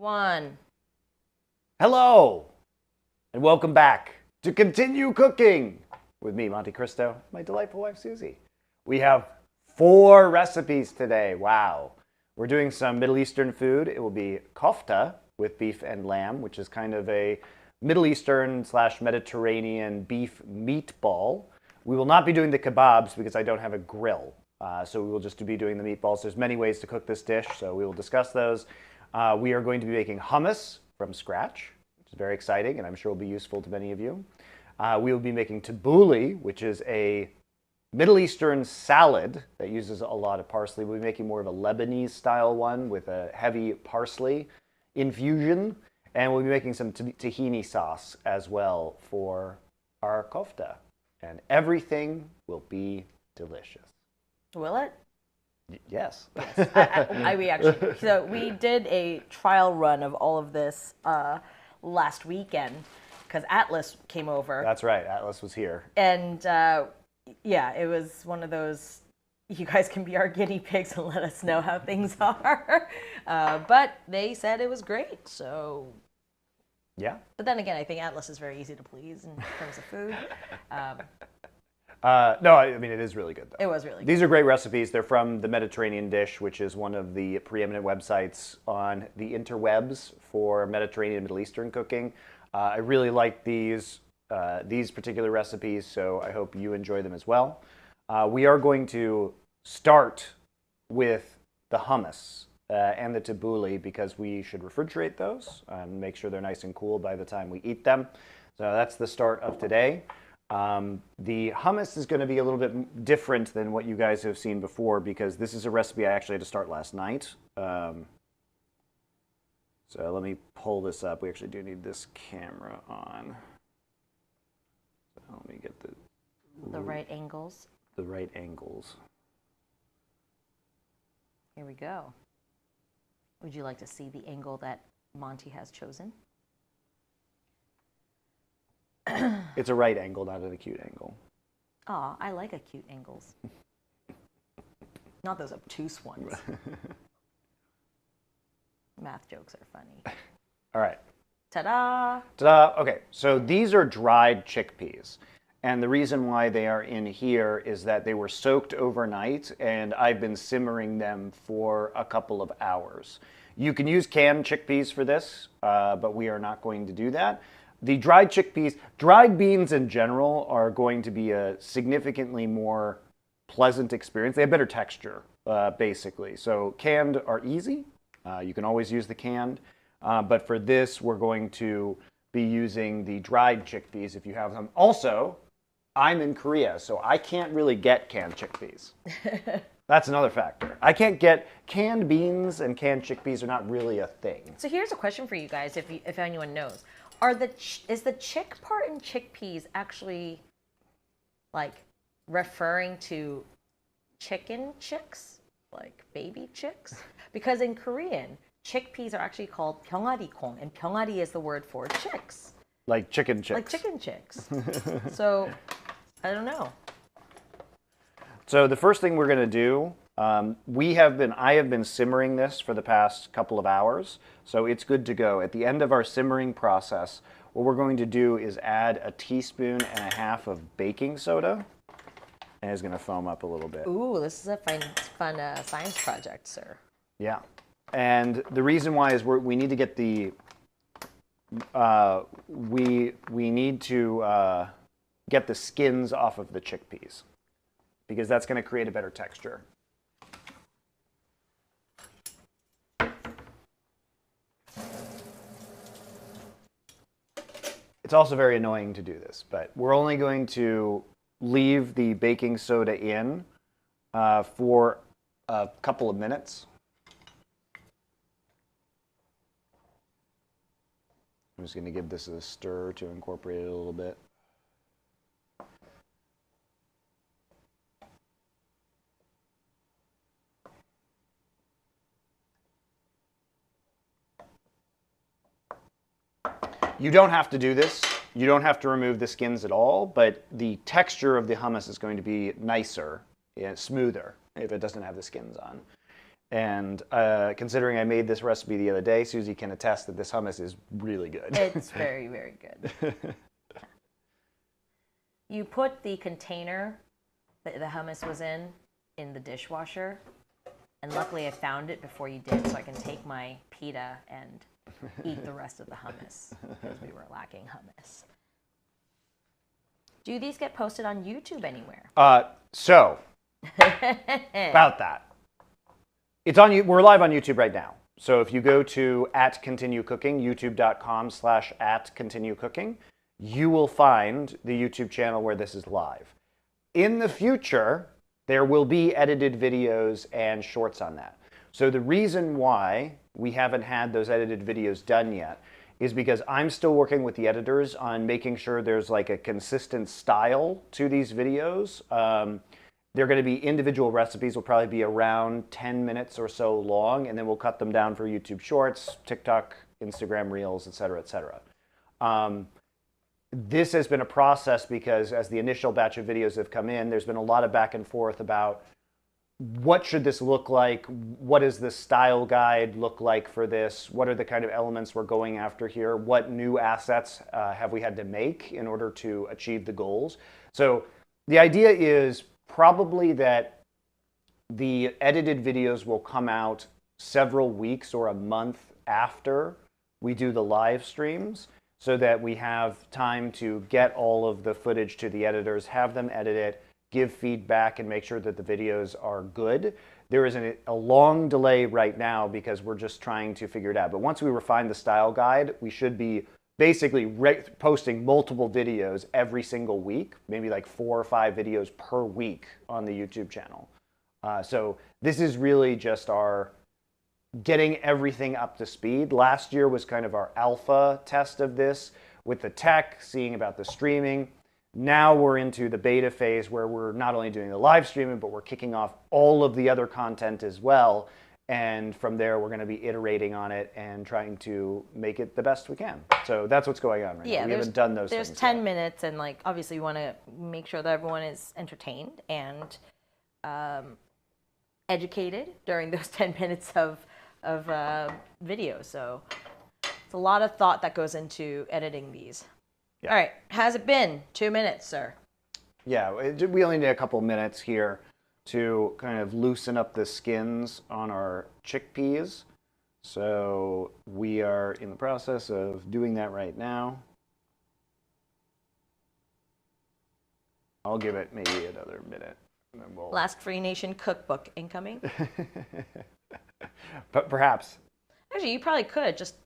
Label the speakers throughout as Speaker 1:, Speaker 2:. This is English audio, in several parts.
Speaker 1: One.
Speaker 2: Hello, and welcome back to Continue Cooking with me, MonteCristo, my delightful wife, Susie. We have 4 recipes today. Wow. We're doing some Middle Eastern food. It will be kofta with beef and lamb, which is kind of a Middle Eastern / Mediterranean beef meatball. We will not be doing the kebabs because I don't have a grill. So we will just be doing the meatballs. There's many ways to cook this dish, so we will discuss those. We are going to be making hummus from scratch, which is very exciting, and I'm sure will be useful to many of you. We will be making tabbouleh, which is a Middle Eastern salad that uses a lot of parsley. We'll be making more of a Lebanese style one with a heavy parsley infusion. And we'll be making some tahini sauce as well for our kofta. And everything will be delicious.
Speaker 1: Will it?
Speaker 2: Yes.
Speaker 1: So we did a trial run of all of this last weekend because Atlas came over.
Speaker 2: That's right. Atlas was here.
Speaker 1: And yeah, it was one of those, you guys can be our guinea pigs and let us know how things are. But they said it was great, so.
Speaker 2: Yeah.
Speaker 1: But then again, I think Atlas is very easy to please in terms of food.
Speaker 2: No, I mean, it is really good, though.
Speaker 1: It was really good.
Speaker 2: These are great recipes. They're from the Mediterranean Dish, which is one of the preeminent websites on the interwebs for Mediterranean and Middle Eastern cooking. I really like these particular recipes, so I hope you enjoy them as well. We are going to start with the hummus and the tabbouleh because we should refrigerate those and make sure they're nice and cool by the time we eat them. So that's the start of today. The hummus is going to be a little bit different than what you guys have seen before because this is a recipe I actually had to start last night. So let me pull this up. We actually do need this camera on. So let me get
Speaker 1: the right angles.
Speaker 2: The right angles.
Speaker 1: Here we go. Would you like to see the angle that Monty has chosen?
Speaker 2: It's a right angle, not an acute angle.
Speaker 1: Aw, I like acute angles. Not those obtuse ones. Math jokes are funny.
Speaker 2: All right.
Speaker 1: Ta-da!
Speaker 2: Ta-da! Okay, so these are dried chickpeas. And the reason why they are in here is that they were soaked overnight and I've been simmering them for a couple of hours. You can use canned chickpeas for this, but we are not going to do that. The dried chickpeas, dried beans in general are going to be a significantly more pleasant experience. They have better texture, basically. So canned are easy. You can always use the canned. But for this, we're going to be using the dried chickpeas if you have them. Also, I'm in Korea, so I can't really get canned chickpeas. That's another factor. I can't get canned beans, and canned chickpeas are not really a thing.
Speaker 1: So here's a question for you guys, if anyone knows. Is the chick part in chickpeas actually like referring to chicken chicks, like baby chicks? Because in Korean, chickpeas are actually called 병아리콩, and 병아리 is the word for chicks.
Speaker 2: Like chicken chicks.
Speaker 1: Like chicken chicks. So, I don't know.
Speaker 2: So the first thing we're going to do, I have been simmering this for the past couple of hours, so it's good to go. At the end of our simmering process, what we're going to do is add 1.5 teaspoons of baking soda, and it's going to foam up a little bit.
Speaker 1: Ooh, this is a fun science project, sir.
Speaker 2: Yeah, and the reason why is we need to get the we need to get the skins off of the chickpeas because that's going to create a better texture. It's also very annoying to do this, but we're only going to leave the baking soda in for a couple of minutes. I'm just going to give this a stir to incorporate it a little bit. You don't have to do this. You don't have to remove the skins at all, but the texture of the hummus is going to be nicer, smoother, if it doesn't have the skins on. And considering I made this recipe the other day, Susie can attest that this hummus is really good.
Speaker 1: It's very, very good. You put the container that the hummus was in the dishwasher. And luckily I found it before you did, so I can take my pita and eat the rest of the hummus, because we were lacking hummus. Do these get posted on YouTube anywhere?
Speaker 2: So, about that. It's on. We're live on YouTube right now. So if you go to @continuecooking, youtube.com/@continuecooking, you will find the YouTube channel where this is live. In the future, there will be edited videos and shorts on that. So the reason why we haven't had those edited videos done yet is because I'm still working with the editors on making sure there's like a consistent style to these videos. They're going to be individual recipes, will probably be around 10 minutes or so long, and then we'll cut them down for YouTube Shorts, TikTok, Instagram Reels, et cetera, et cetera. This has been a process because as the initial batch of videos have come in, there's been a lot of back and forth about what should this look like? What does the style guide look like for this? What are the kind of elements we're going after here? What new assets have we had to make in order to achieve the goals? So the idea is probably that the edited videos will come out several weeks or a month after we do the live streams, so that we have time to get all of the footage to the editors, have them edit it, give feedback, and make sure that the videos are good. There is a long delay right now because we're just trying to figure it out. But once we refine the style guide, we should be basically posting multiple videos every single week, maybe like 4 or 5 videos per week on the YouTube channel. So this is really just our getting everything up to speed. Last year was kind of our alpha test of this with the tech, seeing about the streaming. Now we're into the beta phase where we're not only doing the live streaming, but we're kicking off all of the other content as well. And from there, we're going to be iterating on it and trying to make it the best we can. So that's what's going on right now. We haven't done those things
Speaker 1: There's 10
Speaker 2: yet.
Speaker 1: minutes, and like obviously we want to make sure that everyone is entertained and educated during those 10 minutes of video. So it's a lot of thought that goes into editing these. Yeah. All right. Has it been 2 minutes, sir?
Speaker 2: Yeah, we only need a couple minutes here to kind of loosen up the skins on our chickpeas. So we are in the process of doing that right now. I'll give it maybe another minute. And then
Speaker 1: Last Free Nation cookbook incoming.
Speaker 2: But perhaps.
Speaker 1: Actually, you probably could just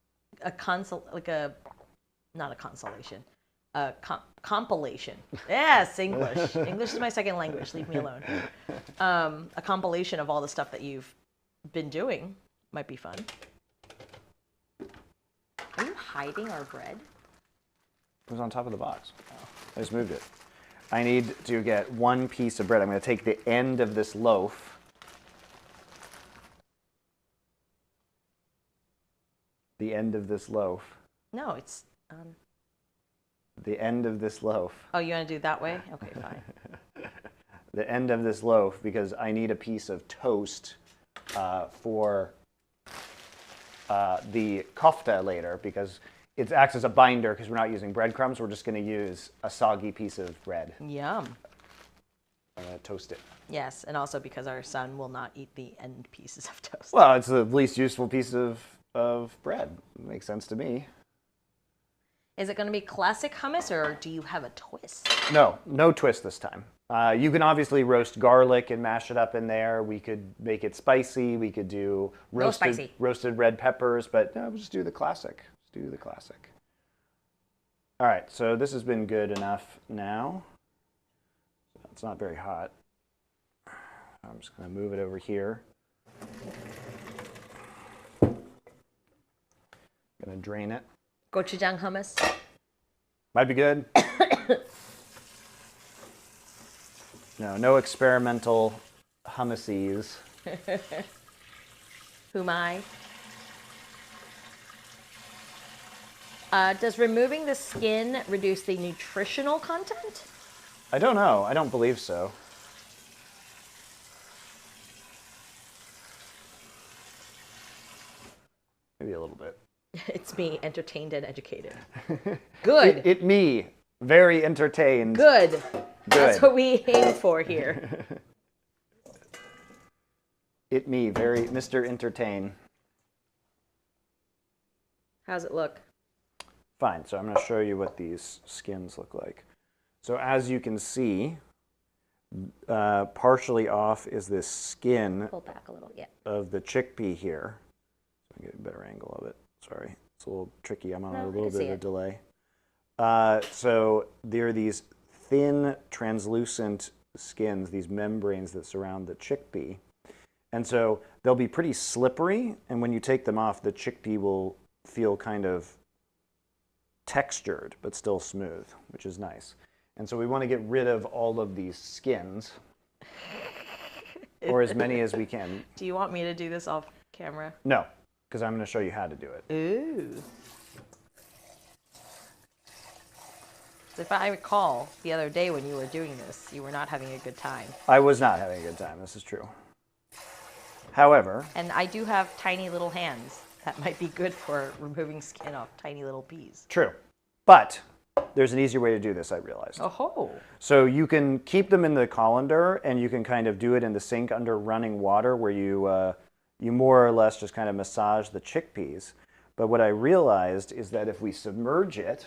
Speaker 1: compilation. Yes, English. English is my second language. Leave me alone. A compilation of all the stuff that you've been doing might be fun. Are you hiding our bread?
Speaker 2: It was on top of the box. Oh. I just moved it. I need to get one piece of bread. I'm going to take the end of this loaf. The end of this loaf.
Speaker 1: No, it's...
Speaker 2: The end of this loaf.
Speaker 1: Oh, you want to do it that way? Okay, fine.
Speaker 2: The end of this loaf, because I need a piece of toast for the kofta later, because it acts as a binder because we're not using breadcrumbs. We're just going to use a soggy piece of bread.
Speaker 1: Yum.
Speaker 2: Toast it.
Speaker 1: Yes, and also because our son will not eat the end pieces of toast.
Speaker 2: Well, it's the least useful piece of bread. It makes sense to me.
Speaker 1: Is it going to be classic hummus, or do you have a twist?
Speaker 2: No, no twist this time. You can obviously roast garlic and mash it up in there. We could make it spicy. We could do roasted red peppers, but no, we'll just do the classic. Let's do the classic. All right, so this has been good enough now. It's not very hot. I'm just going to move it over here. I'm going to drain it.
Speaker 1: Gochujang hummus.
Speaker 2: Might be good. No experimental hummuses.
Speaker 1: Humai. Does removing the skin reduce the nutritional content?
Speaker 2: I don't know. I don't believe so. little bit.
Speaker 1: It's me, entertained and educated. Good.
Speaker 2: It me, very entertained.
Speaker 1: Good. That's what we aim for here.
Speaker 2: It me, very Mr. Entertain.
Speaker 1: How's it look?
Speaker 2: Fine, so I'm going to show you what these skins look like. So as you can see, partially off is this skin
Speaker 1: Pull back a little, yeah.
Speaker 2: of the chickpea here. So I get a better angle of it. Sorry, it's a little tricky. I'm on a little bit of a delay. So there are these thin, translucent skins, these membranes that surround the chickpea. And so they'll be pretty slippery, and when you take them off, the chickpea will feel kind of textured, but still smooth, which is nice. And so we want to get rid of all of these skins, or as many as we can.
Speaker 1: Do you want me to do this off camera?
Speaker 2: No, because I'm going to show you how to do it.
Speaker 1: Ooh. So if I recall, the other day when you were doing this, you were not having a good time.
Speaker 2: I was not having a good time, this is true. However...
Speaker 1: And I do have tiny little hands. That might be good for removing skin off tiny little peas.
Speaker 2: True. But there's an easier way to do this, I realized.
Speaker 1: Oh.
Speaker 2: So you can keep them in the colander, and you can kind of do it in the sink under running water where you more or less just kind of massage the chickpeas. But what I realized is that if we submerge it,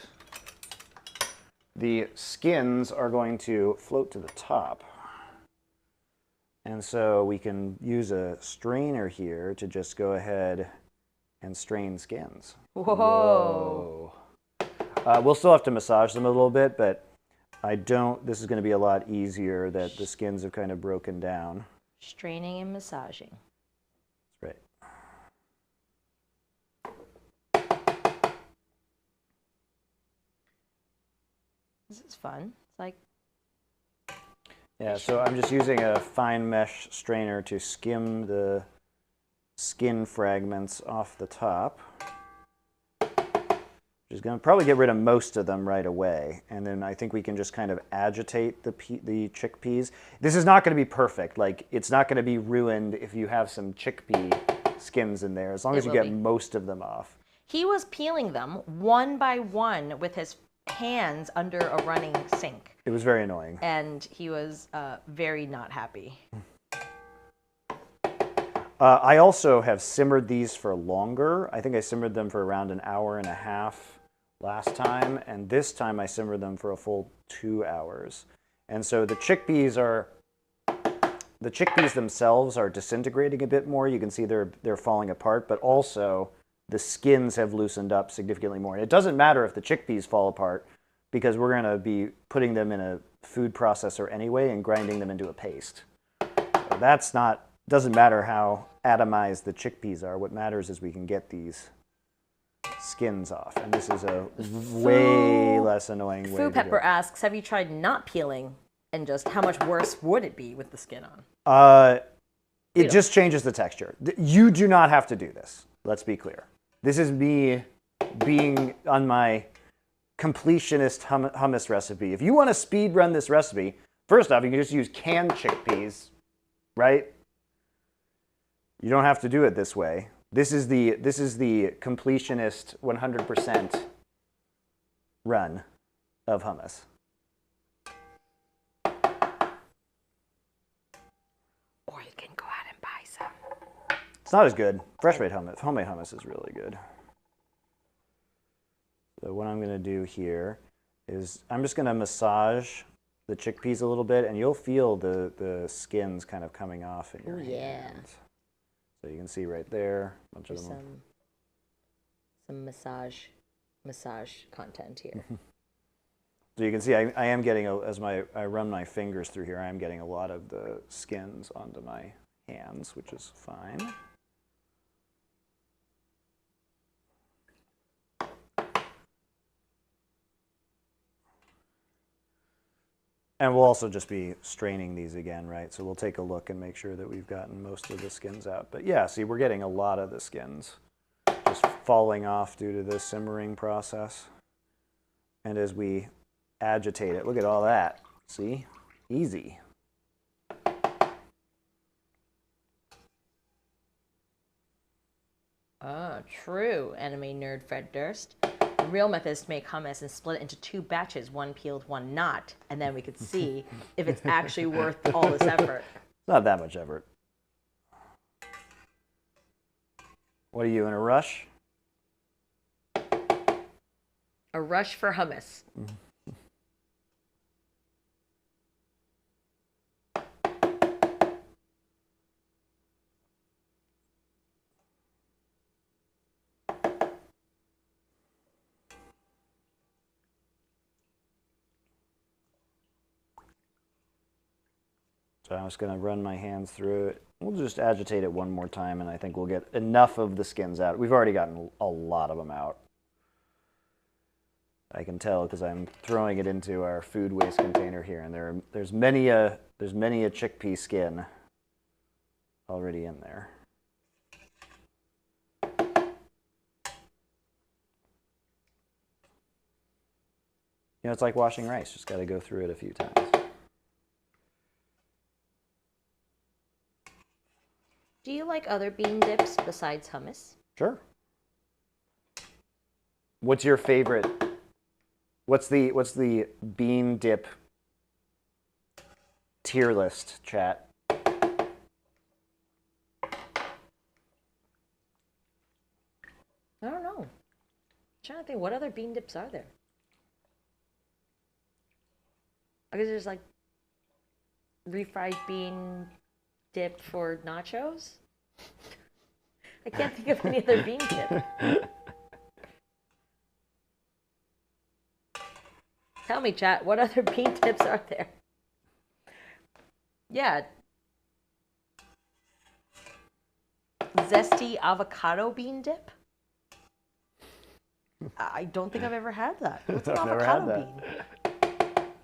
Speaker 2: the skins are going to float to the top. And so we can use a strainer here to just go ahead and strain skins.
Speaker 1: Whoa.
Speaker 2: We'll still have to massage them a little bit, but this is going to be a lot easier that the skins have kind of broken down.
Speaker 1: Straining and massaging.
Speaker 2: That's right.
Speaker 1: This is fun. It's like...
Speaker 2: Yeah, so I'm just using a fine mesh strainer to skim the skin fragments off the top. Just going to probably get rid of most of them right away. And then I think we can just kind of agitate the chickpeas. This is not going to be perfect. Like, it's not going to be ruined if you have some chickpea skins in there, as long as you get most of them off.
Speaker 1: He was peeling them one by one with his hands under a running sink.
Speaker 2: It was very annoying.
Speaker 1: And he was very not happy.
Speaker 2: I also have simmered these for longer. I think I simmered them for around an hour and a half last time, and this time I simmered them for a full 2 hours. And so the chickpeas themselves are disintegrating a bit more. You can see they're falling apart, but also the skins have loosened up significantly more. And it doesn't matter if the chickpeas fall apart, because we're going to be putting them in a food processor anyway and grinding them into a paste. So doesn't matter how atomized the chickpeas are. What matters is we can get these skins off. And this is a way less annoying way to
Speaker 1: Foo Pepper asks, have you tried not peeling? And just how much worse would it be with the skin on?
Speaker 2: It just changes the texture. You do not have to do this. Let's be clear. This is me being on my completionist hummus recipe. If you want to speed run this recipe, first off, you can just use canned chickpeas, right? You don't have to do it this way. This is the completionist 100% run of hummus.
Speaker 1: Or you can go out and buy some.
Speaker 2: It's not as good. Fresh-made hummus, homemade hummus is really good. So what I'm going to do here is I'm just going to massage the chickpeas a little bit, and you'll feel the skins kind of coming off in your hands. So you can see right there.
Speaker 1: There's some massage content here.
Speaker 2: So you can see I am getting, as I run my fingers through here, I am getting a lot of the skins onto my hands, which is fine. And we'll also just be straining these again, right? So we'll take a look and make sure that we've gotten most of the skins out. But yeah, see, we're getting a lot of the skins just falling off due to the simmering process. And as we agitate it, look at all that. See? Easy.
Speaker 1: True, anime nerd Fred Durst. The real method is to make hummus and split it into 2 batches, one peeled, one not, and then we could see if it's actually worth all this effort.
Speaker 2: Not that much effort. What are you, in a rush?
Speaker 1: A rush for hummus.
Speaker 2: So I'm just going to run my hands through it. We'll just agitate it one more time, and I think we'll get enough of the skins out. We've already gotten a lot of them out. I can tell because I'm throwing it into our food waste container here, and there's many a chickpea skin already in there. You know, it's like washing rice. Just got to go through it a few times.
Speaker 1: Do you like other bean dips besides hummus?
Speaker 2: Sure. What's your favorite? What's the bean dip tier list, chat?
Speaker 1: I don't know. I'm trying to think, what other bean dips are there? I guess there's like refried bean dip for nachos. I can't think of any other bean dip. Tell me, chat, what other bean dips are there? Yeah. Zesty avocado bean dip? I don't think I've ever had that. What's an avocado bean?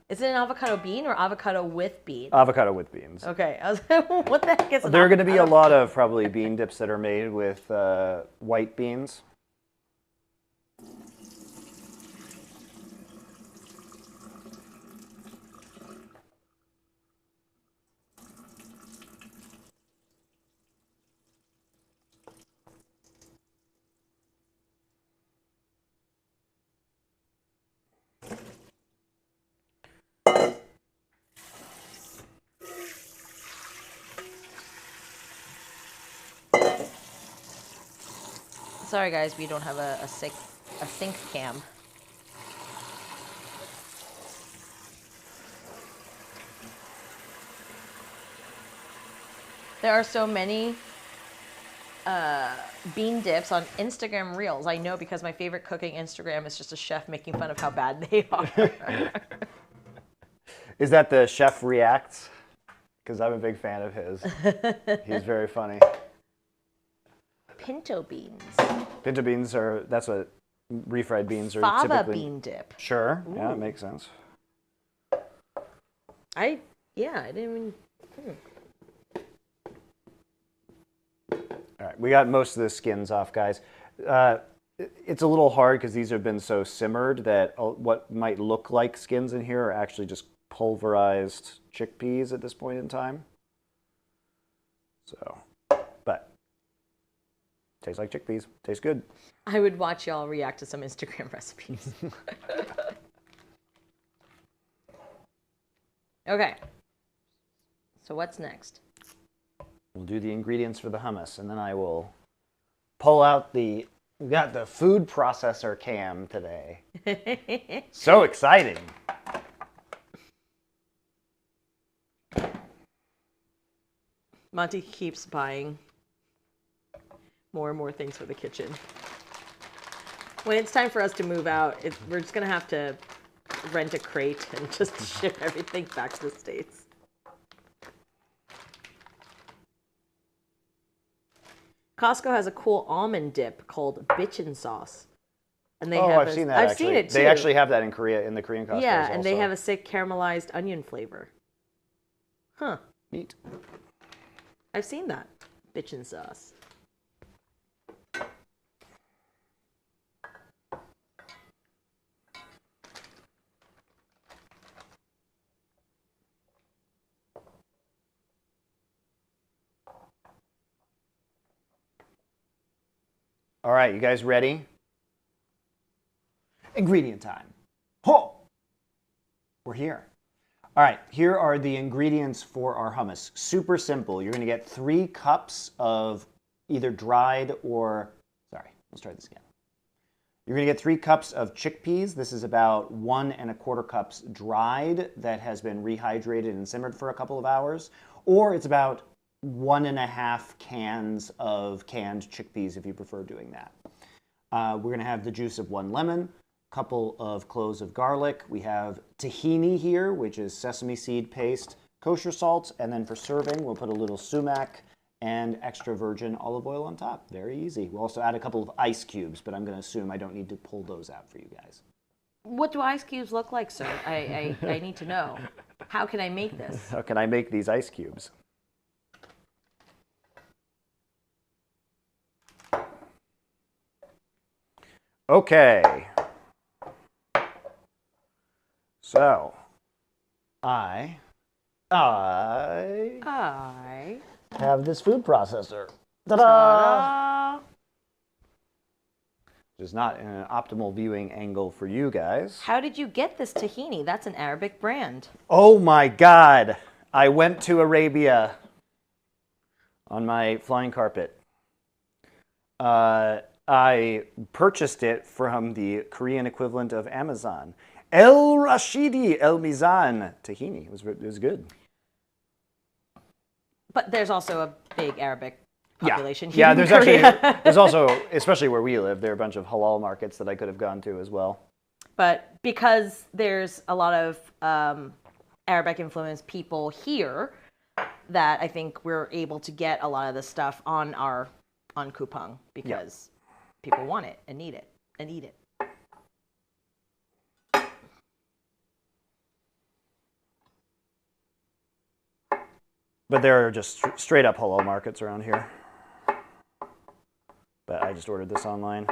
Speaker 1: Is it an avocado bean or avocado with bean?
Speaker 2: Avocado with beans.
Speaker 1: Okay. I was like, what the heck is an
Speaker 2: There are going to be a
Speaker 1: avocado?
Speaker 2: lot of probably bean dips that are made with white beans.
Speaker 1: Sorry, guys, we don't have a sync cam. There are so many bean dips on Instagram Reels. I know because my favorite cooking Instagram is just a chef making fun of how bad they are.
Speaker 2: Is that the Chef Reacts? Because I'm a big fan of his. He's very funny.
Speaker 1: Pinto beans.
Speaker 2: Pinto beans are, that's what refried beans are
Speaker 1: Fava
Speaker 2: typically.
Speaker 1: bean dip.
Speaker 2: Sure.
Speaker 1: Ooh.
Speaker 2: Yeah, it makes sense.
Speaker 1: I didn't even.
Speaker 2: All right, we got most of the skins off, guys. It's a little hard because these have been so simmered that what might look like skins in here are actually just pulverized chickpeas at this point in time. So, but tastes like chickpeas. Tastes good.
Speaker 1: I would watch y'all react to some Instagram recipes. Okay. So what's next?
Speaker 2: We'll do the ingredients for the hummus, and then I will pull out we got the food processor cam today. So exciting.
Speaker 1: Monty keeps buying more and more things for the kitchen. When it's time for us to move out, we're just going to have to rent a crate and just ship everything back to the States. Costco has a cool almond dip called bitchin sauce. And they have
Speaker 2: I've seen that.
Speaker 1: I've seen it too.
Speaker 2: They actually have that in Korea, in the Korean Costco.
Speaker 1: Yeah, and they have a sick caramelized onion flavor. Huh.
Speaker 2: Neat.
Speaker 1: I've seen that. Bitchin sauce.
Speaker 2: All right, you guys ready? Ingredient time. Ho! We're here. All right, here are the ingredients for our hummus. Super simple. You're going to get 3 cups of either dried or, sorry, let's try this again. You're going to get 3 cups of chickpeas. This is about 1 1/4 cups dried that has been rehydrated and simmered for a couple of hours. Or it's about 1 1/2 cans of canned chickpeas if you prefer doing that. We're going to have the juice of 1 lemon, a couple of cloves of garlic. We have tahini here, which is sesame seed paste, kosher salt, and then for serving, we'll put a little sumac and extra virgin olive oil on top. Very easy. We'll also add a couple of ice cubes, but I'm going to assume I don't need to pull those out for you guys.
Speaker 1: What do ice cubes look like, sir? I need to know. How can I make this?
Speaker 2: How can I make these ice cubes? Okay. So, I have this food processor. Ta-da!
Speaker 1: Ta-da!
Speaker 2: Which is not an optimal viewing angle for you guys.
Speaker 1: How did you get this tahini? That's an Arabic brand.
Speaker 2: Oh my God! I went to Arabia on my flying carpet. I purchased it from the Korean equivalent of Amazon. El Rashidi El Mizan Tahini. It was good.
Speaker 1: But there's also a big Arabic population here.
Speaker 2: Yeah,
Speaker 1: in
Speaker 2: there's
Speaker 1: Korea.
Speaker 2: actually, there's also, especially where we live, there are a bunch of halal markets that I could have gone to as well.
Speaker 1: But because there's a lot of Arabic influenced people here, that I think we're able to get a lot of the stuff on Coupang because people want it and need it and eat it.
Speaker 2: But there are just straight up halal markets around here. But I just ordered this online.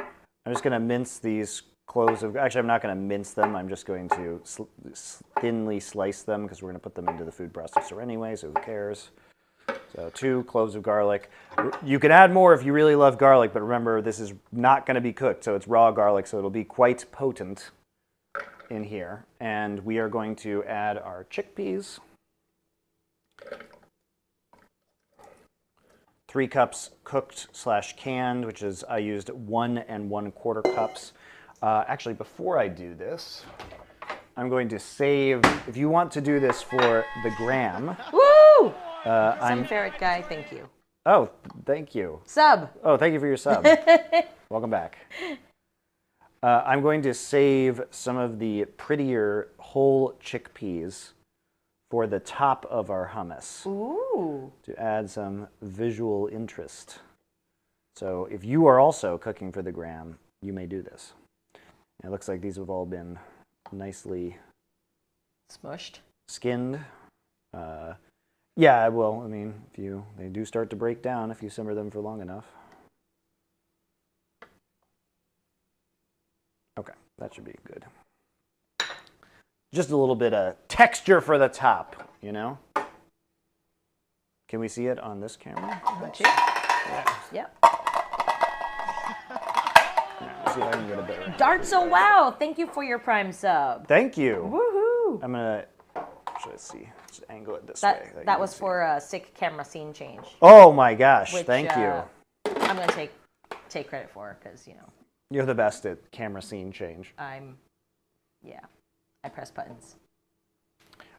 Speaker 2: I'm just going to mince these cloves of, actually I'm not going to mince them, I'm just going to thinly slice them because we're going to put them into the food processor anyway, so who cares. So 2 cloves of garlic. You can add more if you really love garlic, but remember this is not going to be cooked, so it's raw garlic, so it'll be quite potent in here. And we are going to add our chickpeas. 3 cups cooked / canned, which is, I used 1 1/4 cups. Actually, before I do this, I'm going to save, if you want to do this for the gram.
Speaker 1: Woo!
Speaker 2: I'm
Speaker 1: Ferret guy, thank you.
Speaker 2: Oh, thank you.
Speaker 1: Sub.
Speaker 2: Oh, thank you for your sub. Welcome back. I'm going to save some of the prettier whole chickpeas for the top of our hummus.
Speaker 1: Ooh.
Speaker 2: To add some visual interest. So if you are also cooking for the gram, you may do this. It looks like these have all been nicely
Speaker 1: Smushed.
Speaker 2: skinned. Yeah, well, I mean, they do start to break down if you simmer them for long enough. Okay, that should be good. Just a little bit of texture for the top, you know? Can we see it on this camera?
Speaker 1: Yeah. Yep.
Speaker 2: See if I can get a better.
Speaker 1: Dartso, wow! Thank you for your Prime sub.
Speaker 2: Thank you.
Speaker 1: Woohoo!
Speaker 2: I'm gonna, let's see, let's angle it this way.
Speaker 1: That was for a sick camera scene change.
Speaker 2: Oh my gosh!
Speaker 1: Which,
Speaker 2: thank you.
Speaker 1: I'm gonna take credit for because
Speaker 2: you're the best at camera scene change.
Speaker 1: I press buttons.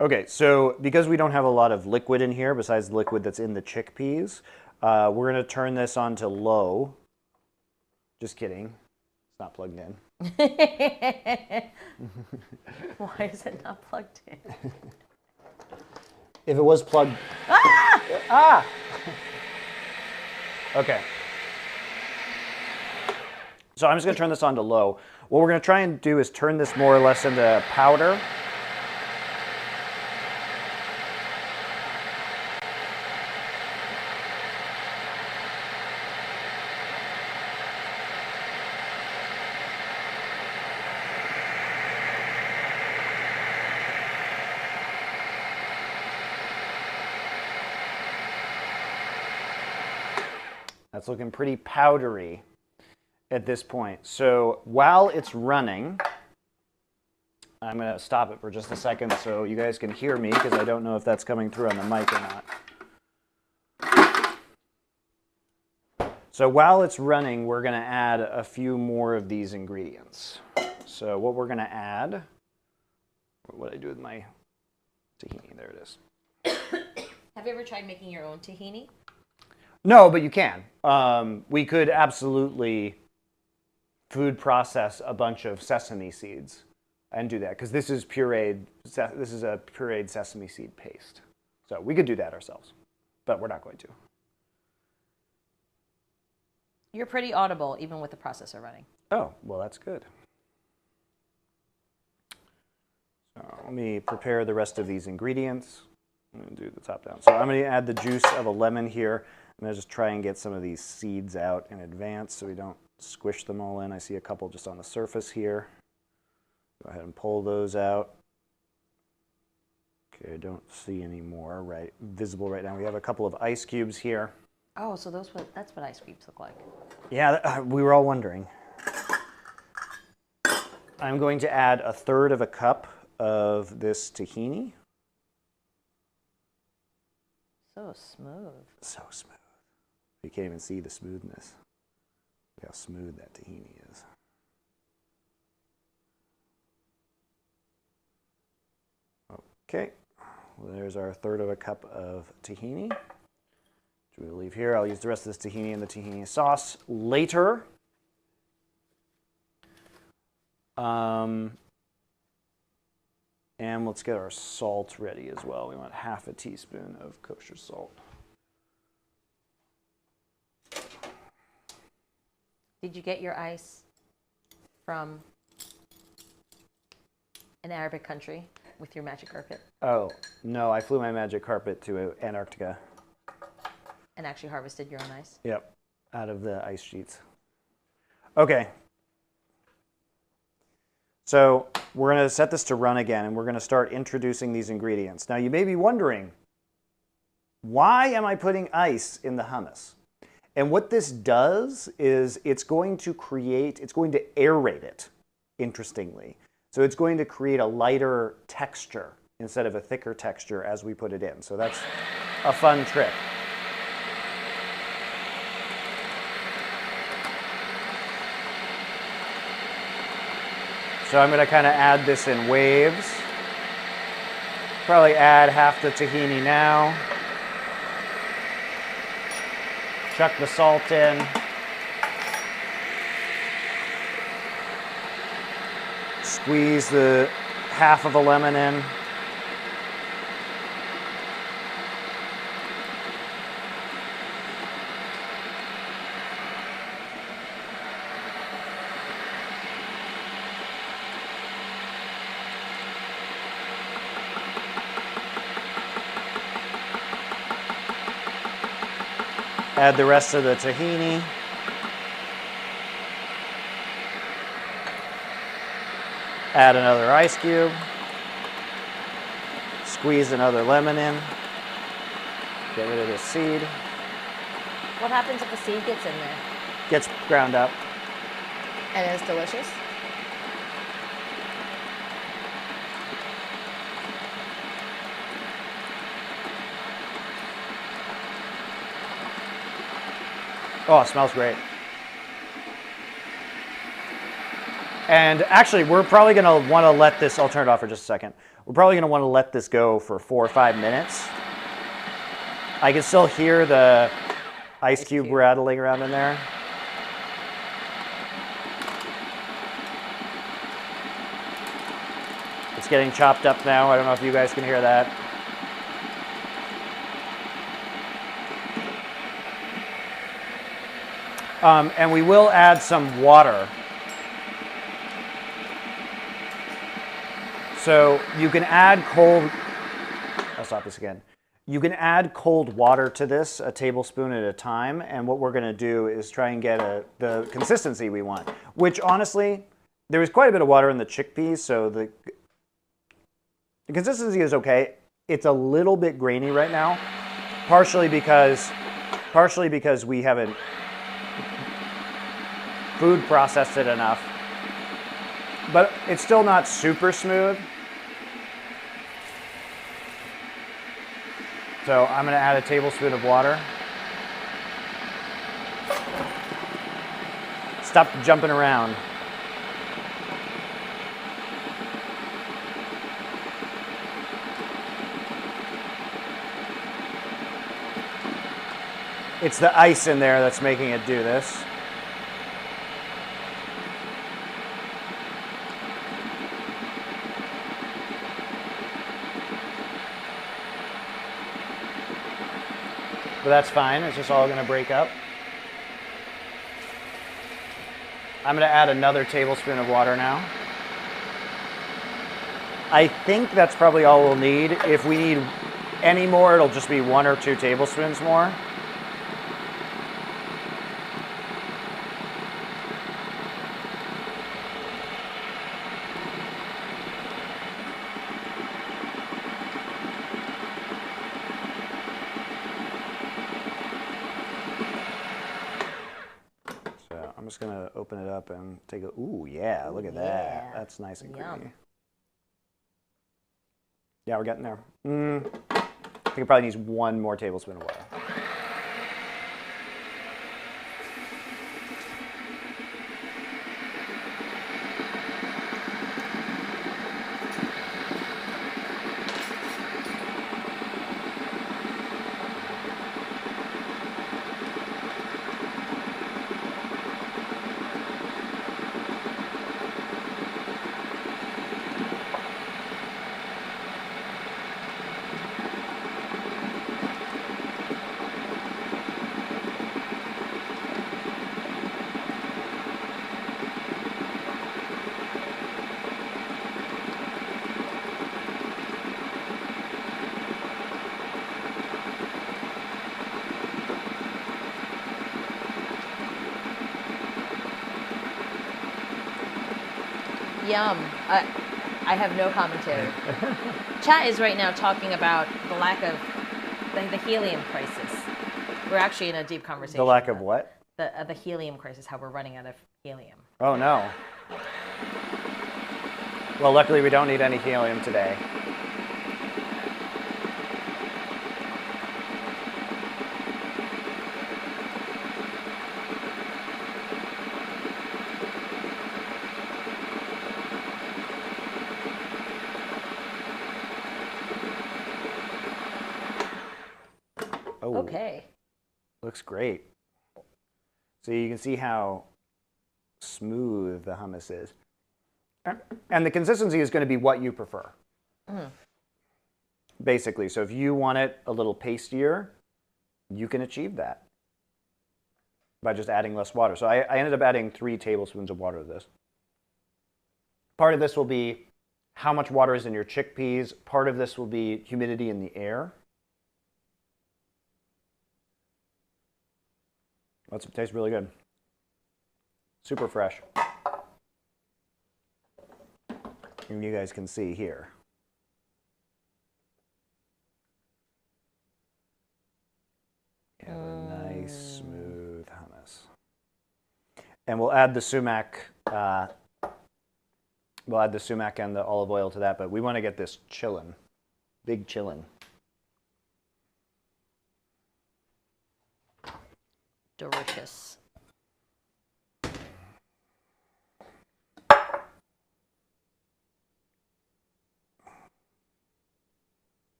Speaker 2: Okay, so because we don't have a lot of liquid in here, besides the liquid that's in the chickpeas, we're going to turn this on to low. Just kidding. It's not plugged in.
Speaker 1: Why is it not plugged in?
Speaker 2: If it was plugged... Ah! Ah! Okay. So I'm just going to turn this on to low. What we're going to try and do is turn this more or less into powder. That's looking pretty powdery. at this point. So while it's running, I'm going to stop it for just a second so you guys can hear me, because I don't know if that's coming through on the mic or not. So while it's running, we're going to add a few more of these ingredients. So what we're going to add, what did I do with my tahini? There it is.
Speaker 1: Have you ever tried making your own tahini?
Speaker 2: No, but you can. We could absolutely food process a bunch of sesame seeds and do that, because this is a pureed sesame seed paste. So we could do that ourselves, but we're not going to.
Speaker 1: You're pretty audible even with the processor running.
Speaker 2: Oh, well, that's good. So let me prepare the rest of these ingredients. I'm going to do the top down. So I'm going to add the juice of a lemon here. I'm going to just try and get some of these seeds out in advance so we don't squish them all in. I see a couple just on the surface here. Go ahead and pull those out. Okay, I don't see any more visible right now. We have a couple of ice cubes here.
Speaker 1: Oh, so that's what ice cubes look like.
Speaker 2: Yeah, we were all wondering. I'm going to add 1/3 cup of this tahini.
Speaker 1: So smooth.
Speaker 2: So smooth. You can't even see the smoothness. Look how smooth that tahini is. Okay, well, there's our 1/3 cup of tahini, which we'll leave here. I'll use the rest of this tahini and the tahini sauce later. And let's get our salt ready as well. We want 1/2 teaspoon of kosher salt.
Speaker 1: Did you get your ice from an Arabic country with your magic carpet?
Speaker 2: Oh, no, I flew my magic carpet to Antarctica.
Speaker 1: And actually harvested your own ice?
Speaker 2: Yep, out of the ice sheets. Okay. So we're going to set this to run again, and we're going to start introducing these ingredients. Now, you may be wondering, why am I putting ice in the hummus? And what this does is it's going to aerate it, interestingly. So it's going to create a lighter texture instead of a thicker texture as we put it in. So that's a fun trick. So I'm going to kind of add this in waves. Probably add 1/2 the tahini now. Chuck the salt in. Squeeze the 1/2 of a lemon in. Add the rest of the tahini. Add another ice cube. Squeeze another lemon in. Get rid of the seed.
Speaker 1: What happens if the seed gets in there?
Speaker 2: Gets ground up.
Speaker 1: And it's delicious?
Speaker 2: Oh, it smells great. And actually, we're probably going to want to let this, I'll turn it off for just a second. We're probably going to want to let this go for 4 or 5 minutes. I can still hear the ice cube rattling around in there. It's getting chopped up now. I don't know if you guys can hear that. And we will add some water. So you can add I'll stop this again. You can add cold water to this, a tablespoon at a time. And what we're going to do is try and get the consistency we want, which honestly, there was quite a bit of water in the chickpeas. So the consistency is okay. It's a little bit grainy right now, partially because we haven't food processed it enough. But it's still not super smooth. So I'm going to add a tablespoon of water. Stop jumping around. It's the ice in there that's making it do this. But that's fine, it's just all going to break up. I'm going to add another tablespoon of water now. I think that's probably all we'll need. If we need any more, it'll just be 1 or 2 tablespoons more. I'm just going to open it up and take a, ooh, yeah, look at that. That's nice and creamy. Yeah, we're getting there. I think it probably needs 1 more tablespoon of water.
Speaker 1: Yum. I have no commentary. Chat is right now talking about the lack of the helium crisis. We're actually in a deep conversation.
Speaker 2: The lack of what?
Speaker 1: The helium crisis, how we're running out of helium.
Speaker 2: Oh, no. Well, luckily we don't need any helium today. Oh,
Speaker 1: okay.
Speaker 2: Looks great. So you can see how smooth the hummus is. And the consistency is going to be what you prefer. Basically, so if you want it a little pastier, you can achieve that by just adding less water. So I ended up adding 3 tablespoons of water to this. Part of this will be how much water is in your chickpeas. Part of this will be humidity in the air. It tastes really good. Super fresh. And you guys can see here. You have a nice, smooth hummus. And we'll add the sumac. We'll add the sumac and the olive oil to that, but we want to get this chillin', big chillin'.
Speaker 1: Delicious.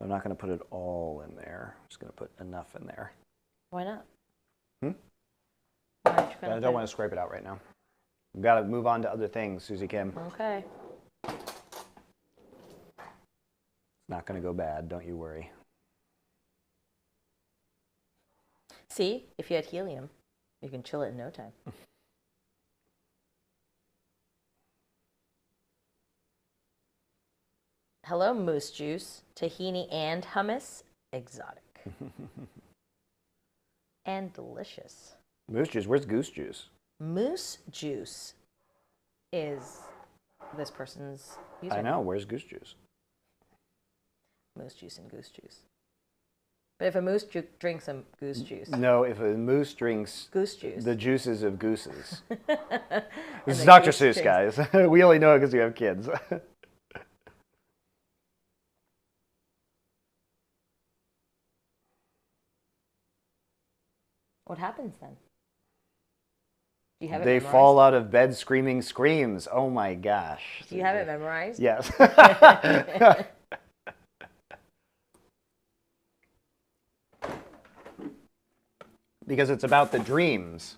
Speaker 2: I'm not going to put it all in there. I'm just going to put enough in there.
Speaker 1: Why not?
Speaker 2: I don't want to scrape it out right now. We've got to move on to other things, Susie Kim.
Speaker 1: Okay.
Speaker 2: It's not going to go bad, don't you worry.
Speaker 1: See, if you had helium, you can chill it in no time. Hello, moose juice, tahini, and hummus. Exotic. And delicious.
Speaker 2: Moose juice? Where's goose juice?
Speaker 1: Moose juice is this person's username.
Speaker 2: I know. Where's goose juice?
Speaker 1: moose juice and goose juice. But if a moose drinks some goose juice.
Speaker 2: No, if a moose drinks
Speaker 1: goose juice.
Speaker 2: the juices of gooses.
Speaker 1: And
Speaker 2: This is
Speaker 1: the
Speaker 2: Dr.
Speaker 1: goose
Speaker 2: Seuss,
Speaker 1: drinks-
Speaker 2: guys. We only know it because we have kids.
Speaker 1: What happens then? Do you have it
Speaker 2: They
Speaker 1: memorized?
Speaker 2: fall out of bed screaming screams. Oh my gosh.
Speaker 1: Do you have it memorized?
Speaker 2: Yes. Because it's about the dreams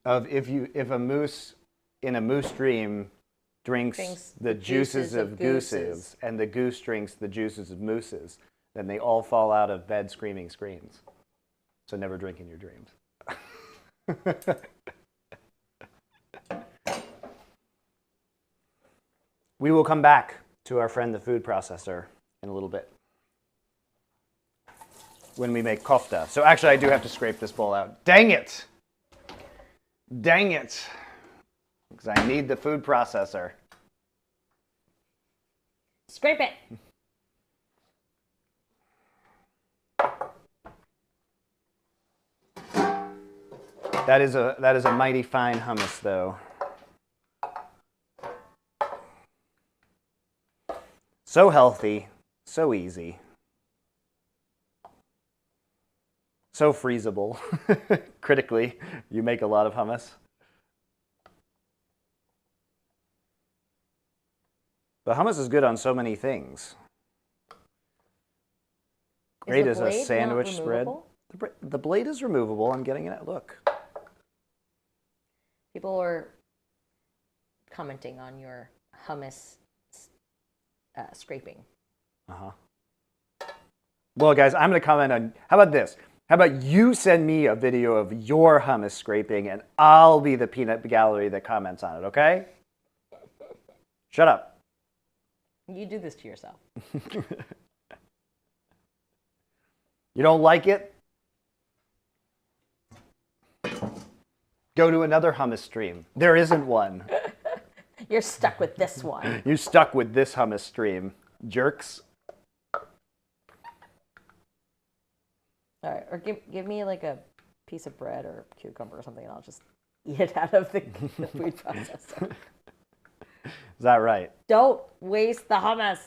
Speaker 2: of if a moose in a moose dream drinks the juices of gooses and the goose drinks the juices of mooses, then they all fall out of bed screaming screams. So never drink in your dreams. We will come back to our friend the food processor in a little bit when we make kofta. So actually I do have to scrape this bowl out. Dang it! Dang it! Because I need the food processor.
Speaker 1: Scrape it.
Speaker 2: That is a mighty fine hummus though. So healthy, so easy. So freezable. Critically, you make a lot of hummus. But hummus is good on so many things. Great as a sandwich spread. The blade is removable. I'm getting it. Look.
Speaker 1: People are commenting on your hummus scraping.
Speaker 2: Uh-huh. Well, guys, I'm going to comment on, how about this? How about you send me a video of your hummus scraping and I'll be the peanut gallery that comments on it, okay? Shut up.
Speaker 1: You do this to yourself.
Speaker 2: You don't like it? Go to another hummus stream. There isn't one.
Speaker 1: You're stuck with this one.
Speaker 2: You're stuck with this hummus stream. Jerks.
Speaker 1: All right, or give me like a piece of bread or a cucumber or something, and I'll just eat it out of the food processor.
Speaker 2: Is that right?
Speaker 1: Don't waste the hummus.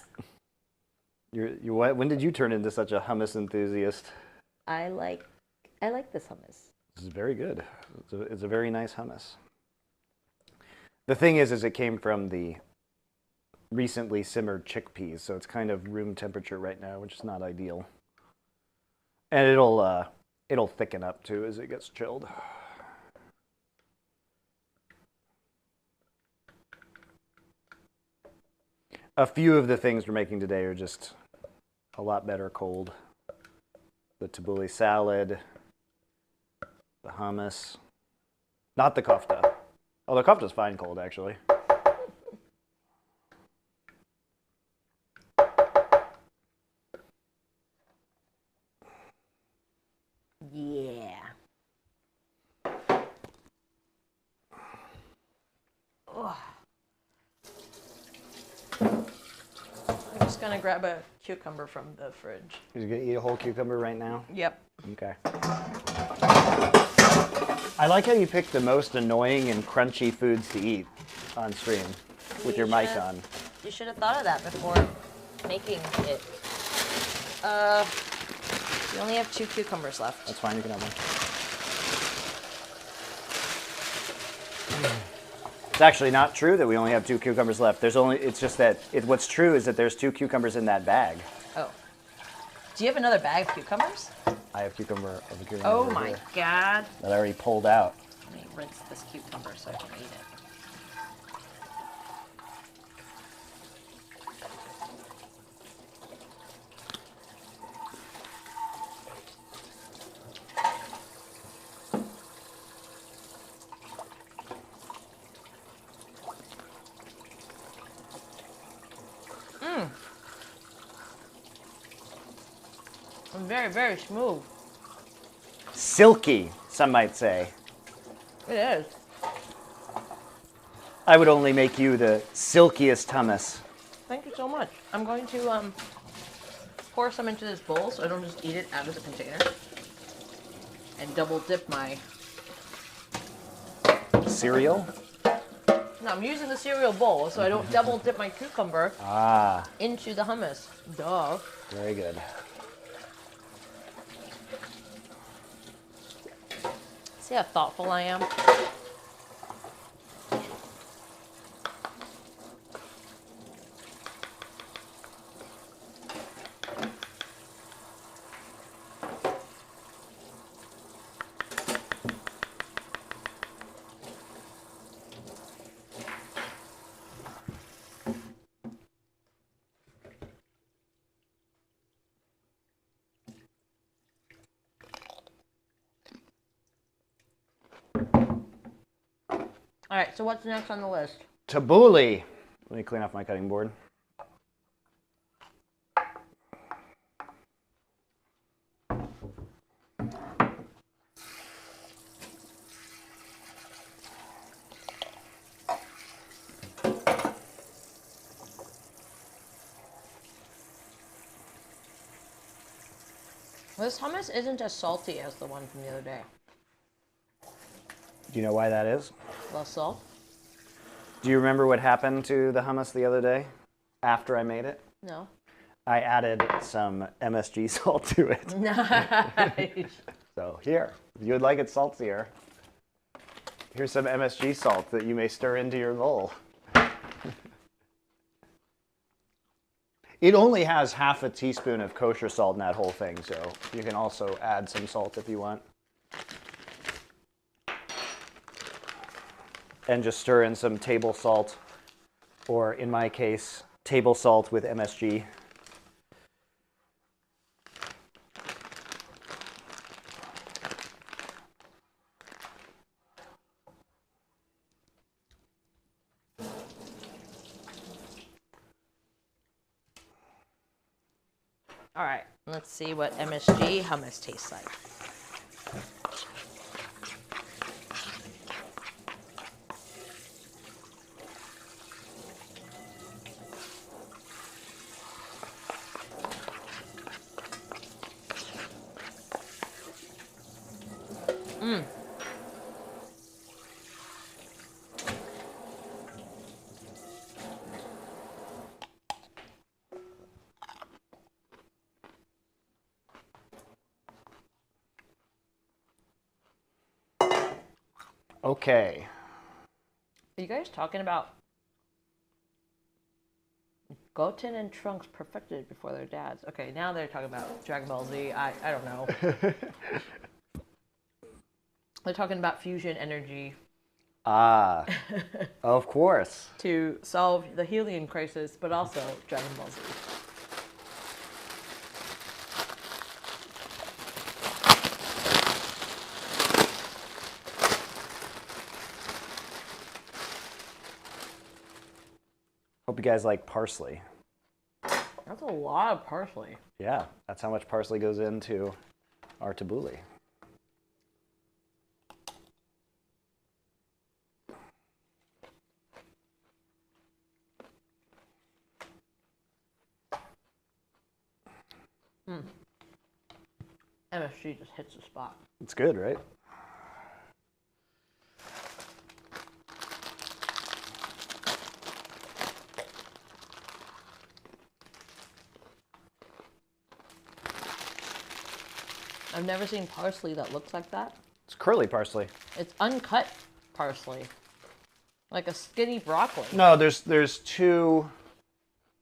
Speaker 2: When did you turn into such a hummus enthusiast?
Speaker 1: I like this hummus.
Speaker 2: This is very good. It's a very nice hummus. The thing is it came from the recently simmered chickpeas, so it's kind of room temperature right now, which is not ideal. And it'll thicken up too as it gets chilled. A few of the things we're making today are just a lot better cold. The tabbouleh salad, the hummus, not the kofta. Oh, the kofta's fine cold, actually.
Speaker 1: Yeah. Ugh. I'm just gonna grab a cucumber from the fridge.
Speaker 2: You're gonna eat a whole cucumber right now?
Speaker 1: Yep.
Speaker 2: Okay. I like how you pick the most annoying and crunchy foods to eat on stream with your mic on.
Speaker 1: You should have thought of that before making it. We only have 2 cucumbers left.
Speaker 2: That's fine, you can have one. It's actually not true that we only have 2 cucumbers left. It's just that what's true is that there's 2 cucumbers in that bag.
Speaker 1: Oh. Do you have another bag of cucumbers?
Speaker 2: I have cucumber.
Speaker 1: Oh my God.
Speaker 2: That I already pulled out.
Speaker 1: Let me rinse this cucumber so I can eat it. Very, very smooth.
Speaker 2: Silky, some might say.
Speaker 1: It is.
Speaker 2: I would only make you the silkiest hummus.
Speaker 1: Thank you so much. I'm going to pour some into this bowl so I don't just eat it out of the container. And double dip my...
Speaker 2: Cereal?
Speaker 1: No, I'm using the cereal bowl so I don't double dip my cucumber into the hummus. Duh.
Speaker 2: Very good.
Speaker 1: See how thoughtful I am? All right, so what's next on the list?
Speaker 2: Tabbouleh. Let me clean off my cutting board.
Speaker 1: This hummus isn't as salty as the one from the other day.
Speaker 2: Do you know why that is?
Speaker 1: Less salt?
Speaker 2: Do you remember what happened to the hummus the other day after I made it?
Speaker 1: No.
Speaker 2: I added some MSG salt to it.
Speaker 1: Nice.
Speaker 2: So here, if you would like it saltier, here's some MSG salt that you may stir into your bowl. It only has half a teaspoon of kosher salt in that whole thing, so you can also add some salt if you want. And just stir in some table salt, or in my case, table salt with MSG.
Speaker 1: All right, let's see what MSG hummus tastes like.
Speaker 2: Okay.
Speaker 1: Are you guys talking about Goten and Trunks perfected before their dads? Okay, now they're talking about Dragon Ball Z. I don't know. They're talking about fusion energy.
Speaker 2: Ah, of course.
Speaker 1: To solve the helium crisis, but also Dragon Ball Z.
Speaker 2: Hope you guys like parsley.
Speaker 1: That's a lot of parsley.
Speaker 2: Yeah, that's how much parsley goes into our tabbouleh.
Speaker 1: MSG just hits the spot.
Speaker 2: It's good, right?
Speaker 1: I've never seen parsley that looks like that.
Speaker 2: It's curly parsley.
Speaker 1: It's uncut parsley, like a skinny broccoli.
Speaker 2: No, there's two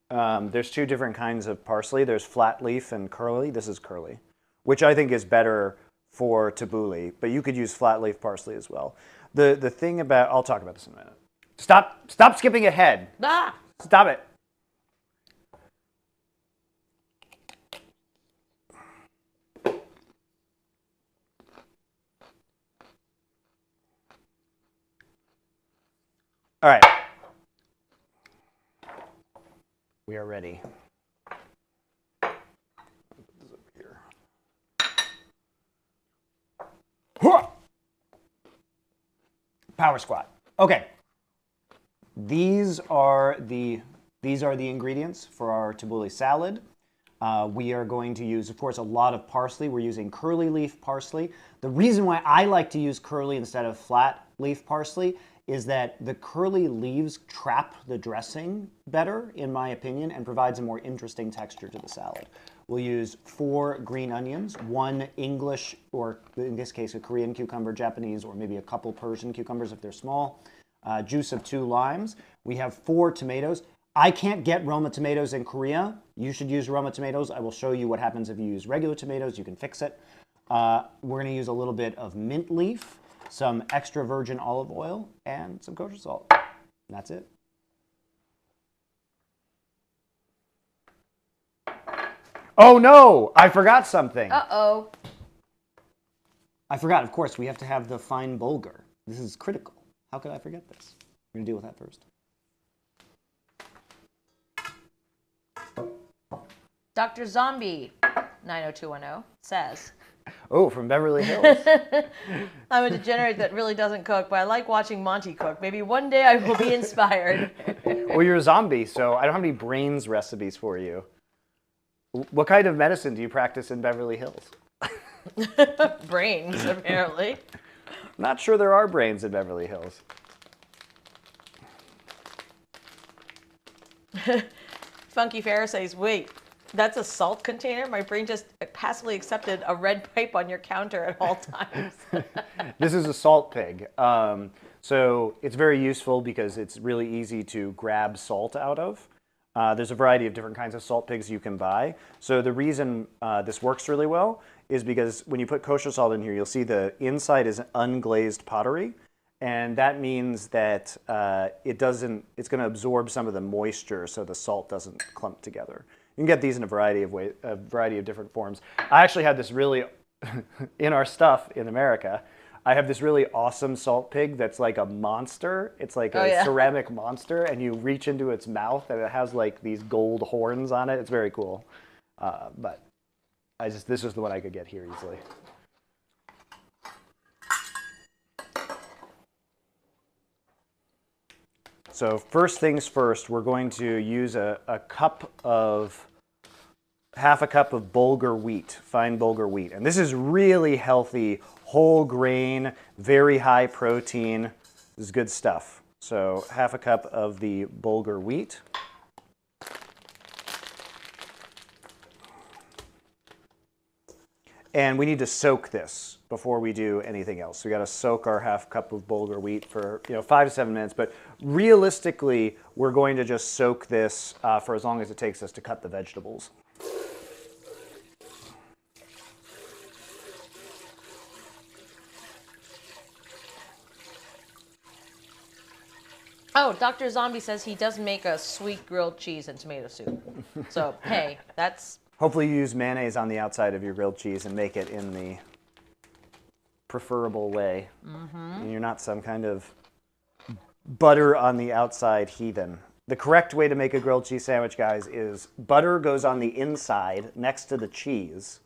Speaker 2: different kinds of parsley. There's flat leaf and curly. This is curly, which I think is better for tabbouleh, but you could use flat leaf parsley as well. The thing about, I'll talk about this in a minute. Stop skipping ahead.
Speaker 1: Ah!
Speaker 2: Stop it. All right. We are ready. Put this over here. Power squat. Okay. These are the ingredients for our tabbouleh salad. We are going to use, of course, a lot of parsley. We're using curly leaf parsley. The reason why I like to use curly instead of flat leaf parsley is that the curly leaves trap the dressing better, in my opinion, and provides a more interesting texture to the salad. We'll use 4 green onions, 1 English, or in this case, a Korean cucumber, Japanese, or maybe a couple Persian cucumbers if they're small, juice of 2 limes. We have 4 tomatoes. I can't get Roma tomatoes in Korea. You should use Roma tomatoes. I will show you what happens if you use regular tomatoes. You can fix it. We're going to use a little bit of mint leaf, some extra virgin olive oil, and some kosher salt. And that's it. Oh no, I forgot something.
Speaker 1: Uh-oh.
Speaker 2: I forgot, of course, we have to have the fine bulgur. This is critical. How could I forget this? We're going to deal with that first.
Speaker 1: Dr. Zombie 90210 says,
Speaker 2: Oh, from Beverly Hills.
Speaker 1: I'm a degenerate that really doesn't cook, but I like watching Monty cook. Maybe one day I will be inspired.
Speaker 2: Well, you're a zombie, so I don't have any brains recipes for you. What kind of medicine do you practice in Beverly Hills?
Speaker 1: Brains, apparently.
Speaker 2: Not sure there are brains in Beverly Hills.
Speaker 1: Funky Farrah says, wait, that's a salt container? My brain just passively accepted a red pipe on your counter at all times.
Speaker 2: This is a salt pig. So it's very useful because it's really easy to grab salt out of. There's a variety of different kinds of salt pigs you can buy. So the reason this works really well is because when you put kosher salt in here, you'll see the inside is unglazed pottery. And that means that it's going to absorb some of the moisture so the salt doesn't clump together. You can get these in a variety of different forms. I actually had this really, in our stuff in America, I have this really awesome salt pig that's like a monster. It's like a ceramic monster, and you reach into its mouth, and it has like these gold horns on it. It's very cool. But this was the one I could get here easily. So first things first, we're going to use half a cup of bulgur wheat, fine bulgur wheat. And this is really healthy, whole grain, very high protein. This is good stuff. So half a cup of the bulgur wheat. And we need to soak this before we do anything else. So we got to soak our half cup of bulgur wheat for 5 to 7 minutes. But realistically, we're going to just soak this for as long as it takes us to cut the vegetables.
Speaker 1: Oh, Dr. Zombie says he does make a sweet grilled cheese and tomato soup. So, hey, that's...
Speaker 2: Hopefully you use mayonnaise on the outside of your grilled cheese and make it in the preferable way. Mm-hmm. And you're not some kind of butter on the outside heathen. The correct way to make a grilled cheese sandwich, guys, is butter goes on the inside next to the cheese,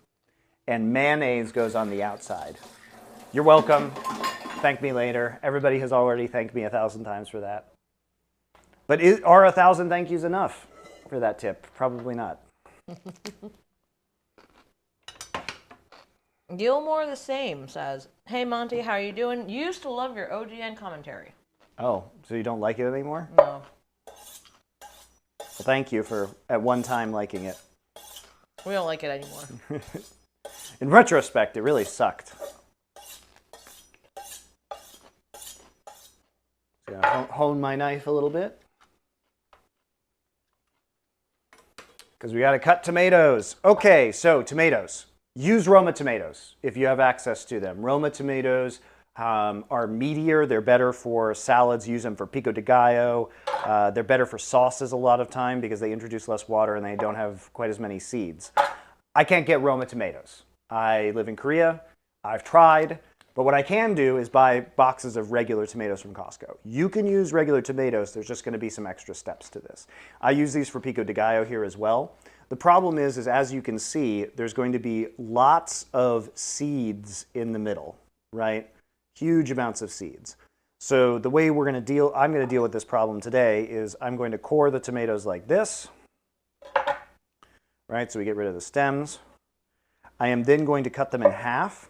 Speaker 2: and mayonnaise goes on the outside. You're welcome. Thank me later. Everybody has already thanked me 1,000 times for that. But are 1,000 thank yous enough for that tip? Probably not.
Speaker 1: Gilmore the Same says, hey Monty, how are you doing? You used to love your OGN commentary.
Speaker 2: Oh, so you don't like it anymore?
Speaker 1: No.
Speaker 2: Well, thank you for at one time liking it.
Speaker 1: We don't like it anymore.
Speaker 2: In retrospect, it really sucked. So I'm gonna hone my knife a little bit. Because we got to cut tomatoes. Okay, so tomatoes. Use Roma tomatoes if you have access to them. Roma tomatoes are meatier. They're better for salads. Use them for pico de gallo. They're better for sauces a lot of time because they introduce less water and they don't have quite as many seeds. I can't get Roma tomatoes. I live in Korea. I've tried. But what I can do is buy boxes of regular tomatoes from Costco. You can use regular tomatoes. There's just going to be some extra steps to this. I use these for pico de gallo here as well. The problem is as you can see, there's going to be lots of seeds in the middle, right? Huge amounts of seeds. So the way I'm going to deal with this problem today is I'm going to core the tomatoes like this. right? So we get rid of the stems. I am then going to cut them in half.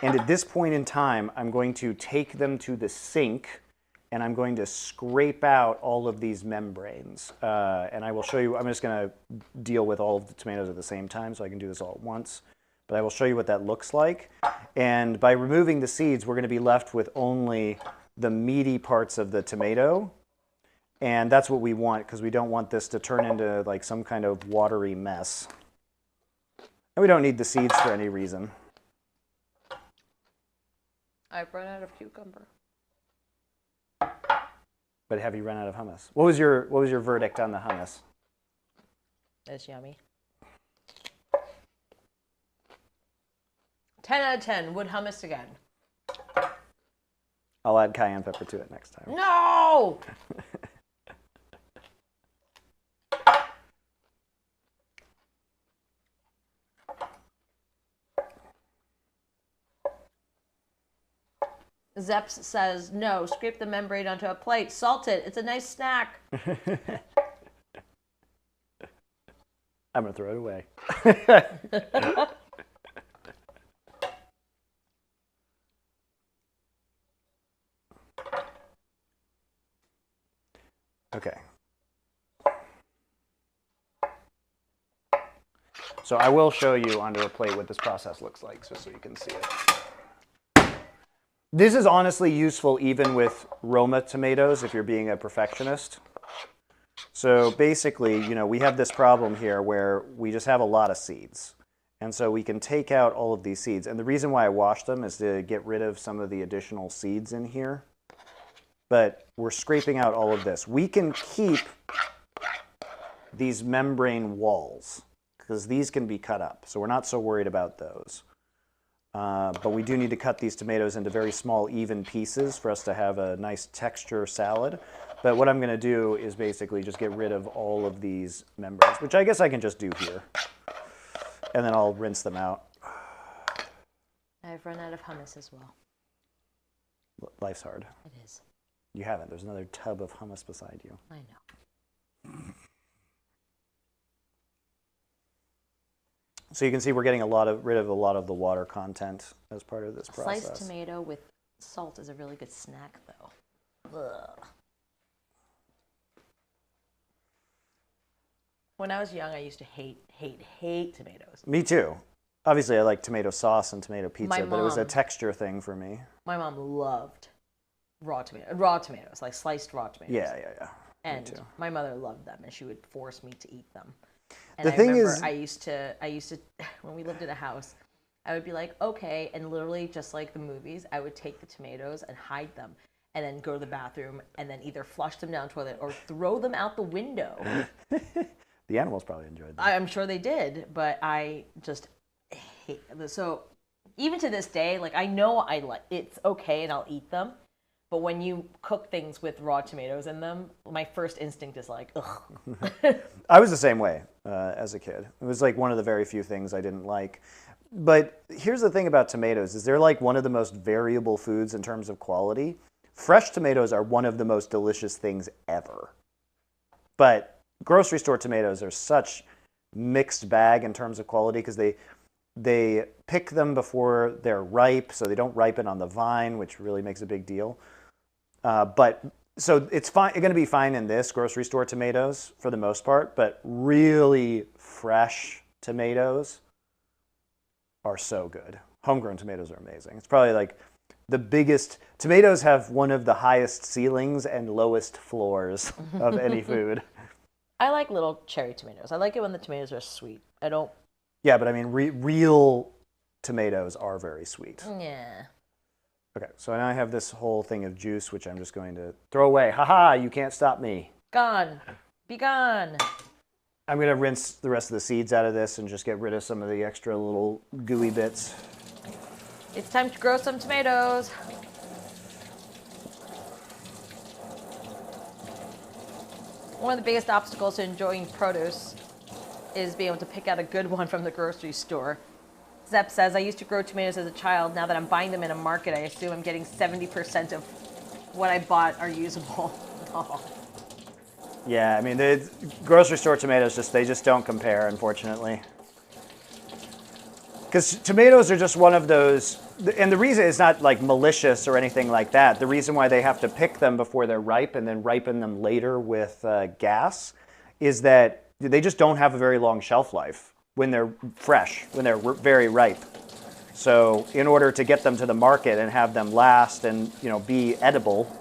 Speaker 2: And at this point in time, I'm going to take them to the sink and I'm going to scrape out all of these membranes. And I will show you, I'm just going to deal with all of the tomatoes at the same time so I can do this all at once. But I will show you what that looks like. And by removing the seeds, we're going to be left with only the meaty parts of the tomato. And that's what we want because we don't want this to turn into like some kind of watery mess. And we don't need the seeds for any reason.
Speaker 1: I've run out of cucumber.
Speaker 2: But have you run out of hummus? What was your verdict on the hummus?
Speaker 1: It's yummy. 10 out of 10. Would hummus again.
Speaker 2: I'll add cayenne pepper to it next time.
Speaker 1: No! Zeps says, no, scrape the membrane onto a plate. Salt it. It's a nice snack.
Speaker 2: I'm going to throw it away. Okay. So I will show you onto a plate what this process looks like, just so you can see it. This is honestly useful even with Roma tomatoes if you're being a perfectionist. So basically, you know, we have this problem here where we just have a lot of seeds. And so we can take out all of these seeds. And the reason why I wash them is to get rid of some of the additional seeds in here. But we're scraping out all of this. We can keep these membrane walls because these can be cut up. So we're not so worried about those. But we do need to cut these tomatoes into very small, even pieces for us to have a nice texture salad. But what I'm going to do is basically just get rid of all of these membranes, which I guess I can just do here. And then I'll rinse them out.
Speaker 1: I've run out of hummus as well.
Speaker 2: Life's hard.
Speaker 1: It is.
Speaker 2: You haven't. There's another tub of hummus beside you.
Speaker 1: I know.
Speaker 2: So you can see we're getting rid of a lot of the water content as part of this process.
Speaker 1: Sliced tomato with salt is a really good snack, though. Ugh. When I was young, I used to hate tomatoes.
Speaker 2: Me too. Obviously, I like tomato sauce and tomato pizza, but it was a texture thing for me.
Speaker 1: My mom loved raw tomatoes, like sliced raw tomatoes.
Speaker 2: Yeah.
Speaker 1: And my mother loved them, and she would force me to eat them. And
Speaker 2: the thing is,
Speaker 1: I used to, when we lived in a house, I would be like, okay, and literally just like the movies, I would take the tomatoes and hide them, and then go to the bathroom, and then either flush them down the toilet or throw them out the window.
Speaker 2: The animals probably enjoyed them.
Speaker 1: I'm sure they did, but I just hate them. So even to this day, like I know it's okay and I'll eat them. But when you cook things with raw tomatoes in them, my first instinct is like, ugh.
Speaker 2: I was the same way as a kid. It was like one of the very few things I didn't like. But here's the thing about tomatoes, is they're like one of the most variable foods in terms of quality. Fresh tomatoes are one of the most delicious things ever. But grocery store tomatoes are such mixed bag in terms of quality because they pick them before they're ripe, so they don't ripen on the vine, which really makes a big deal. But so it's fine. It's going to be fine in this grocery store tomatoes for the most part, but really fresh tomatoes are so good. Homegrown tomatoes are amazing. It's probably like the biggest. Tomatoes have one of the highest ceilings and lowest floors of any food.
Speaker 1: I like little cherry tomatoes. I like it when the tomatoes are sweet. I don't.
Speaker 2: Yeah, but I mean, real tomatoes are very sweet.
Speaker 1: Yeah.
Speaker 2: Okay, so now I have this whole thing of juice, which I'm just going to throw away. Haha, you can't stop me.
Speaker 1: Gone. Be gone.
Speaker 2: I'm going to rinse the rest of the seeds out of this and just get rid of some of the extra little gooey bits.
Speaker 1: It's time to grow some tomatoes. One of the biggest obstacles to enjoying produce is being able to pick out a good one from the grocery store. Zep says, I used to grow tomatoes as a child. Now that I'm buying them in a market, I assume I'm getting 70% of what I bought are usable. Oh.
Speaker 2: Yeah, I mean, the grocery store tomatoes they just don't compare, unfortunately. Because tomatoes are just one of those, and the reason it's not like malicious or anything like that. The reason why they have to pick them before they're ripe and then ripen them later with gas is that they just don't have a very long shelf life when they're fresh, when they're very ripe. So in order to get them to the market and have them last and be edible,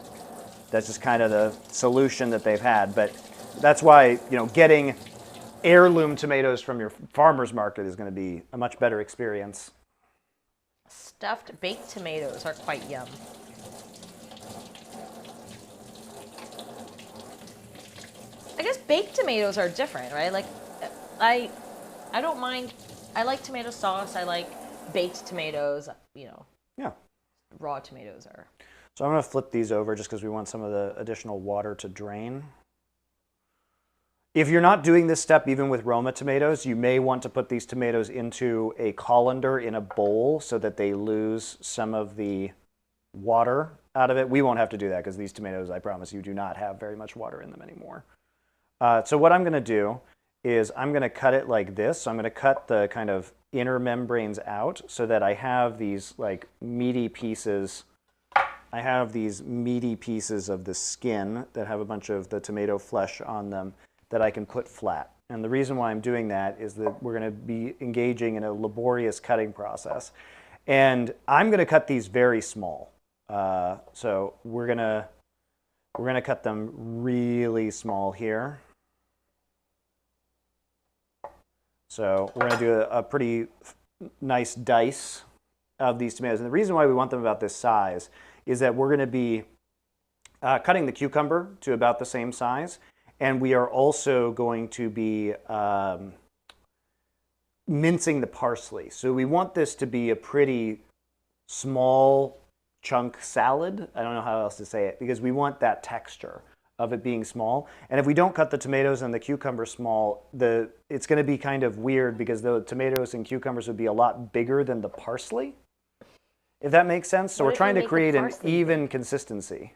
Speaker 2: that's just kind of the solution that they've had. But that's why getting heirloom tomatoes from your farmer's market is going to be a much better experience.
Speaker 1: Stuffed baked tomatoes are quite yum. I guess baked tomatoes are different, right? Like, I don't mind. I like tomato sauce. I like baked tomatoes.
Speaker 2: Yeah.
Speaker 1: Raw tomatoes are.
Speaker 2: So I'm going to flip these over just because we want some of the additional water to drain. If you're not doing this step even with Roma tomatoes, you may want to put these tomatoes into a colander in a bowl so that they lose some of the water out of it. We won't have to do that because these tomatoes, I promise you, do not have very much water in them anymore. So what I'm going to do is I'm going to cut it like this. So I'm going to cut the kind of inner membranes out so that I have these like meaty pieces. I have these meaty pieces of the skin that have a bunch of the tomato flesh on them that I can put flat. And the reason why I'm doing that is that we're going to be engaging in a laborious cutting process. And I'm going to cut these very small. So we're going to cut them really small here. So we're going to do a pretty nice dice of these tomatoes. And the reason why we want them about this size is that we're going to be cutting the cucumber to about the same size. And we are also going to be mincing the parsley. So we want this to be a pretty small chunk salad. I don't know how else to say it, because we want that texture of it being small. And if we don't cut the tomatoes and the cucumber small, it's going to be kind of weird because the tomatoes and cucumbers would be a lot bigger than the parsley, if that makes sense. So we're trying to create an even consistency.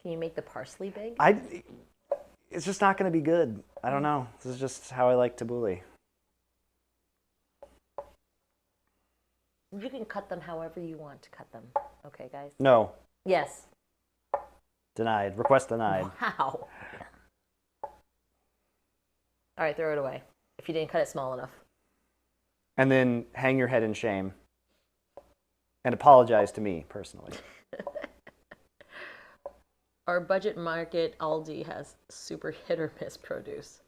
Speaker 1: Can you make the parsley big?
Speaker 2: It's just not going to be good. I don't know. This is just how I like tabbouleh.
Speaker 1: You can cut them however you want to cut them. Okay, guys?
Speaker 2: No.
Speaker 1: Yes.
Speaker 2: Denied. Request denied.
Speaker 1: Wow. All right, throw it away if you didn't cut it small enough.
Speaker 2: And then hang your head in shame and apologize to me personally.
Speaker 1: Our budget market Aldi has super hit or miss produce.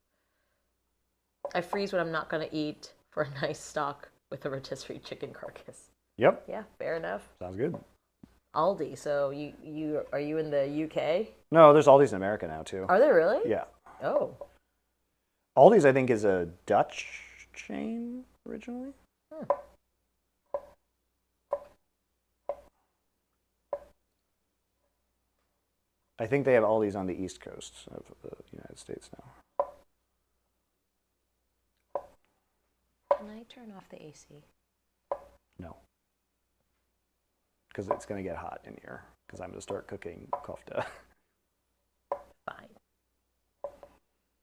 Speaker 1: I freeze what I'm not going to eat for a nice stock with a rotisserie chicken carcass.
Speaker 2: Yep.
Speaker 1: Yeah, fair enough.
Speaker 2: Sounds good.
Speaker 1: Aldi. So are you in the UK?
Speaker 2: No, there's Aldi's in America now too.
Speaker 1: Are there really?
Speaker 2: Yeah.
Speaker 1: Oh.
Speaker 2: Aldi's, I think, is a Dutch chain originally. I think they have Aldi's on the East Coast of the United States now.
Speaker 1: Can I turn off the AC?
Speaker 2: No. Because it's going to get hot in here. Because I'm going to start cooking kofta.
Speaker 1: Fine.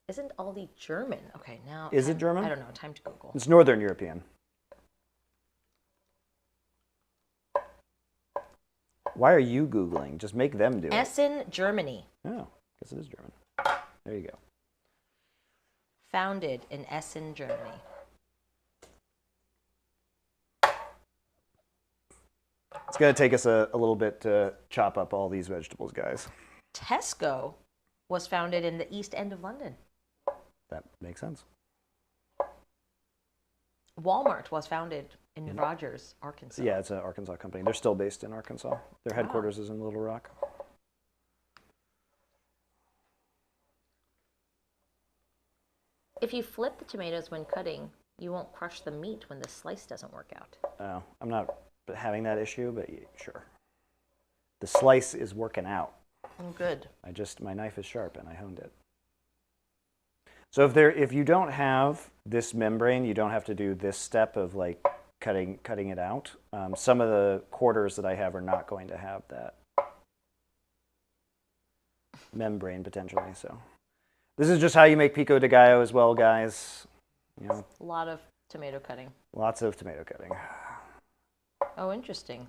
Speaker 1: Isn't Aldi German? Okay, now...
Speaker 2: Is it German?
Speaker 1: I don't know. Time to Google.
Speaker 2: It's Northern European. Why are you Googling? Just make them do it.
Speaker 1: Essen, Germany.
Speaker 2: Oh, guess it is German. There you go.
Speaker 1: Founded in Essen, Germany.
Speaker 2: It's going to take us a little bit to chop up all these vegetables, guys.
Speaker 1: Tesco was founded in the East End of London.
Speaker 2: That makes sense.
Speaker 1: Walmart was founded in Rogers, Arkansas.
Speaker 2: Yeah, it's an Arkansas company. They're still based in Arkansas. Their headquarters is in Little Rock.
Speaker 1: If you flip the tomatoes when cutting, you won't crush the meat when the slice doesn't work out.
Speaker 2: Oh, I'm not having that issue, but yeah, sure. The slice is working out.
Speaker 1: Oh, good.
Speaker 2: My knife is sharp and I honed it. So if you don't have this membrane, you don't have to do this step of like cutting it out. Some of the quarters that I have are not going to have that membrane potentially. So This is just how you make pico de gallo as well, guys. You know,
Speaker 1: A lot of tomato cutting.
Speaker 2: lots of tomato cutting.
Speaker 1: Oh, interesting.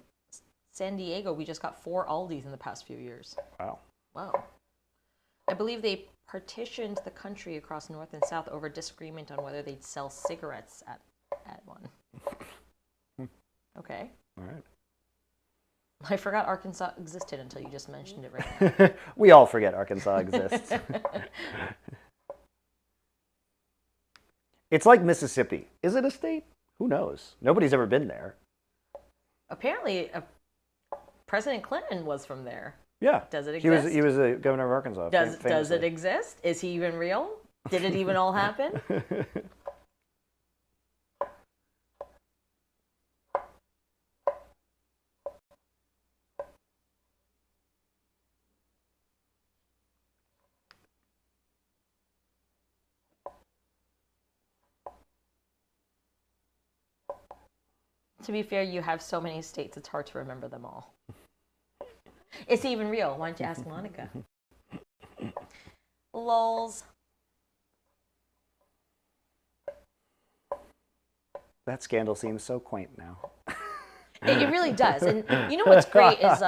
Speaker 1: San Diego, we just got 4 Aldis in the past few years.
Speaker 2: Wow.
Speaker 1: Wow. I believe they partitioned the country across north and south over disagreement on whether they'd sell cigarettes at one. Okay.
Speaker 2: All right.
Speaker 1: I forgot Arkansas existed until you just mentioned it right now.
Speaker 2: We all forget Arkansas exists. It's like Mississippi. Is it a state? Who knows? Nobody's ever been there.
Speaker 1: Apparently, President Clinton was from there.
Speaker 2: Yeah.
Speaker 1: Does it exist?
Speaker 2: He was the governor of Arkansas.
Speaker 1: Does it exist? Is he even real? Did it even all happen? To be fair, you have so many states, it's hard to remember them all. Is he even real? Why don't you ask Monica? Lols.
Speaker 2: That scandal seems so quaint now.
Speaker 1: It really does. And you know what's great is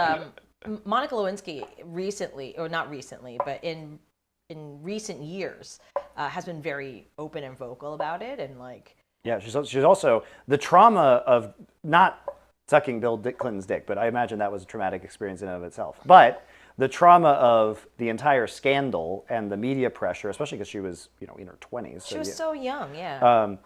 Speaker 1: Monica Lewinsky recently, or not recently, but in recent years, has been very open and vocal about it, and like.
Speaker 2: Yeah, she's also the trauma of not sucking Bill Clinton's dick, but I imagine that was a traumatic experience in and of itself. But the trauma of the entire scandal and the media pressure, especially because she was, in her 20s.
Speaker 1: She was so young, yeah.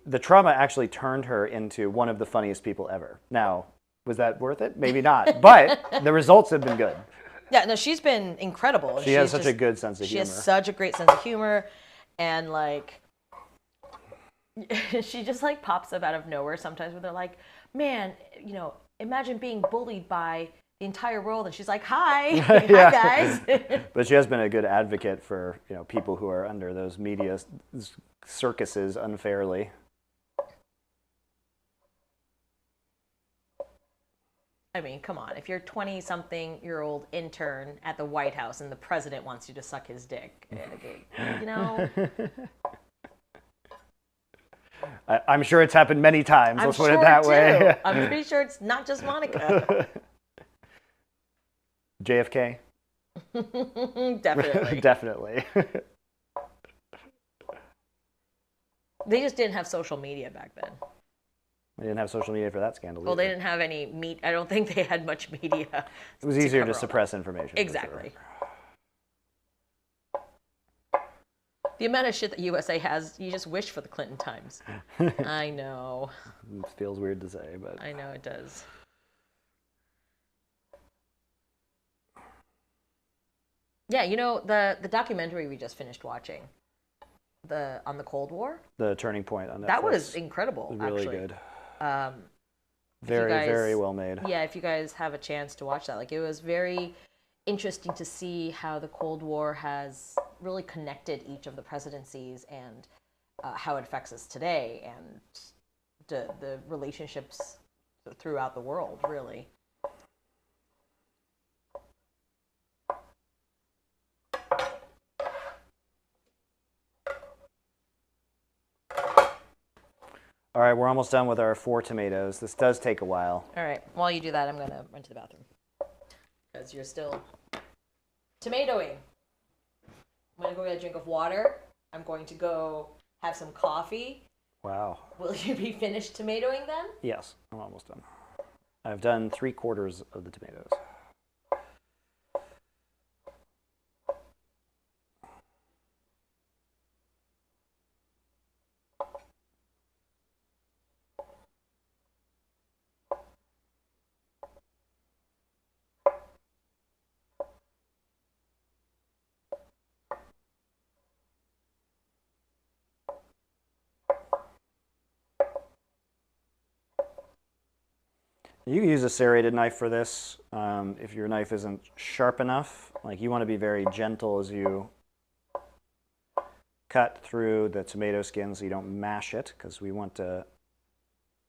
Speaker 2: The trauma actually turned her into one of the funniest people ever. Now, was that worth it? Maybe not, but the results have been good.
Speaker 1: Yeah, no, she's been incredible.
Speaker 2: She has such a good sense of humor.
Speaker 1: She has such a great sense of humor, and like. She just like pops up out of nowhere sometimes where they're like, man, imagine being bullied by the entire world. And she's like, hi, hi guys.
Speaker 2: But she has been a good advocate for, people who are under those media circuses unfairly.
Speaker 1: I mean, come on. If you're 20-something-year-old intern at the White House and the president wants you to suck his dick,
Speaker 2: I'm sure it's happened many times. Let's put it that way.
Speaker 1: I'm pretty sure it's not just Monica.
Speaker 2: JFK?
Speaker 1: Definitely.
Speaker 2: Definitely.
Speaker 1: They just didn't have social media back then.
Speaker 2: They didn't have social media for that scandal.
Speaker 1: Well, they didn't have any I don't think they had much media.
Speaker 2: It was easier to suppress information.
Speaker 1: Exactly. The amount of shit that USA has, you just wish for the Clinton times. I know.
Speaker 2: It feels weird to say, but...
Speaker 1: I know it does. Yeah, the documentary we just finished watching, on the Cold War?
Speaker 2: The Turning Point on Netflix.
Speaker 1: That was incredible,
Speaker 2: it was really
Speaker 1: actually.
Speaker 2: Good.
Speaker 1: Very,
Speaker 2: very well made.
Speaker 1: Yeah, if you guys have a chance to watch that. Like, it was very interesting to see how the Cold War has really connected each of the presidencies and how it affects us today and the relationships throughout the world, really.
Speaker 2: All right, we're almost done with our 4 tomatoes. This does take a while.
Speaker 1: All right, while you do that, I'm going to run to the bathroom. Because you're still tomatoing. I'm going to go get a drink of water. I'm going to go have some coffee.
Speaker 2: Wow.
Speaker 1: Will you be finished tomatoing then?
Speaker 2: Yes, I'm almost done. I've done 3/4 of the tomatoes. You can use a serrated knife for this if your knife isn't sharp enough. Like, you want to be very gentle as you cut through the tomato skin so you don't mash it, because we want to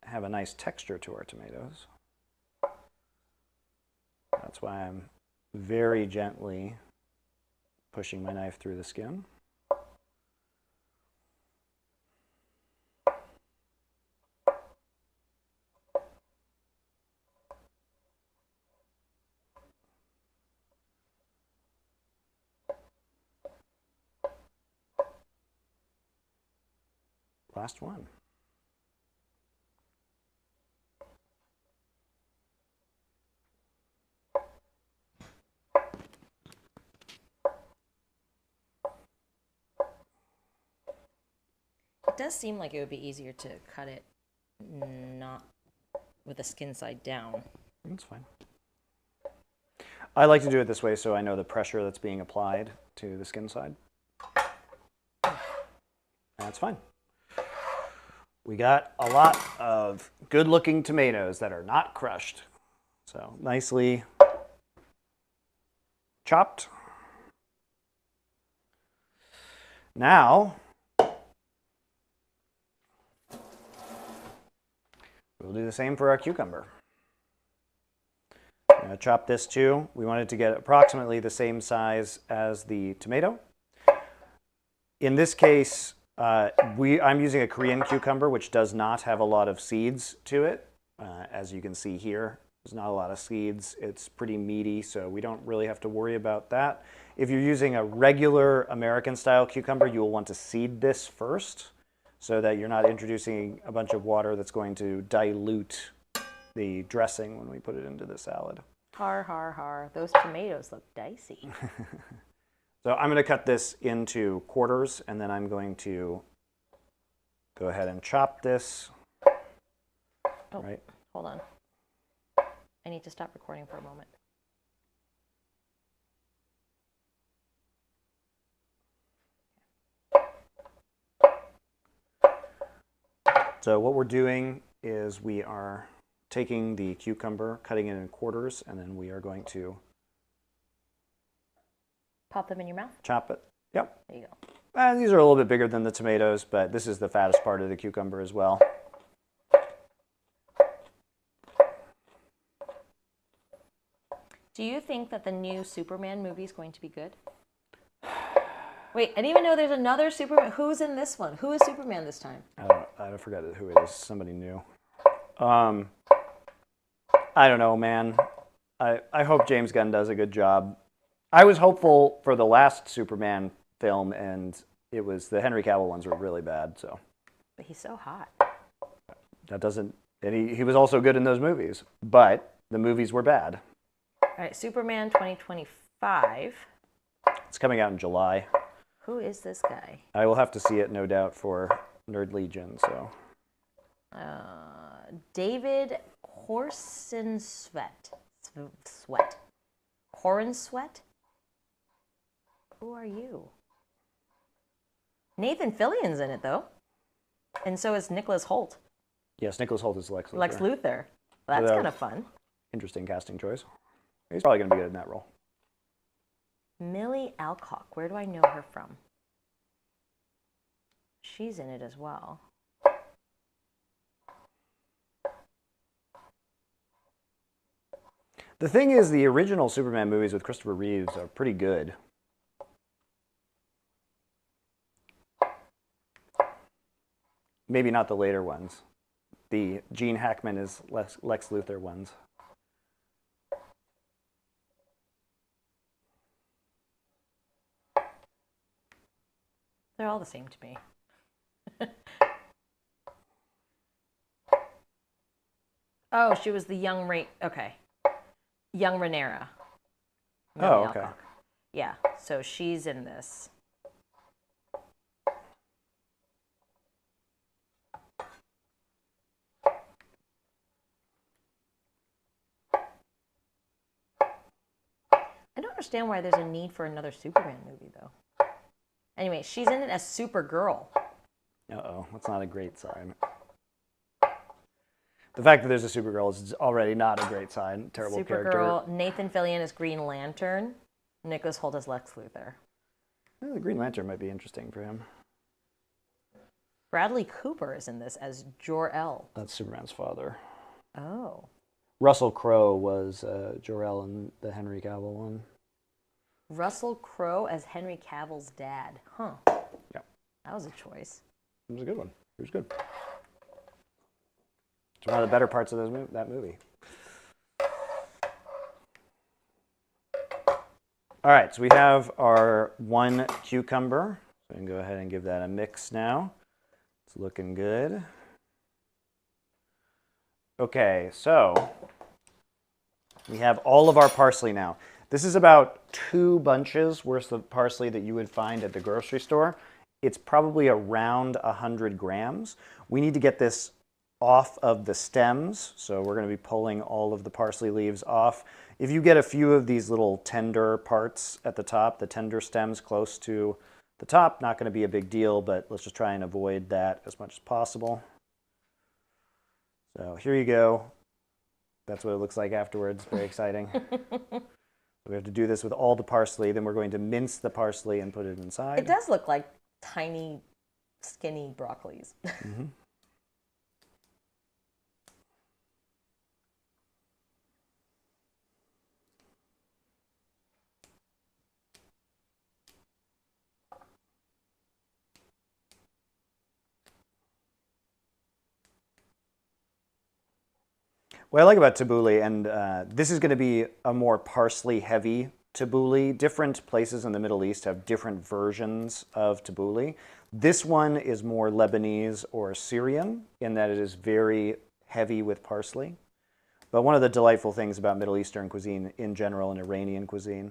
Speaker 2: have a nice texture to our tomatoes. That's why I'm very gently pushing my knife through the skin. Last one.
Speaker 1: It does seem like it would be easier to cut it not with the skin side down.
Speaker 2: That's fine. I like to do it this way so I know the pressure that's being applied to the skin side. That's fine. We got a lot of good-looking tomatoes that are not crushed. So nicely chopped. Now, we'll do the same for our cucumber. I'm going to chop this too. We want it to get approximately the same size as the tomato. In this case, I'm using a Korean cucumber, which does not have a lot of seeds to it. As you can see here, there's not a lot of seeds. It's pretty meaty, so we don't really have to worry about that. If you're using a regular American-style cucumber, you will want to seed this first so that you're not introducing a bunch of water that's going to dilute the dressing when we put it into the salad.
Speaker 1: Har, har, har. Those tomatoes look dicey.
Speaker 2: So I'm going to cut this into quarters, and then I'm going to go ahead and chop this.
Speaker 1: Oh,
Speaker 2: right.
Speaker 1: Hold on. I need to stop recording for a moment.
Speaker 2: So what we're doing is we are taking the cucumber, cutting it in quarters, and then we are going to
Speaker 1: Pop them in your mouth?
Speaker 2: chop it. Yep.
Speaker 1: There you go.
Speaker 2: And these are a little bit bigger than the tomatoes, but this is the fattest part of the cucumber as well.
Speaker 1: Do you think that the new Superman movie is going to be good? Wait, I didn't even know there's another Superman. Who's in this one? Who is Superman this time?
Speaker 2: I forgot who it is. Somebody new. I don't know, man. I hope James Gunn does a good job. I was hopeful for the last Superman film, and it was the Henry Cavill ones were really bad. So,
Speaker 1: But he's so hot.
Speaker 2: that doesn't. And he was also good in those movies, but the movies were bad.
Speaker 1: All right, Superman 2025.
Speaker 2: It's coming out in July.
Speaker 1: Who is this guy?
Speaker 2: I will have to see it, no doubt, for Nerd Legion. So,
Speaker 1: David Horsensweat. Hornsweat? Who are you? Nathan Fillion's in it, though. And so is Nicholas Hoult.
Speaker 2: yes, Nicholas Hoult is Lex Luthor.
Speaker 1: Lex Luthor. That's
Speaker 2: So-
Speaker 1: kind of fun.
Speaker 2: Interesting casting choice. He's probably going to be good in that role.
Speaker 1: Millie Alcock. Where do I know her from? She's in it as well.
Speaker 2: The thing is, the original Superman movies with Christopher Reeves are pretty good. Maybe not the later ones. The Gene Hackman is Lex Luthor ones.
Speaker 1: They're all the same to me. Oh, she was the young okay. Young Rhaenyra. Millie
Speaker 2: Oh, okay.
Speaker 1: Alcock. Yeah, so she's in this. I don't understand why there's a need for another Superman movie, though. Anyway, she's in it as Supergirl.
Speaker 2: Uh-oh, that's not a great sign. The fact that there's a Supergirl is already not a great sign. Terrible character.
Speaker 1: Supergirl. Nathan Fillion as Green Lantern. Nicholas Hoult as Lex Luthor.
Speaker 2: Well, the Green Lantern might be interesting for him.
Speaker 1: Bradley Cooper is in this as Jor-El.
Speaker 2: That's Superman's father.
Speaker 1: Oh.
Speaker 2: Russell Crowe was Jor-El in the Henry Cavill one.
Speaker 1: Russell Crowe as Henry Cavill's dad. Huh.
Speaker 2: Yeah.
Speaker 1: That was a choice.
Speaker 2: It was a good one. It was good. It's one of the better parts of that movie. All right, so we have our one cucumber. So we can go ahead and give that a mix now. It's looking good. Okay, so we have all of our parsley now. This is about 2 bunches worth of parsley that you would find at the grocery store. It's probably around 100 grams. We need to get this off of the stems, so we're going to be pulling all of the parsley leaves off. If you get a few of these little tender parts at the top, the tender stems close to the top, not going to be a big deal, but let's just try and avoid that as much as possible. So here you go. That's what it looks like afterwards. Very exciting. We have to do this with all the parsley. Then we're going to mince the parsley and put it inside.
Speaker 1: It does look like tiny, skinny broccolis.
Speaker 2: Mm-hmm. What I like about tabbouleh, and this is going to be a more parsley-heavy tabbouleh. Different places in the Middle East have different versions of tabbouleh. This one is more Lebanese or Syrian in that it is very heavy with parsley. But one of the delightful things about Middle Eastern cuisine in general and Iranian cuisine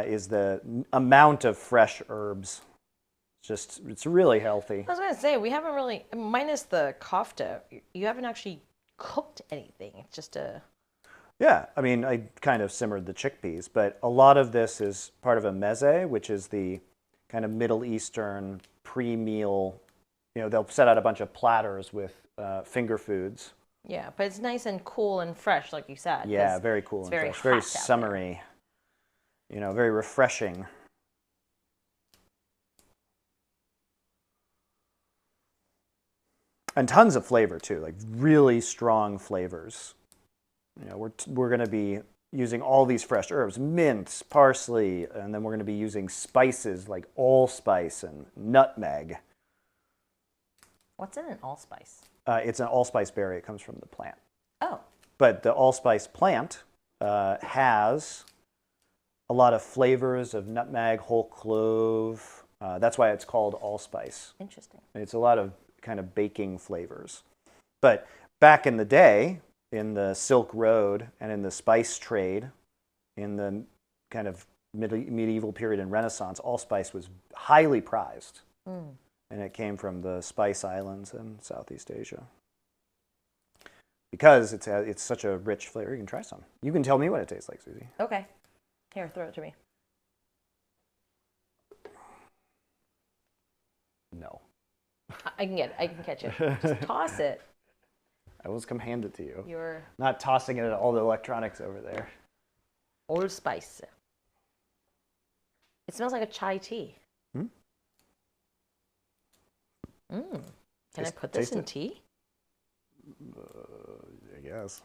Speaker 2: is the amount of fresh herbs. It's really healthy.
Speaker 1: I was going to say, we haven't really, minus the kofta, you haven't actually cooked anything. It's just a...
Speaker 2: Yeah, I mean, I kind of simmered the chickpeas, but a lot of this is part of a meze, which is the kind of Middle Eastern pre-meal. You know, they'll set out a bunch of platters with finger foods.
Speaker 1: Yeah, but it's nice and cool and fresh, like you said.
Speaker 2: Yeah, very cool and fresh. Very summery. You know, very refreshing. And tons of flavor too, like really strong flavors. You know, we're going to be using all these fresh herbs, mint, parsley, and then we're going to be using spices like allspice and nutmeg.
Speaker 1: What's in an allspice?
Speaker 2: It's an allspice berry. It comes from the plant.
Speaker 1: Oh.
Speaker 2: But the allspice plant has a lot of flavors of nutmeg, whole clove. That's why it's called allspice.
Speaker 1: Interesting.
Speaker 2: It's a lot of kind of baking flavors. But back in the day, in the Silk Road and in the spice trade, in the kind of medieval period and Renaissance, allspice was highly prized. Mm. And it came from the Spice Islands in Southeast Asia. Because it's such a rich flavor. You can try some. You can tell me what it tastes like, Susie.
Speaker 1: Okay. Here, throw it to me.
Speaker 2: No.
Speaker 1: I can get it. I can catch it. Just toss it.
Speaker 2: I will come hand it to you.
Speaker 1: You're
Speaker 2: not tossing it at all the electronics over there.
Speaker 1: Allspice. It smells like a chai tea.
Speaker 2: Hmm?
Speaker 1: Can I put this in tea?
Speaker 2: I guess.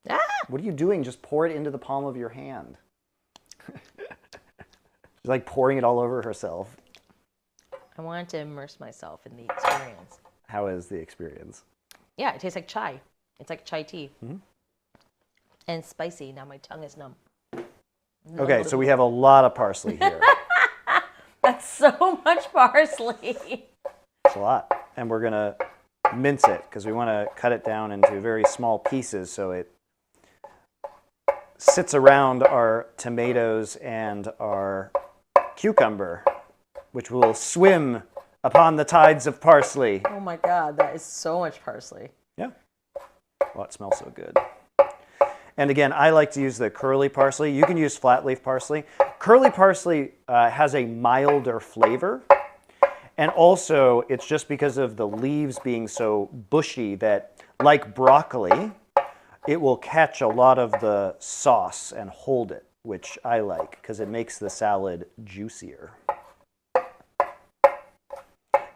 Speaker 1: Ah!
Speaker 2: What are you doing? Just pour it into the palm of your hand. She's like pouring it all over herself.
Speaker 1: I wanted to immerse myself in the experience.
Speaker 2: How is the experience?
Speaker 1: Yeah, it tastes like chai. It's like chai tea.
Speaker 2: Mm-hmm.
Speaker 1: And spicy. Now my tongue is numb.
Speaker 2: Okay, so we have a lot of parsley here.
Speaker 1: That's so much parsley.
Speaker 2: It's a lot. And we're going to mince it because we want to cut it down into very small pieces so it sits around our tomatoes and our cucumber, which will swim upon the tides of parsley.
Speaker 1: Oh my God, that is so much parsley.
Speaker 2: Yeah. Well, it smells so good. And again, I like to use the curly parsley. You can use flat leaf parsley. Curly parsley has a milder flavor. And also, it's just because of the leaves being so bushy that, like broccoli, it will catch a lot of the sauce and hold it, which I like because it makes the salad juicier.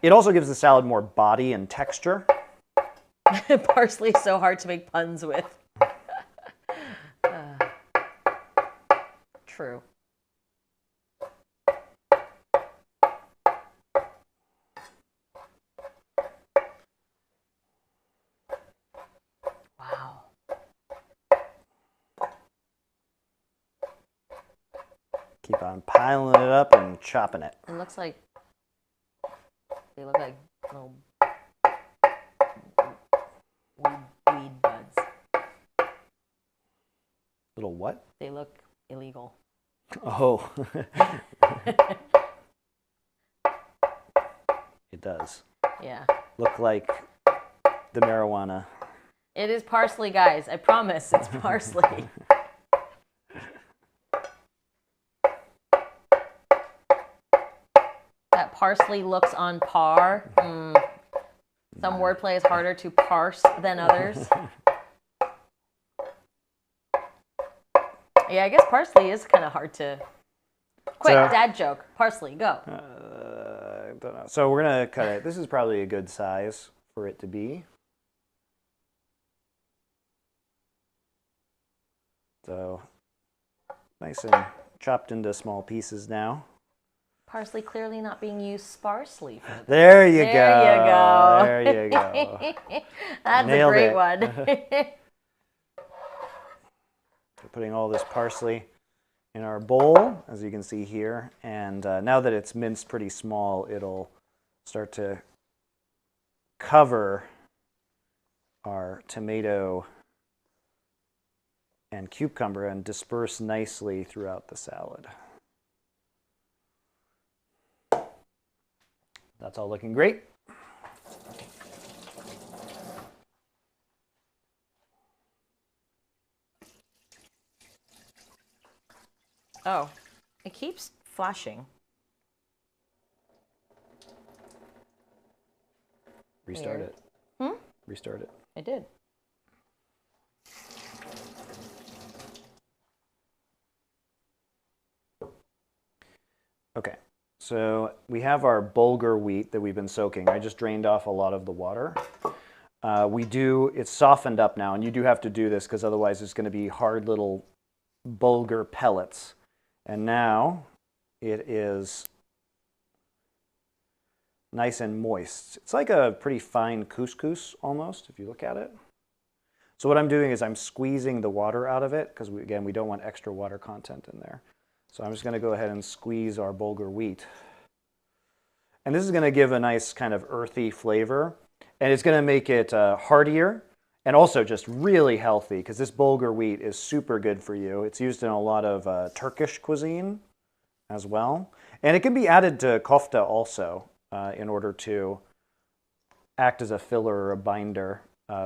Speaker 2: It also gives the salad more body and texture.
Speaker 1: Parsley is so hard to make puns with. True. Wow.
Speaker 2: Keep on piling it up and chopping it.
Speaker 1: It looks like They look like little weed buds.
Speaker 2: Little what?
Speaker 1: They look illegal.
Speaker 2: Oh. It does.
Speaker 1: Yeah.
Speaker 2: Look like the marijuana.
Speaker 1: It is parsley, guys. I promise it's parsley. That parsley looks on par. Some wordplay is harder to parse than others. Yeah, I guess parsley is kind of hard to... Quick, dad joke. Parsley, go.
Speaker 2: I don't know. So we're going to cut it. This is probably a good size for it to be. So nice and chopped into small pieces now.
Speaker 1: Parsley clearly not being used sparsely.
Speaker 2: There you go.
Speaker 1: There
Speaker 2: you go.
Speaker 1: That's
Speaker 2: Nailed
Speaker 1: a great
Speaker 2: it.
Speaker 1: one.
Speaker 2: Putting all this parsley in our bowl, as you can see here. And now that it's minced pretty small, it'll start to cover our tomato and cucumber and disperse nicely throughout the salad. That's all looking great.
Speaker 1: Oh, it keeps flashing.
Speaker 2: Restart
Speaker 1: Weird.
Speaker 2: it. Restart it.
Speaker 1: I did.
Speaker 2: Okay, so we have our bulgur wheat that we've been soaking. I just drained off a lot of the water. It's softened up now, and you do have to do this because otherwise it's going to be hard little bulgur pellets. And now it is nice and moist. It's like a pretty fine couscous almost, if you look at it. So what I'm doing is I'm squeezing the water out of it because, again, we don't want extra water content in there. So I'm just going to go ahead and squeeze our bulgur wheat. And this is going to give a nice kind of earthy flavor. And it's going to make it heartier and also just really healthy because this bulgur wheat is super good for you. It's used in a lot of Turkish cuisine as well. And it can be added to kofta also in order to act as a filler or a binder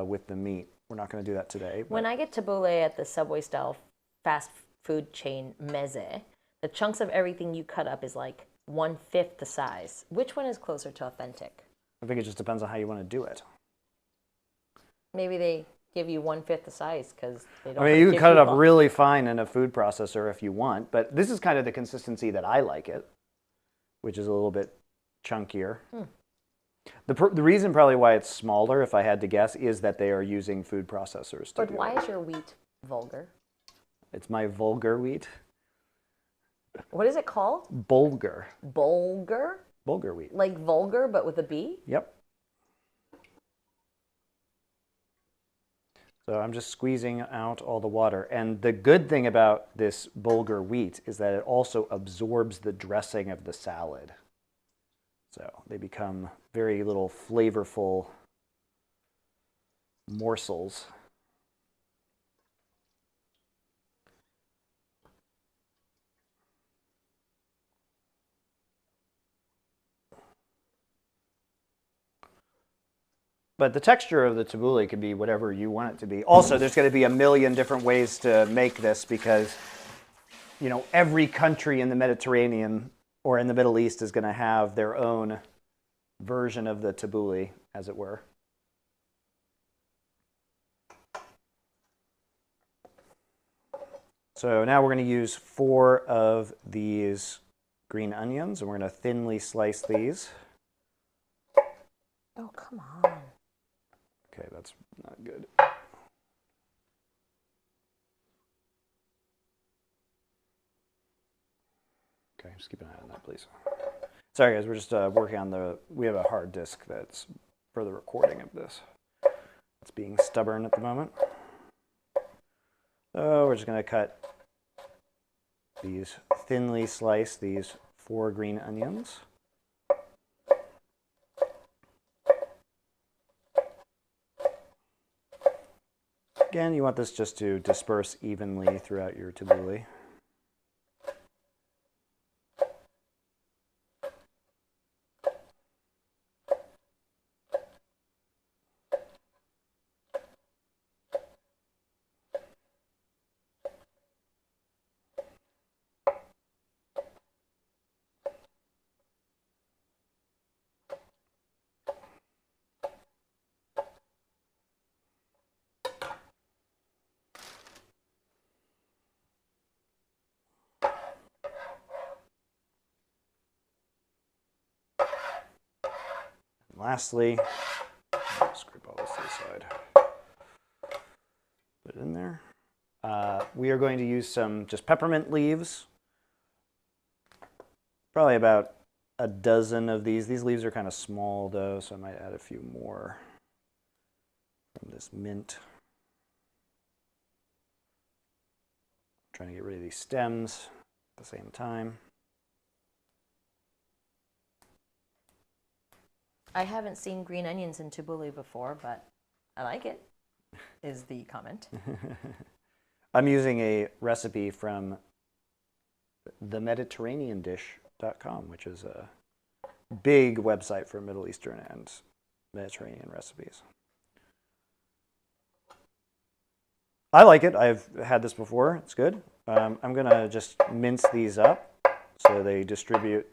Speaker 2: with the meat. We're not going to do that today.
Speaker 1: When I get tabbouleh at the Subway-style fast food chain Meze, the chunks of everything you cut up is like 1/5 the size. Which one is closer to authentic?
Speaker 2: I think it just depends on how you want to do it.
Speaker 1: Maybe they give you 1/5 the size because they don't.
Speaker 2: I mean, you can cut it up really fine in a food processor if you want, but this is kind of the consistency that I like it, which is a little bit chunkier. The reason probably why it's smaller, if I had to guess, is that they are using food processors to
Speaker 1: But
Speaker 2: do
Speaker 1: why
Speaker 2: it.
Speaker 1: is your wheat vulgar?
Speaker 2: It's my vulgar wheat.
Speaker 1: What is it called?
Speaker 2: Bulgur.
Speaker 1: Bulgur?
Speaker 2: Bulgur wheat.
Speaker 1: Like vulgar, but with a B?
Speaker 2: Yep. So I'm just squeezing out all the water. And the good thing about this bulgur wheat is that it also absorbs the dressing of the salad. So they become very little flavorful morsels. But the texture of the tabbouleh can be whatever you want it to be. Also, there's going to be a million different ways to make this because, you know, every country in the Mediterranean or in the Middle East is going to have their own version of the tabbouleh, as it were. So now we're going to use 4 of these green onions, and we're going to thinly slice these.
Speaker 1: Oh, come on.
Speaker 2: Okay, that's not good. Okay, just keep an eye on that, please. Sorry, guys, we're just working on we have a hard disk that's for the recording of this. It's being stubborn at the moment. So we're just going to cut these, thinly slice these 4 green onions. Again, you want this just to disperse evenly throughout your tabbouleh. Lastly, scrape all this to the side. Put it in there. We are going to use some just peppermint leaves. Probably about a dozen of these. These leaves are kind of small though, so I might add a few more from this mint. Trying to get rid of these stems at the same time.
Speaker 1: I haven't seen green onions in tabbouleh before, but I like it, is the comment.
Speaker 2: I'm using a recipe from themediterraneandish.com, which is a big website for Middle Eastern and Mediterranean recipes. I like it. I've had this before. It's good. I'm going to just mince these up so they distribute.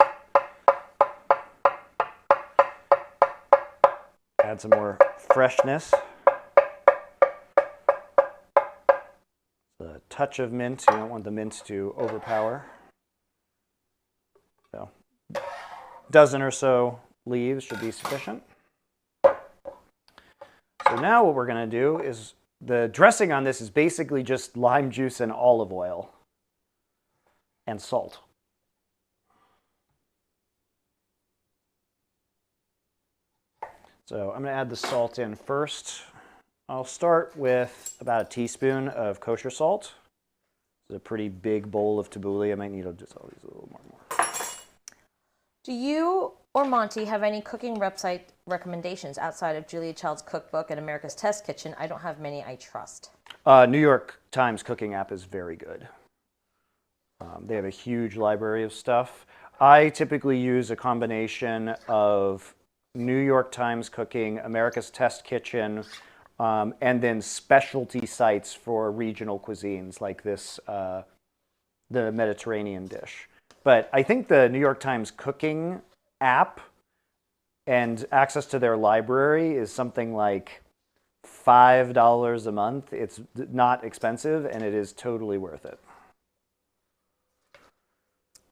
Speaker 2: Add some more freshness. A touch of mint. You don't want the mint to overpower. So, a dozen or so leaves should be sufficient. So now what we're going to do is, the dressing on this is basically just lime juice and olive oil and salt. So I'm going to add the salt in first. I'll start with about a teaspoon of kosher salt. It's a pretty big bowl of tabbouleh. I might need to just all these a little more.
Speaker 1: Do you or Monty have any cooking website recommendations outside of Julia Child's cookbook and America's Test Kitchen? I don't have many I trust.
Speaker 2: New York Times cooking app is very good. They have a huge library of stuff. I typically use a combination of New York Times cooking, America's Test Kitchen, and then specialty sites for regional cuisines like this, the Mediterranean dish. But I think the New York Times cooking app and access to their library is something like $5 a month. It's not expensive, and it is totally worth it.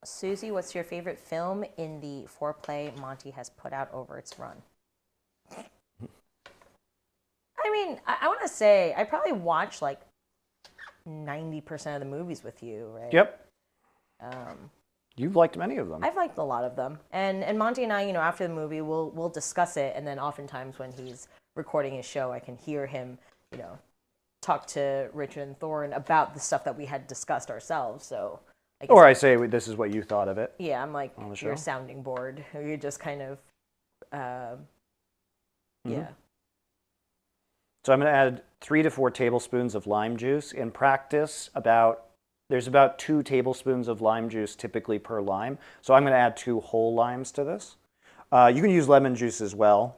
Speaker 1: Susie, what's your favorite film in the foreplay Monty has put out over its run? I mean, I want to say I probably watch like 90% of the movies with you, right?
Speaker 2: Yep. You've liked many of them.
Speaker 1: I've liked a lot of them. And Monty and I, you know, after the movie, we'll discuss it. And then oftentimes when he's recording his show, I can hear him, you know, talk to Richard and Thorne about the stuff that we had discussed ourselves. So
Speaker 2: or I say, this is what you thought of it.
Speaker 1: Yeah, I'm like your sounding board. You just kind of, yeah.
Speaker 2: So I'm going to add 3 to 4 tablespoons of lime juice. In practice, there's about 2 tablespoons of lime juice typically per lime. So I'm going to add 2 whole limes to this. You can use lemon juice as well.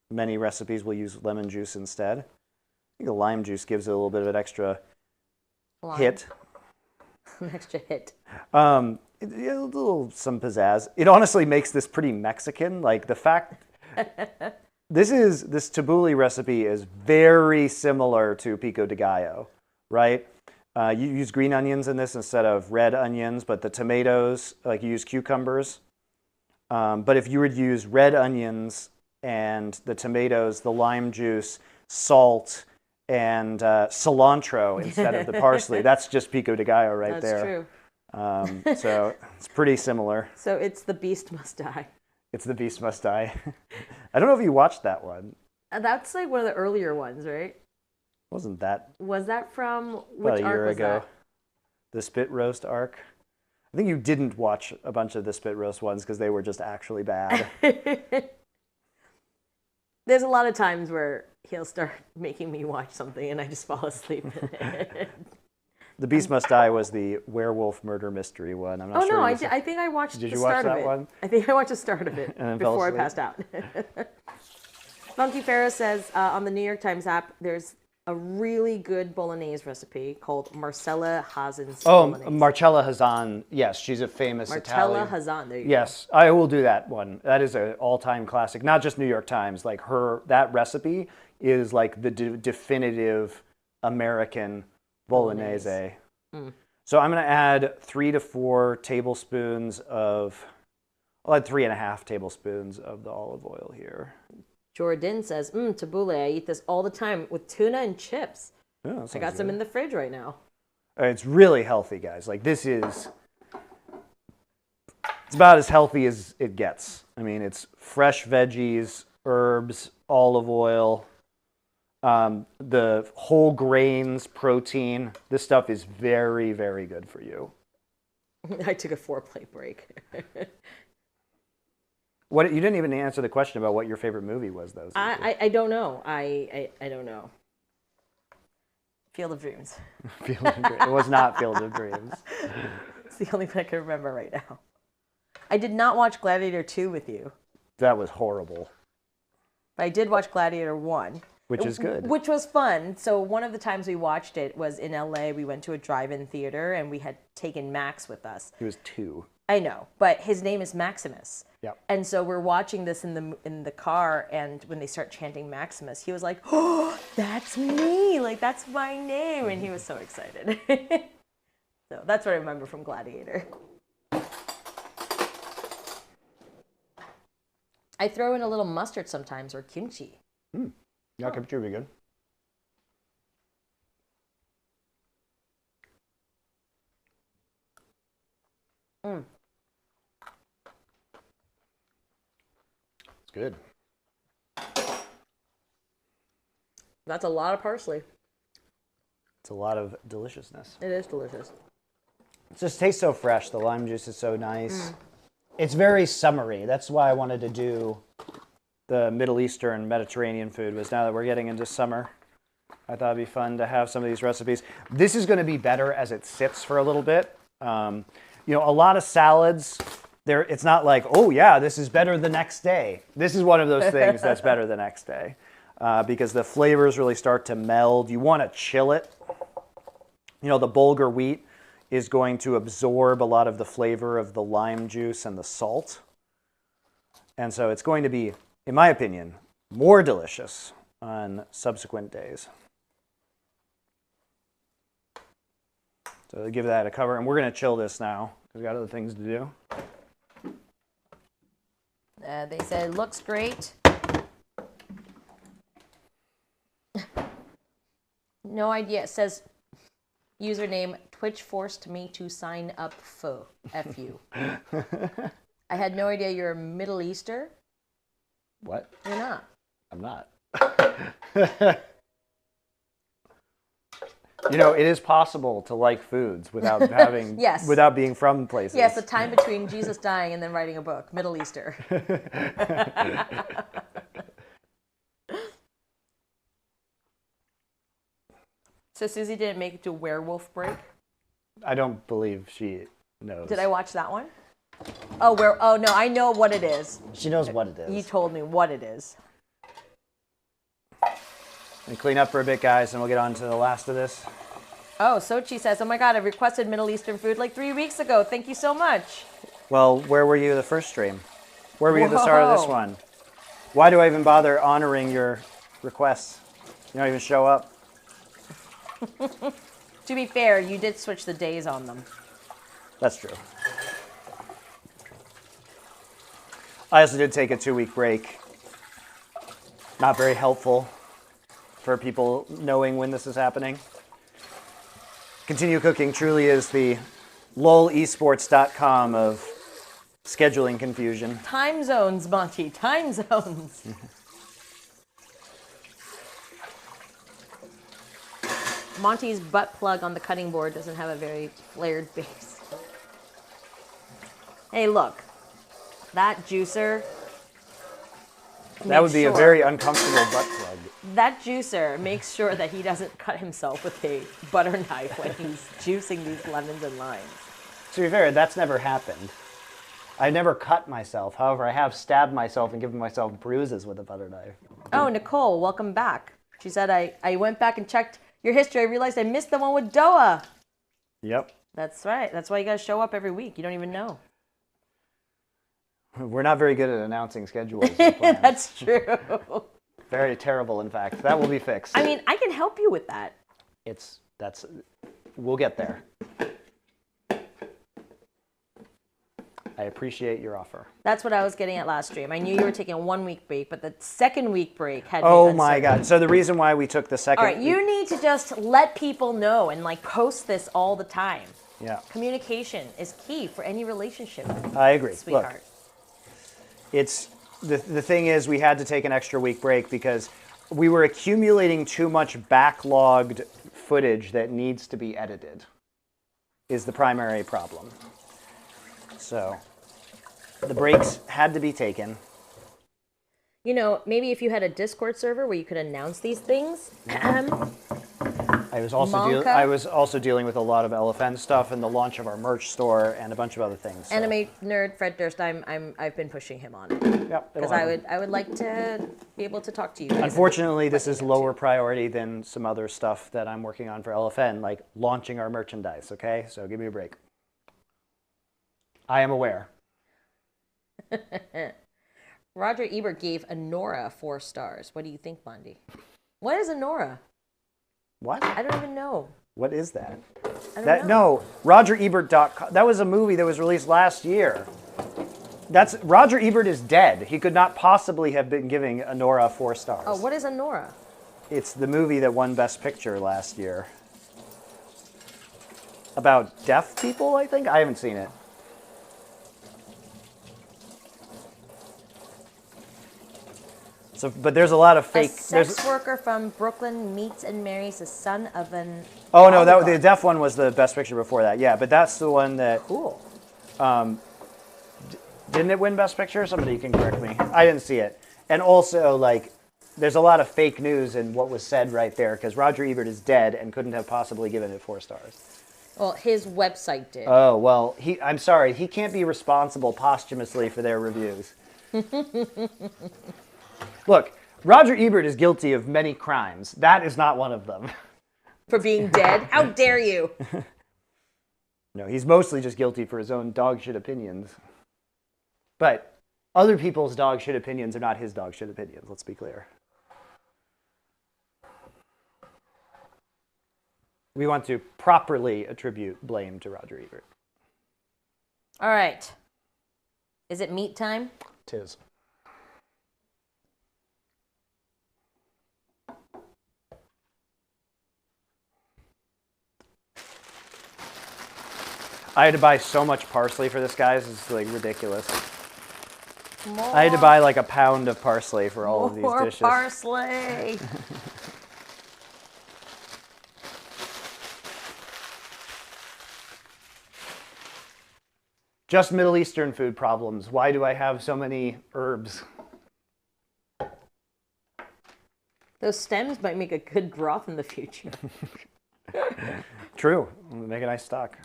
Speaker 2: Many recipes will use lemon juice instead. I think the lime juice gives it a little bit of an extra hit.
Speaker 1: An extra hit.
Speaker 2: A little some pizzazz. It honestly makes this pretty Mexican. Like the fact this tabbouleh recipe is very similar to pico de gallo, right? You use green onions in this instead of red onions, but the tomatoes, like you use cucumbers. But if you would use red onions and the tomatoes, the lime juice, salt, and cilantro instead of the parsley. That's just pico de gallo right there.
Speaker 1: That's true.
Speaker 2: So it's pretty similar.
Speaker 1: So it's The Beast Must Die.
Speaker 2: It's The Beast Must Die. I don't know if you watched that one.
Speaker 1: That's like one of the earlier ones, right?
Speaker 2: Wasn't that?
Speaker 1: Was that from which
Speaker 2: about a year
Speaker 1: arc was
Speaker 2: ago?
Speaker 1: that?
Speaker 2: The Spit Roast arc. I think you didn't watch a bunch of the Spit Roast ones because they were just actually bad.
Speaker 1: There's a lot of times where he'll start making me watch something and I just fall asleep in it.
Speaker 2: The Beast Must Die was the werewolf murder mystery one. I'm not sure.
Speaker 1: No, I think I watched
Speaker 2: Did
Speaker 1: the
Speaker 2: you watch
Speaker 1: start of
Speaker 2: that
Speaker 1: it.
Speaker 2: one?
Speaker 1: I think I watched the start of it
Speaker 2: And then fell
Speaker 1: before I
Speaker 2: asleep?
Speaker 1: passed out. Funky Pharaoh says on the New York Times app, there's a really good bolognese recipe called Marcella Hazen's bolognese.
Speaker 2: Marcella Hazan. Yes, she's a famous
Speaker 1: Marcella
Speaker 2: Italian.
Speaker 1: Hazan. There you
Speaker 2: Yes, I will do that one. That is an all-time classic. Not just New York Times. Like that recipe is like the definitive American bolognese. So I'm going to add 3 to 4 tablespoons of. I'll add 3.5 tablespoons of the olive oil here.
Speaker 1: Jordan says, tabbouleh, I eat this all the time with tuna and chips.
Speaker 2: Oh,
Speaker 1: I got some in the fridge right now.
Speaker 2: It's really healthy, guys. Like it's about as healthy as it gets. I mean, it's fresh veggies, herbs, olive oil, the whole grains, protein. This stuff is very, very good for you.
Speaker 1: I took a 4-plate break.
Speaker 2: What you didn't even answer the question about what your favorite movie was, though.
Speaker 1: I don't know. I don't know. Field of Dreams.
Speaker 2: Field of Dreams. It was not Field of Dreams.
Speaker 1: It's the only thing I can remember right now. I did not watch Gladiator 2 with you.
Speaker 2: That was horrible.
Speaker 1: But I did watch Gladiator 1.
Speaker 2: Which is good.
Speaker 1: Which was fun. So one of the times we watched it was in LA. We went to a drive-in theater and we had taken Max with us.
Speaker 2: He was 2.
Speaker 1: I know, but his name is Maximus.
Speaker 2: Yeah.
Speaker 1: And so we're watching this in the car, and when they start chanting Maximus, he was like, "Oh, that's me! Like that's my name!" And he was so excited. So that's what I remember from Gladiator. I throw in a little mustard sometimes or kimchi.
Speaker 2: Yeah, kimchi would be good. It's good.
Speaker 1: That's a lot of parsley.
Speaker 2: It's a lot of deliciousness.
Speaker 1: It is delicious.
Speaker 2: It just tastes so fresh. The lime juice is so nice. It's very summery. That's why I wanted to do the Middle Eastern Mediterranean food, was now that we're getting into summer, I thought it'd be fun to have some of these recipes. This is going to be better as it sits for a little bit. You know, a lot of salads, it's not like, oh yeah, this is better the next day. This is one of those things that's better the next day because the flavors really start to meld. You want to chill it. You know, the bulgur wheat is going to absorb a lot of the flavor of the lime juice and the salt. And so it's going to be, in my opinion, more delicious on subsequent days. So give that a cover, and we're going to chill this now because we've got other things to do.
Speaker 1: They said, looks great. No idea. It says, username, Twitch forced me to sign up for F-U. I had no idea you're a Middle Easter.
Speaker 2: What?
Speaker 1: You're not.
Speaker 2: I'm not. You know, it is possible to like foods without having,
Speaker 1: yes.
Speaker 2: without being from places.
Speaker 1: Yes, the time between Jesus dying and then writing a book, Middle Easter. So Susie didn't make it to werewolf break?
Speaker 2: I don't believe she knows.
Speaker 1: Did I watch that one? Oh, no, I know what it is.
Speaker 2: She knows what it is.
Speaker 1: You told me what it is.
Speaker 2: And clean up for a bit, guys, and we'll get on to the last of this.
Speaker 1: Oh, Sochi says, oh my God, I requested Middle Eastern food like 3 weeks ago. Thank you so much.
Speaker 2: Well, where were you the first stream? Where were you at the start of this one? Why do I even bother honoring your requests? You don't even show up.
Speaker 1: To be fair, you did switch the days on them.
Speaker 2: That's true. I also did take a 2-week break. Not very helpful for people knowing when this is happening. Continue Cooking truly is the lolesports.com of scheduling confusion.
Speaker 1: Time zones, Monty, time zones. Monty's butt plug on the cutting board doesn't have a very flared base. Hey, look, that juicer.
Speaker 2: That would be a very uncomfortable butt plug.
Speaker 1: that juicer makes sure that he doesn't cut himself with a butter knife when he's juicing these lemons and limes.
Speaker 2: To be fair, that's never happened. I've never cut myself. However, I have stabbed myself and given myself bruises with a butter knife.
Speaker 1: Oh, Nicole, welcome back. She said, I went back and checked your history. I realized I missed the one with Doa.
Speaker 2: Yep.
Speaker 1: That's right. That's why you got to show up every week. You don't even know.
Speaker 2: We're not very good at announcing schedules.
Speaker 1: That's true.
Speaker 2: Very terrible, in fact. That will be fixed.
Speaker 1: I mean, I can help you with that.
Speaker 2: We'll get there. I appreciate your offer.
Speaker 1: That's what I was getting at last stream. I knew you were taking a 1 week break, but the second week break had me
Speaker 2: Oh my
Speaker 1: uncertain.
Speaker 2: God. So the reason why we took the second...
Speaker 1: All right, you need to just let people know and like post this all the time.
Speaker 2: Yeah.
Speaker 1: Communication is key for any relationship.
Speaker 2: I agree.
Speaker 1: Sweetheart.
Speaker 2: Look, it's the thing is we had to take an extra week break because we were accumulating too much backlogged footage that needs to be edited is the primary problem. So the breaks had to be taken.
Speaker 1: You know, maybe if you had a Discord server where you could announce these things.
Speaker 2: I was also dealing with a lot of LFN stuff and the launch of our merch store and a bunch of other things. So.
Speaker 1: Anime nerd Fred Durst, I've been pushing him on it.
Speaker 2: Yep.
Speaker 1: Because I would like to be able to talk to you guys.
Speaker 2: Unfortunately, this is lower priority than some other stuff that I'm working on for LFN, like launching our merchandise. Okay, so give me a break. I am aware.
Speaker 1: Roger Ebert gave Anora 4 stars. What do you think, Bondi? What is Anora?
Speaker 2: What?
Speaker 1: I don't even know.
Speaker 2: What is that?
Speaker 1: I don't know.
Speaker 2: No, RogerEbert.com. That was a movie that was released last year. Roger Ebert is dead. He could not possibly have been giving Anora 4 stars.
Speaker 1: Oh, what is Anora?
Speaker 2: It's the movie that won Best Picture last year. About deaf people, I think? I haven't seen it. So, but there's a lot of fake.
Speaker 1: A sex worker from Brooklyn meets and marries the son of an.
Speaker 2: Oh no, the deaf one was the Best Picture before that. Yeah, but that's the one that.
Speaker 1: Cool.
Speaker 2: Didn't it win Best Picture? Somebody can correct me. I didn't see it. And also, like, there's a lot of fake news in what was said right there because Roger Ebert is dead and couldn't have possibly given it 4 stars.
Speaker 1: Well, his website did.
Speaker 2: Oh well, I'm sorry. He can't be responsible posthumously for their reviews. Look, Roger Ebert is guilty of many crimes. That is not one of them.
Speaker 1: For being dead? How dare you?
Speaker 2: No, he's mostly just guilty for his own dog shit opinions. But other people's dog shit opinions are not his dog shit opinions, let's be clear. We want to properly attribute blame to Roger Ebert.
Speaker 1: All right. Is it meat time?
Speaker 2: 'Tis. I had to buy so much parsley for this, guys. It's like ridiculous.
Speaker 1: More,
Speaker 2: I had to buy like a pound of parsley for all of these dishes.
Speaker 1: More parsley.
Speaker 2: Just Middle Eastern food problems. Why do I have so many herbs?
Speaker 1: Those stems might make a good broth in the future.
Speaker 2: True. Make a nice stock.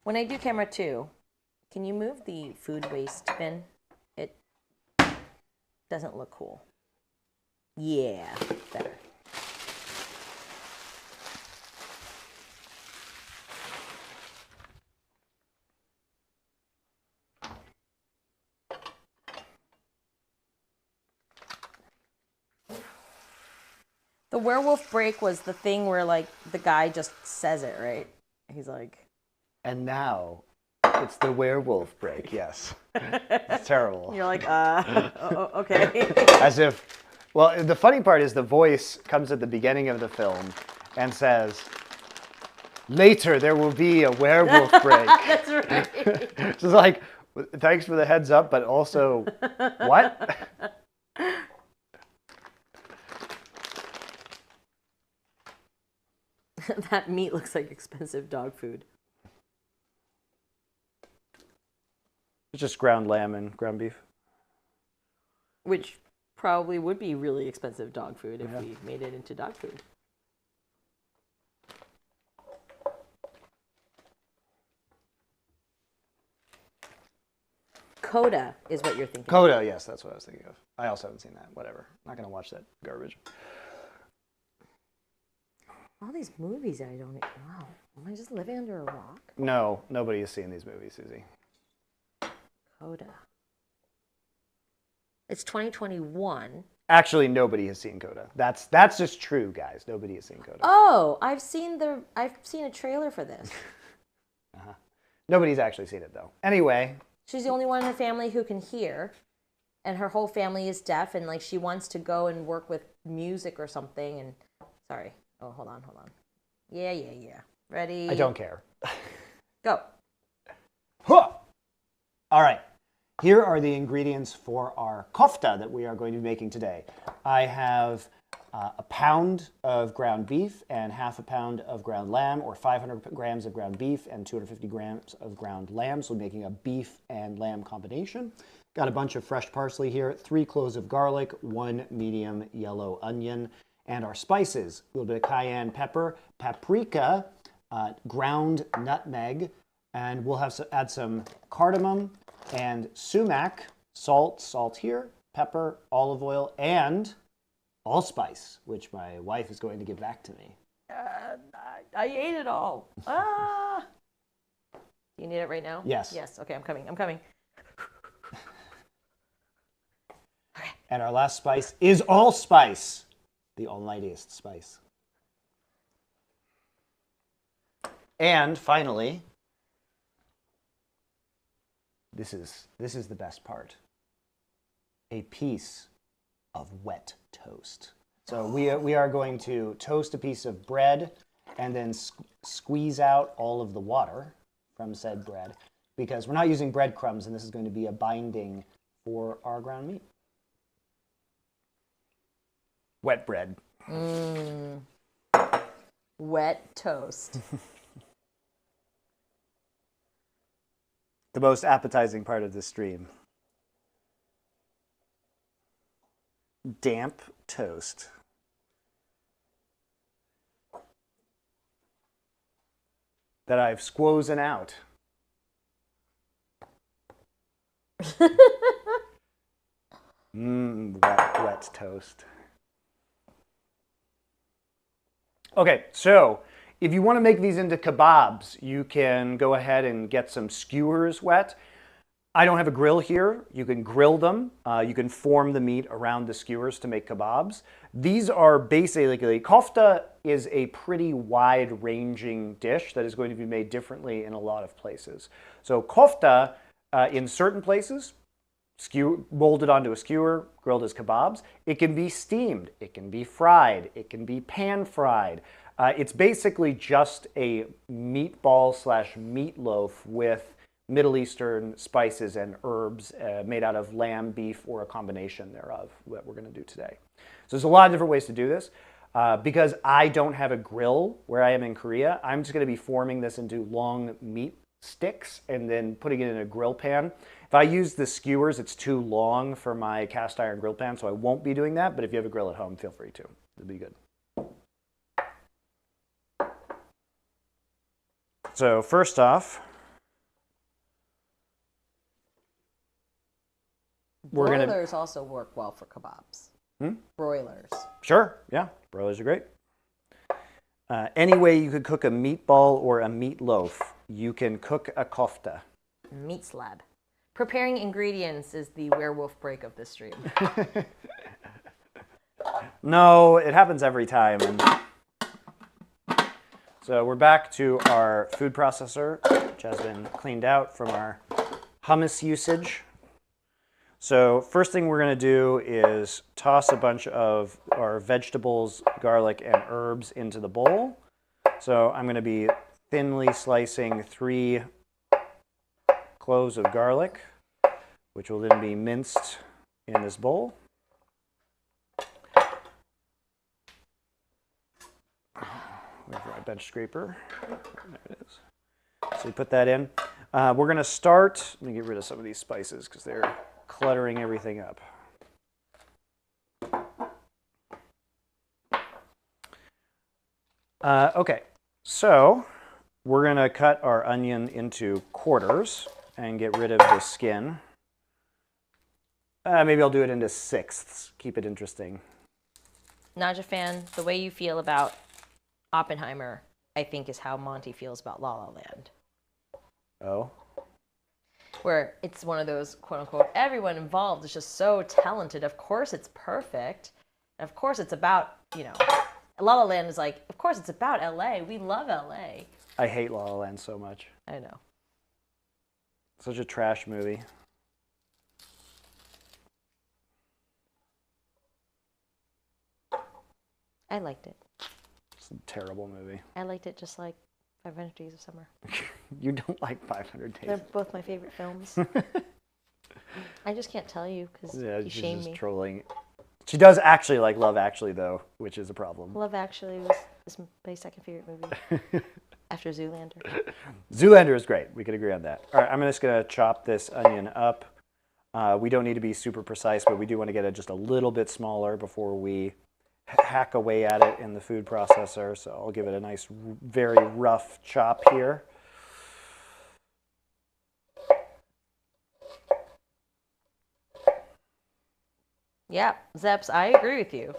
Speaker 1: When I do camera 2, can you move the food waste bin? It doesn't look cool. Yeah, better. The werewolf break was the thing where, like, the guy just says it, right? He's like...
Speaker 2: And now, it's the werewolf break, yes. It's terrible.
Speaker 1: You're like, okay.
Speaker 2: As if, well, the funny part is the voice comes at the beginning of the film and says, later there will be a werewolf break.
Speaker 1: That's right.
Speaker 2: It's just like, thanks for the heads up, but also, what?
Speaker 1: That meat looks like expensive dog food.
Speaker 2: It's just ground lamb and ground beef.
Speaker 1: Which probably would be really expensive dog food if we made it into dog food. Coda is what you're thinking.
Speaker 2: Coda, yes, that's what I was thinking of. I also haven't seen that. Whatever. Not going to watch that garbage.
Speaker 1: All these movies I don't... Wow. Am I just living under a rock?
Speaker 2: No, nobody has seen these movies, Susie.
Speaker 1: Coda. It's 2021.
Speaker 2: Actually, nobody has seen Coda. That's just true, guys. Nobody has seen Coda.
Speaker 1: Oh, I've seen a trailer for this.
Speaker 2: Nobody's actually seen it, though. Anyway.
Speaker 1: She's the only one in her family who can hear, and her whole family is deaf, and like she wants to go and work with music or something. And sorry. Oh, hold on. Yeah. Ready?
Speaker 2: I don't care.
Speaker 1: Go.
Speaker 2: Huh! All right. Here are the ingredients for our kofta that we are going to be making today. I have a pound of ground beef and half a pound of ground lamb, or 500 grams of ground beef and 250 grams of ground lamb. So we're making a beef and lamb combination. Got a bunch of fresh parsley here, 3 cloves of garlic, 1 medium yellow onion, and our spices, a little bit of cayenne pepper, paprika, ground nutmeg, and we'll have add some cardamom and sumac, salt here, pepper, olive oil, and allspice, which my wife is going to give back to me.
Speaker 1: I ate it all. Ah! Do you need it right now?
Speaker 2: Yes.
Speaker 1: Yes. Okay, I'm coming. Okay.
Speaker 2: And our last spice is allspice, the almightiest spice. And finally, this is the best part. A piece of wet toast. So we are going to toast a piece of bread and then squeeze out all of the water from said bread, because we're not using breadcrumbs, and this is going to be a binding for our ground meat. Wet bread.
Speaker 1: Wet toast.
Speaker 2: The most appetizing part of this stream. Damp toast. That I've squozen out. Wet toast. Okay, so if you want to make these into kebabs, you can go ahead and get some skewers wet. I don't have a grill here. You can grill them. You can form the meat around the skewers to make kebabs. These are basically, kofta is a pretty wide-ranging dish that is going to be made differently in a lot of places. So kofta, in certain places, molded onto a skewer, grilled as kebabs. It can be steamed. It can be fried. It can be pan-fried. It's basically just a meatball / meatloaf with Middle Eastern spices and herbs made out of lamb, beef, or a combination thereof that we're going to do today. So there's a lot of different ways to do this. Because I don't have a grill where I am in Korea, I'm just going to be forming this into long meat sticks and then putting it in a grill pan. If I use the skewers, it's too long for my cast iron grill pan, so I won't be doing that. But if you have a grill at home, feel free to. It'll be good. So first off,
Speaker 1: broilers also work well for kebabs. Broilers.
Speaker 2: Sure, yeah, broilers are great. Any way you could cook a meatball or a meatloaf, you can cook a kofta.
Speaker 1: Meat slab. Preparing ingredients is the werewolf break of this stream.
Speaker 2: No, it happens every time. So we're back to our food processor, which has been cleaned out from our hummus usage. So first thing we're going to do is toss a bunch of our vegetables, garlic, and herbs into the bowl. So I'm going to be thinly slicing 3 cloves of garlic, which will then be minced in this bowl. Where did I bench scraper. There it is. So you put that in. We're going to start, let me get rid of some of these spices because they're cluttering everything up. Okay, so we're going to cut our onion into quarters and get rid of the skin. Maybe I'll do it into sixths. Keep it interesting.
Speaker 1: Naja fan, the way you feel about Oppenheimer, I think, is how Monty feels about La La Land.
Speaker 2: Oh?
Speaker 1: Where it's one of those, quote unquote, everyone involved is just so talented. Of course it's perfect. And of course it's about, you know, La La Land is like, of course it's about LA. We love LA.
Speaker 2: I hate La La Land so much.
Speaker 1: I know.
Speaker 2: Such a trash movie.
Speaker 1: I liked it.
Speaker 2: It's a terrible movie.
Speaker 1: I liked it just like 500 Days of Summer.
Speaker 2: You don't like 500 Days.
Speaker 1: They're both my favorite films. I just can't tell you because you shame me.
Speaker 2: Trolling. She does actually like Love Actually, though, which is a problem.
Speaker 1: Love Actually is my second favorite movie after Zoolander.
Speaker 2: Zoolander is great. We could agree on that. All right, I'm just going to chop this onion up. We don't need to be super precise, but we do want to get it just a little bit smaller before we hack away at it in the food processor. So I'll give it a nice, very rough chop here.
Speaker 1: Yeah, Zeps, I agree with you.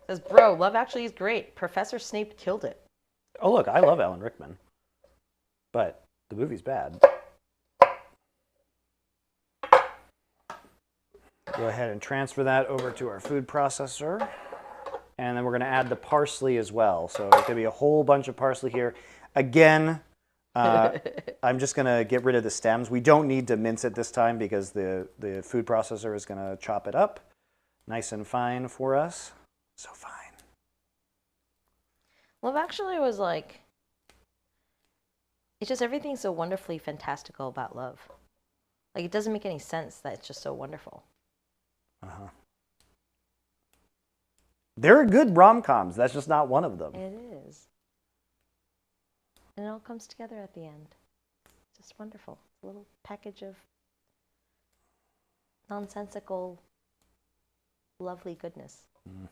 Speaker 1: Says, bro, Love Actually is great. Professor Snape killed it.
Speaker 2: Oh, look, I love Alan Rickman, but the movie's bad. Go ahead and transfer that over to our food processor. And then we're going to add the parsley as well. So there's going to be a whole bunch of parsley here. Again, I'm just going to get rid of the stems. We don't need to mince it this time because the food processor is going to chop it up nice and fine for us. So fine.
Speaker 1: Love Actually was like, it's just everything's so wonderfully fantastical about love. Like, it doesn't make any sense that it's just so wonderful.
Speaker 2: Uh-huh. There are good rom-coms. That's just not one of them.
Speaker 1: It is. And it all comes together at the end. Just wonderful. A little package of nonsensical, lovely goodness.
Speaker 2: Mm.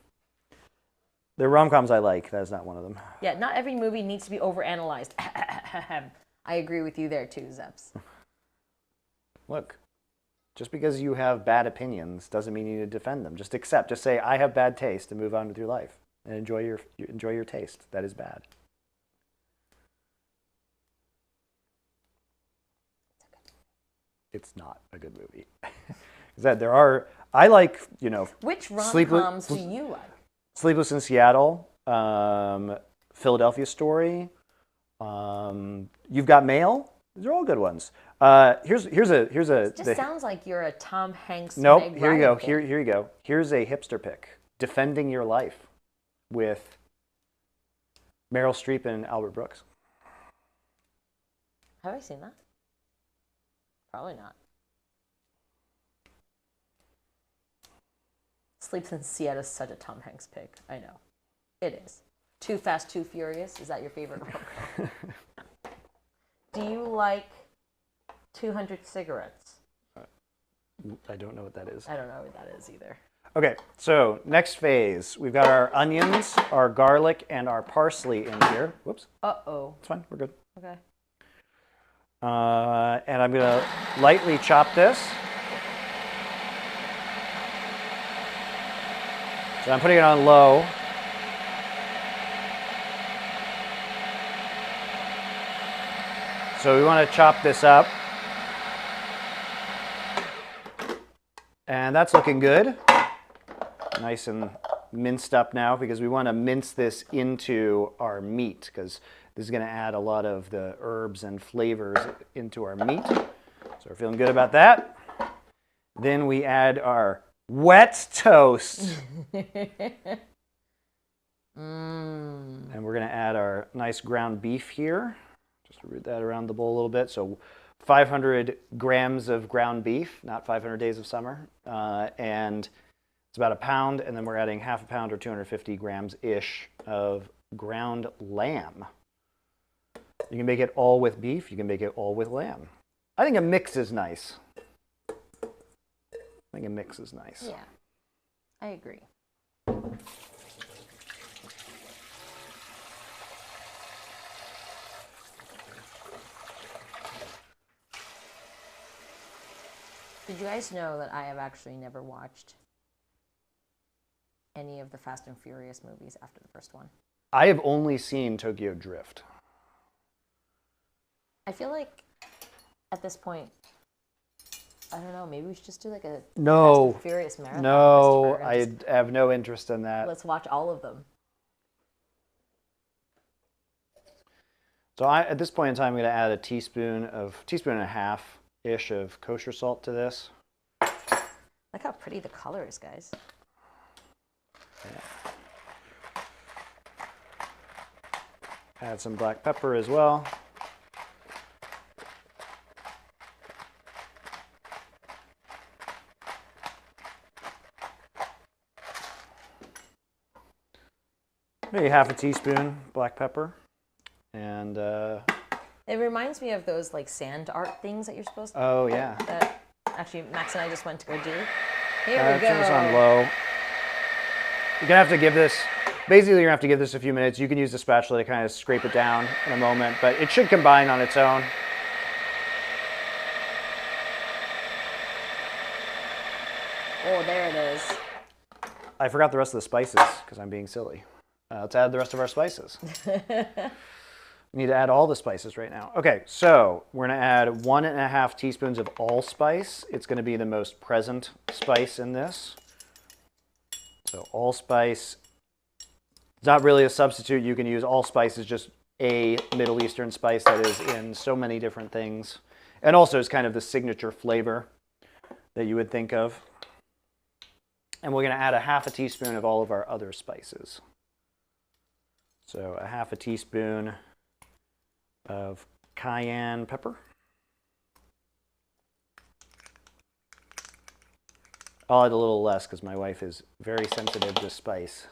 Speaker 2: There are rom-coms I like. That is not one of them.
Speaker 1: Yeah, not every movie needs to be overanalyzed. I agree with you there too, Zeps.
Speaker 2: Look, just because you have bad opinions doesn't mean you need to defend them. Just accept. Just say, I have bad taste, and move on with your life. And enjoy your taste. That is bad. It's not a good movie. I like, you know.
Speaker 1: Which rom-coms do you like?
Speaker 2: Sleepless in Seattle, Philadelphia Story, You've Got Mail. These are all good ones. Here's a.
Speaker 1: It just sounds like you're a Tom Hanks.
Speaker 2: Nope. Here you go. Here you go. Here's a hipster pick. Defending Your Life, with Meryl Streep and Albert Brooks.
Speaker 1: Have I seen that? Probably not. Sleeps in Seattle is such a Tom Hanks pick. I know. It is. Too Fast, Too Furious. Is that your favorite rom-com? Do you like 200 Cigarettes?
Speaker 2: I don't know what that is.
Speaker 1: I don't know what that is either.
Speaker 2: Okay, so next phase. We've got our onions, our garlic, and our parsley in here. Whoops.
Speaker 1: Uh-oh.
Speaker 2: It's fine. We're good.
Speaker 1: Okay.
Speaker 2: And I'm going to lightly chop this. So I'm putting it on low. So we want to chop this up. And that's looking good. Nice and minced up now, because we want to mince this into our meat, because this is going to add a lot of the herbs and flavors into our meat. So we're feeling good about that. Then we add our wet toast. And we're going to add our nice ground beef here. Just root that around the bowl a little bit. So 500 grams of ground beef, not 500 Days of Summer. And it's about a pound. And then we're adding half a pound or 250 grams-ish of ground lamb. You can make it all with beef. You can make it all with lamb. I think a mix is nice. Yeah,
Speaker 1: I agree. Did you guys know that I have actually never watched any of the Fast and Furious movies after the first one?
Speaker 2: I have only seen Tokyo Drift.
Speaker 1: I feel like at this point, I don't know, maybe we should just do like a Fast and Furious marathon.
Speaker 2: No, I have no interest in that.
Speaker 1: Let's watch all of them.
Speaker 2: So at this point in time, I'm going to add a teaspoon and a half-ish of kosher salt to this.
Speaker 1: Look how pretty the color is, guys.
Speaker 2: Yeah. Add some black pepper as well. Maybe half a teaspoon black pepper. And
Speaker 1: it reminds me of those like sand art things that you're supposed to.
Speaker 2: Oh yeah.
Speaker 1: That actually Max and I just went to go do. Here we go.
Speaker 2: Turn this on low. You're gonna have to give this. Basically, you're gonna have to give this a few minutes. You can use the spatula to kind of scrape it down in a moment, but it should combine on its own.
Speaker 1: Oh, there it is.
Speaker 2: I forgot the rest of the spices because I'm being silly. Let's add the rest of our spices. We need to add all the spices right now. Okay, so we're gonna add 1.5 teaspoons of allspice. It's gonna be the most present spice in this. So allspice, it's not really a substitute. You can use allspice is just a Middle Eastern spice that is in so many different things. And also is kind of the signature flavor that you would think of. And we're gonna add a half a teaspoon of all of our other spices. So a half a teaspoon of cayenne pepper. I'll add a little less because my wife is very sensitive to spice.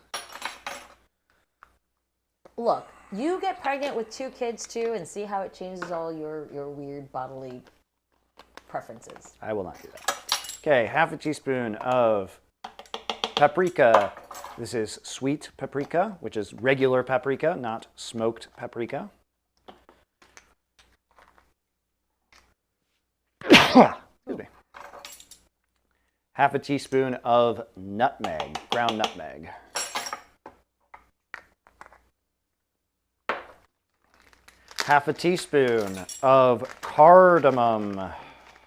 Speaker 1: Look, you get pregnant with 2 kids too and see how it changes all your weird bodily preferences.
Speaker 2: I will not do that. Okay, half a teaspoon of paprika. This is sweet paprika, which is regular paprika, not smoked paprika. Excuse me. Half a teaspoon of nutmeg, ground nutmeg. Half a teaspoon of cardamom.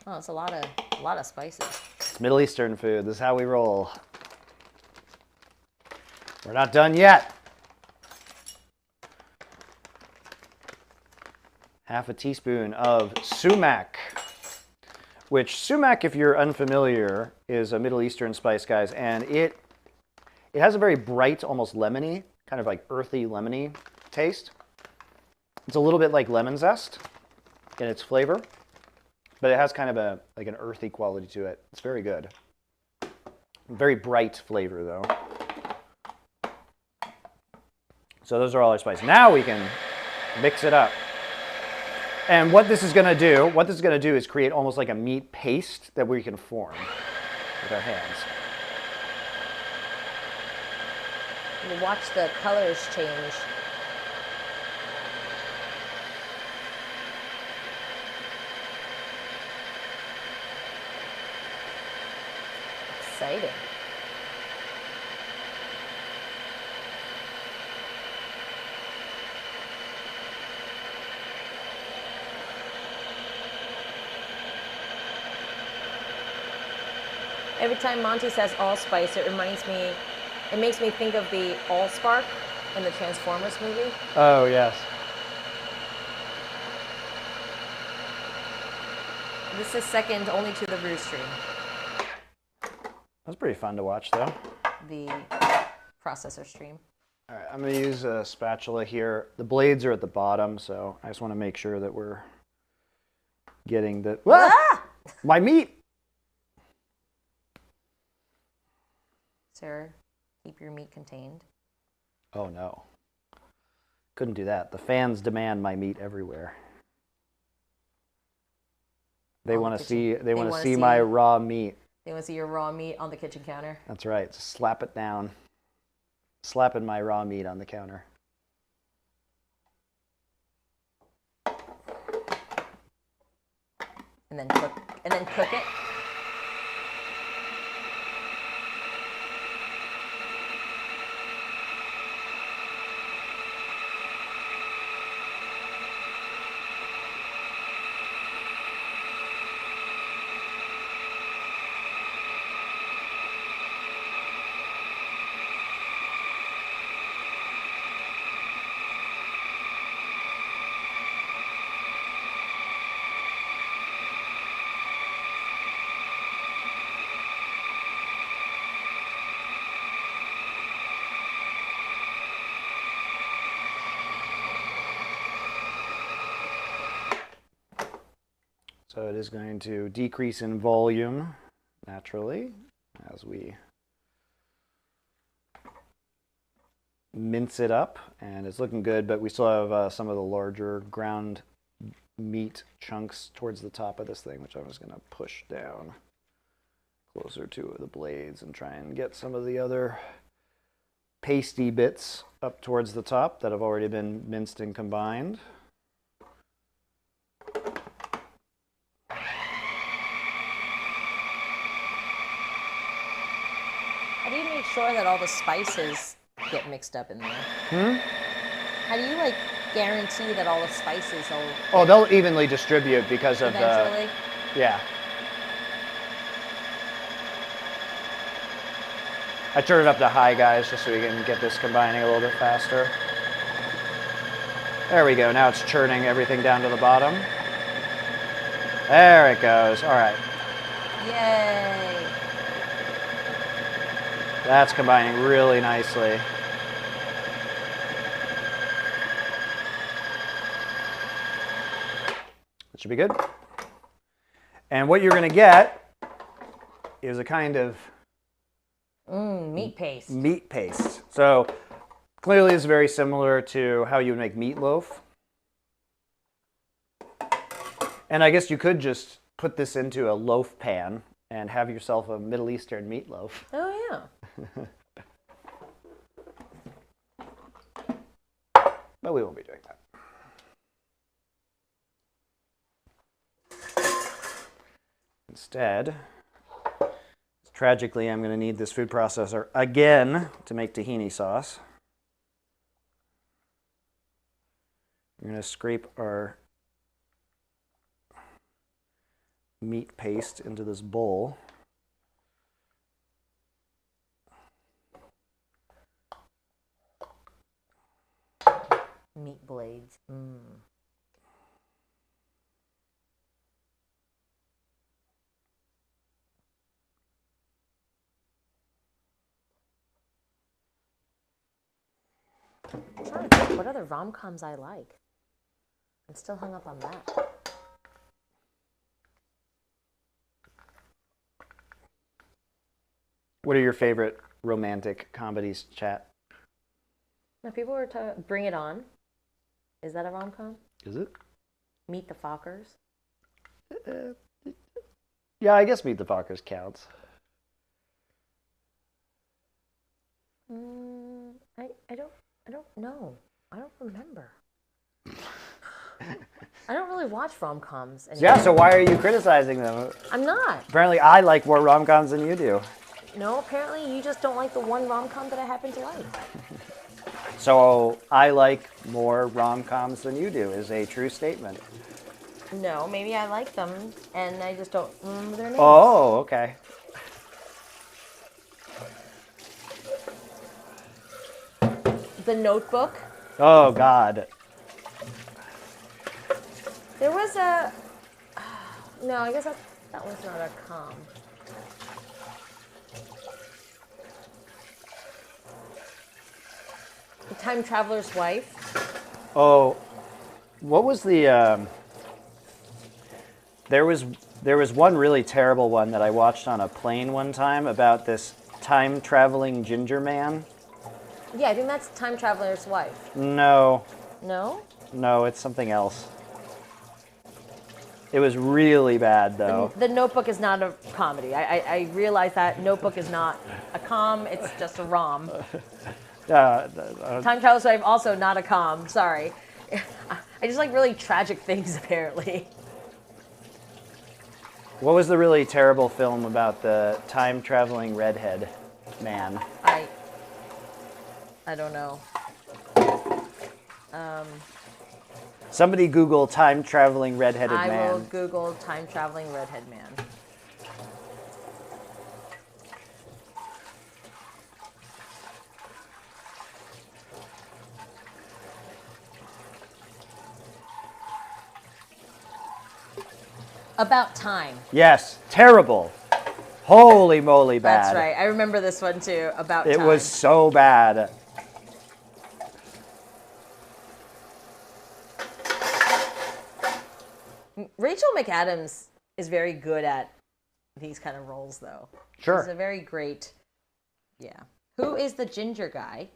Speaker 1: Oh, it's a lot of spices.
Speaker 2: It's Middle Eastern food. This is how we roll. We're not done yet. Half a teaspoon of sumac, which sumac, if you're unfamiliar, is a Middle Eastern spice, guys, and it has a very bright, almost lemony, kind of like earthy lemony taste. It's a little bit like lemon zest in its flavor, but it has kind of like an earthy quality to it. It's very good. Very bright flavor, though. So those are all our spices. Now we can mix it up. And what this is going to do is create almost like a meat paste that we can form with our hands.
Speaker 1: You watch the colors change. Exciting. Every time Monty says allspice, it makes me think of the Allspark in the Transformers movie.
Speaker 2: Oh, yes.
Speaker 1: This is second only to the Brew Stream.
Speaker 2: That's pretty fun to watch, though.
Speaker 1: The processor stream.
Speaker 2: All right, I'm going to use a spatula here. The blades are at the bottom, so I just want to make sure that we're getting the... Ah! My meat!
Speaker 1: Sir, keep your meat contained.
Speaker 2: Oh, no. Couldn't do that. The fans demand my meat everywhere. They want to see. They want to see my raw meat.
Speaker 1: They want to see your raw meat on the kitchen counter.
Speaker 2: That's right. Just slap it down. Slapping my raw meat on the counter.
Speaker 1: And then cook it.
Speaker 2: So it is going to decrease in volume naturally as we mince it up, and it's looking good, but we still have some of the larger ground meat chunks towards the top of this thing, which I'm just going to push down closer to the blades and try and get some of the other pasty bits up towards the top that have already been minced and combined.
Speaker 1: How do you make sure that all the spices get mixed up in there? How do you like guarantee that all the spices will?
Speaker 2: Oh, they'll evenly distribute because of
Speaker 1: eventually?
Speaker 2: Yeah. I turn it up to high, guys, just so we can get this combining a little bit faster. There we go. Now it's churning everything down to the bottom. There it goes. All right.
Speaker 1: Yay!
Speaker 2: That's combining really nicely. That should be good. And what you're going to get is a kind of
Speaker 1: meat paste.
Speaker 2: Meat paste. So clearly it's very similar to how you would make meatloaf. And I guess you could just put this into a loaf pan and have yourself a Middle Eastern meatloaf.
Speaker 1: Oh, yeah.
Speaker 2: But we won't be doing that. Instead, tragically, I'm going to need this food processor again to make tahini sauce. We're going to scrape our meat paste into this bowl.
Speaker 1: Meat blades. I'm trying to think what other rom-coms I like. I'm still hung up on that.
Speaker 2: What are your favorite romantic comedies, chat?
Speaker 1: Now, people were talking Bring It On. Is that a rom-com?
Speaker 2: Is it?
Speaker 1: Meet the Fockers.
Speaker 2: Yeah, I guess Meet the Fockers counts.
Speaker 1: I don't know. I don't remember. I don't really watch rom-coms anymore.
Speaker 2: Yeah, so why are you criticizing them?
Speaker 1: I'm not.
Speaker 2: Apparently I like more rom-coms than you do.
Speaker 1: No, apparently you just don't like the one rom-com that I happen to like.
Speaker 2: So I like more rom-coms than you do is a true statement.
Speaker 1: No, maybe I like them and I just don't remember their names.
Speaker 2: Oh, okay.
Speaker 1: The Notebook.
Speaker 2: Oh, God.
Speaker 1: There was a... No, I guess that one's not a com. The Time Traveler's Wife.
Speaker 2: Oh, what was the... There was one really terrible one that I watched on a plane one time about this time-traveling ginger man.
Speaker 1: Yeah, I think that's Time Traveler's Wife.
Speaker 2: No.
Speaker 1: No?
Speaker 2: No, it's something else. It was really bad, though.
Speaker 1: The Notebook is not a comedy. I realize that Notebook is not a com. It's just a rom. Time Travel Slave also not a com. Sorry. I just like really tragic things, apparently.
Speaker 2: What was the really terrible film about the time-traveling redhead man?
Speaker 1: I don't know.
Speaker 2: Somebody Google time-traveling redheaded man.
Speaker 1: I will Google time-traveling redhead man. About Time.
Speaker 2: Yes, terrible. Holy moly bad.
Speaker 1: That's right. I remember this one too, About Time.
Speaker 2: It was so bad.
Speaker 1: Rachel McAdams is very good at these kind of roles, though.
Speaker 2: Sure.
Speaker 1: She's a very great, Who is the ginger guy?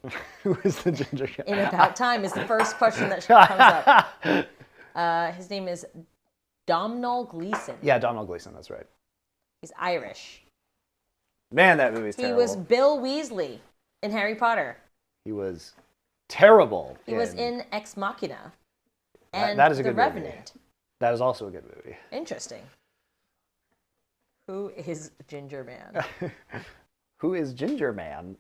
Speaker 2: Who is the ginger guy?
Speaker 1: In About Time is the first question that comes up. His name is Domhnall Gleeson.
Speaker 2: Yeah, Domhnall Gleeson, that's right.
Speaker 1: He's Irish.
Speaker 2: Man, that movie's terrible.
Speaker 1: He was Bill Weasley in Harry Potter.
Speaker 2: He was terrible.
Speaker 1: He was in Ex Machina and
Speaker 2: that is a
Speaker 1: The
Speaker 2: good
Speaker 1: Revenant.
Speaker 2: Movie. That is also a good movie.
Speaker 1: Interesting. Who is Ginger Man?
Speaker 2: Who is Ginger Man?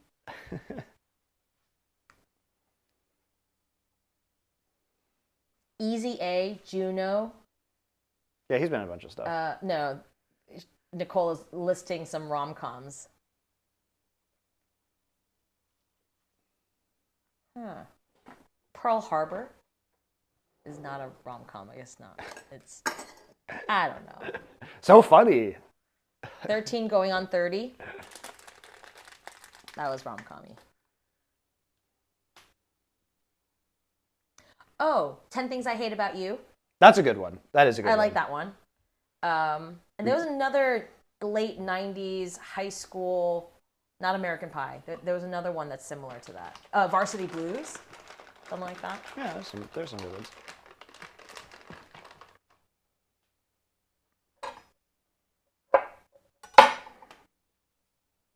Speaker 1: Easy A, Juno.
Speaker 2: Yeah, he's been in a bunch of stuff.
Speaker 1: No, Nicole is listing some rom-coms. Pearl Harbor is not a rom-com. I guess not. It's, I don't know.
Speaker 2: So funny.
Speaker 1: 13 Going on 30. That was rom-com-y. Oh, 10 Things I Hate About You.
Speaker 2: That's a good one. That is a good one.
Speaker 1: I like that one. And there was another late 90s high school, not American Pie. There was another one that's similar to that. Varsity Blues, something like that.
Speaker 2: Yeah, there's some good ones.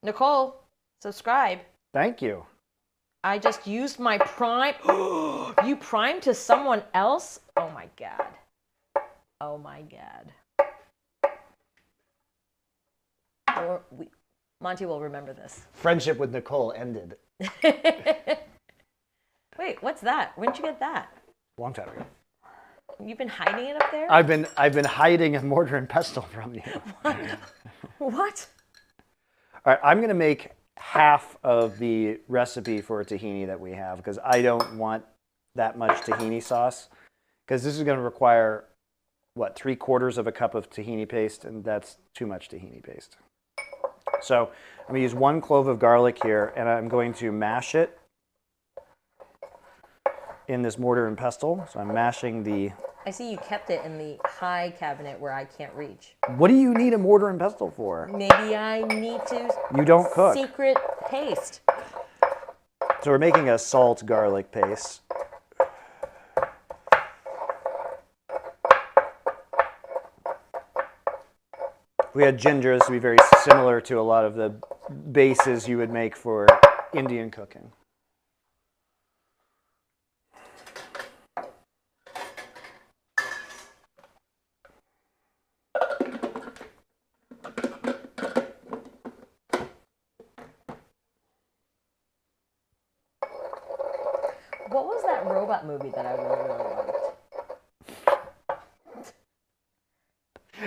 Speaker 1: Nicole, subscribe.
Speaker 2: Thank you.
Speaker 1: I just used my Prime. You Prime to someone else? Oh my God. Oh my God. Monty will remember this.
Speaker 2: Friendship with Nicole ended.
Speaker 1: Wait, what's that? When did you get that?
Speaker 2: Long time ago.
Speaker 1: You've been hiding it up there?
Speaker 2: I've been hiding a mortar and pestle from you.
Speaker 1: What?
Speaker 2: All right, I'm gonna make half of the recipe for tahini that we have because I don't want that much tahini sauce because this is going to require what 3/4 of a cup of tahini paste, and that's too much tahini paste. So I'm going to use 1 clove of garlic here, and I'm going to mash it in this mortar and pestle. So I'm mashing the...
Speaker 1: I see you kept it in the high cabinet where I can't reach.
Speaker 2: What do you need a mortar and pestle for?
Speaker 1: Maybe I need to...
Speaker 2: You don't cook.
Speaker 1: Secret paste.
Speaker 2: So we're making a salt garlic paste. We had ginger. This would be very similar to a lot of the bases you would make for Indian cooking.
Speaker 1: What was that robot movie that I really, really liked?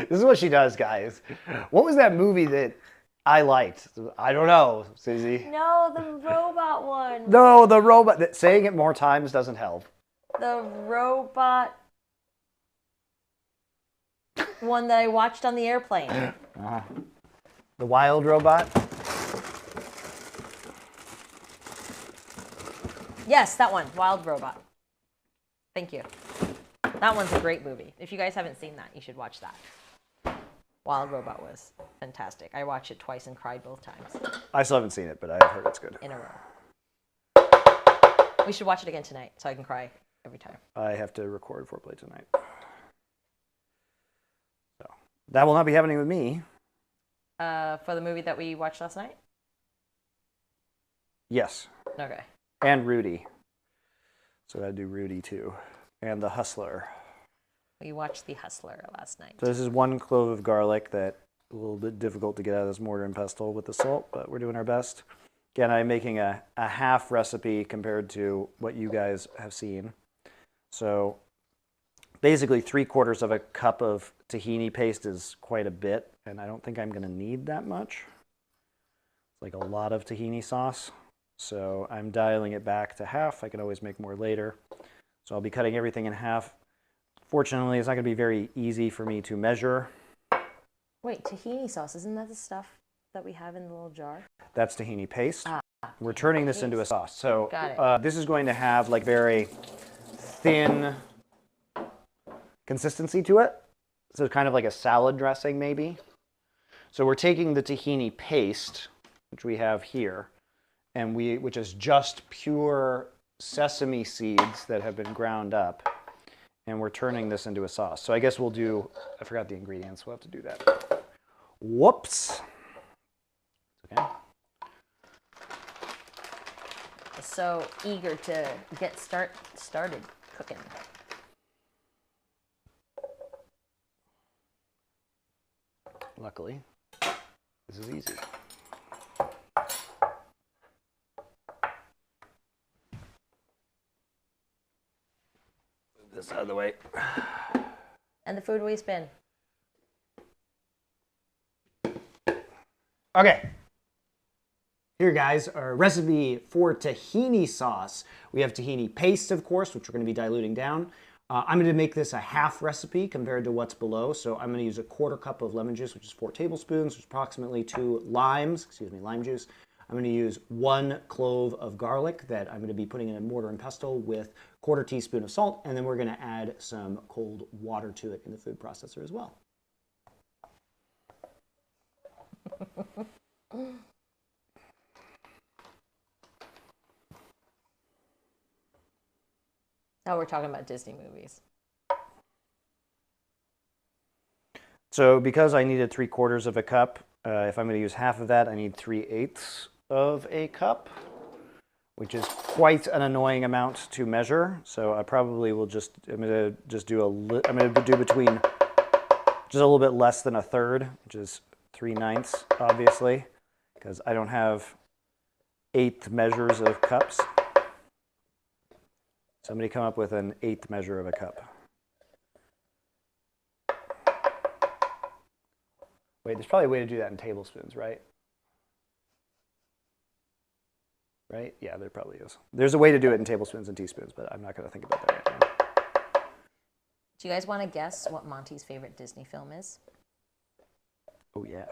Speaker 2: This is what she does, guys. What was that movie that I liked? I don't know, Susie.
Speaker 1: No, the robot one.
Speaker 2: No, the robot. Saying it more times doesn't help.
Speaker 1: The robot one that I watched on the airplane.
Speaker 2: The wild robot?
Speaker 1: Yes, that one. Wild Robot. Thank you. That one's a great movie. If you guys haven't seen that, you should watch that. Wild Robot was fantastic. I watched it twice and cried both times.
Speaker 2: I still haven't seen it, but I've heard it's good.
Speaker 1: In a row. We should watch it again tonight so I can cry every time.
Speaker 2: I have to record foreplay tonight. So that will not be happening with me.
Speaker 1: For the movie that we watched last night?
Speaker 2: Yes.
Speaker 1: Okay.
Speaker 2: And Rudy. So I do Rudy too. And The Hustler.
Speaker 1: We watched The Hustler last night.
Speaker 2: So this is 1 clove of garlic that a little bit difficult to get out of this mortar and pestle with the salt, but we're doing our best. Again, I'm making a half recipe compared to what you guys have seen. So basically 3/4 of a cup of tahini paste is quite a bit, and I don't think I'm going to need that much. It's like a lot of tahini sauce. So I'm dialing it back to half. I can always make more later. So I'll be cutting everything in half. Fortunately, it's not going to be very easy for me to measure.
Speaker 1: Wait, tahini sauce, isn't that the stuff that we have in the little jar?
Speaker 2: That's tahini paste. We're turning this into a sauce. So
Speaker 1: Got it.
Speaker 2: this is going to have like very thin consistency to it. So it's kind of like a salad dressing maybe. So we're taking the tahini paste, which we have here, and which is just pure sesame seeds that have been ground up, and we're turning this into a sauce. So I guess we'll do, I forgot the ingredients, we'll have to do that. Whoops. Okay.
Speaker 1: So eager to get started cooking.
Speaker 2: Luckily, this is easy. Move this out of the way.
Speaker 1: And the food waste bin.
Speaker 2: Okay. Here, guys, our recipe for tahini sauce. We have tahini paste, of course, which we're going to be diluting down. I'm going to make this a half recipe compared to what's below. So I'm going to use a 1/4 cup of lemon juice, which is 4 tablespoons, which is approximately 2 lime juice. I'm going to use 1 clove of garlic that I'm going to be putting in a mortar and pestle with 1/4 teaspoon of salt. And then we're going to add some cold water to it in the food processor as well.
Speaker 1: Now we're talking about Disney movies.
Speaker 2: So because I needed 3/4 of a cup, if I'm going to use half of that, I need 3/8 of a cup, which is quite an annoying amount to measure. So I probably will I'm going to just do I'm going to do between just a little bit less than 1/3, which is 3/9, obviously, because I don't have 1/8 measures of cups. Somebody come up with an 1/8 measure of a cup. Wait, there's probably a way to do that in tablespoons, right? Right? Yeah, there probably is. There's a way to do it in tablespoons and teaspoons, but I'm not going to think about that right now.
Speaker 1: Do you guys want to guess what Monty's favorite Disney film is?
Speaker 2: Oh, yeah.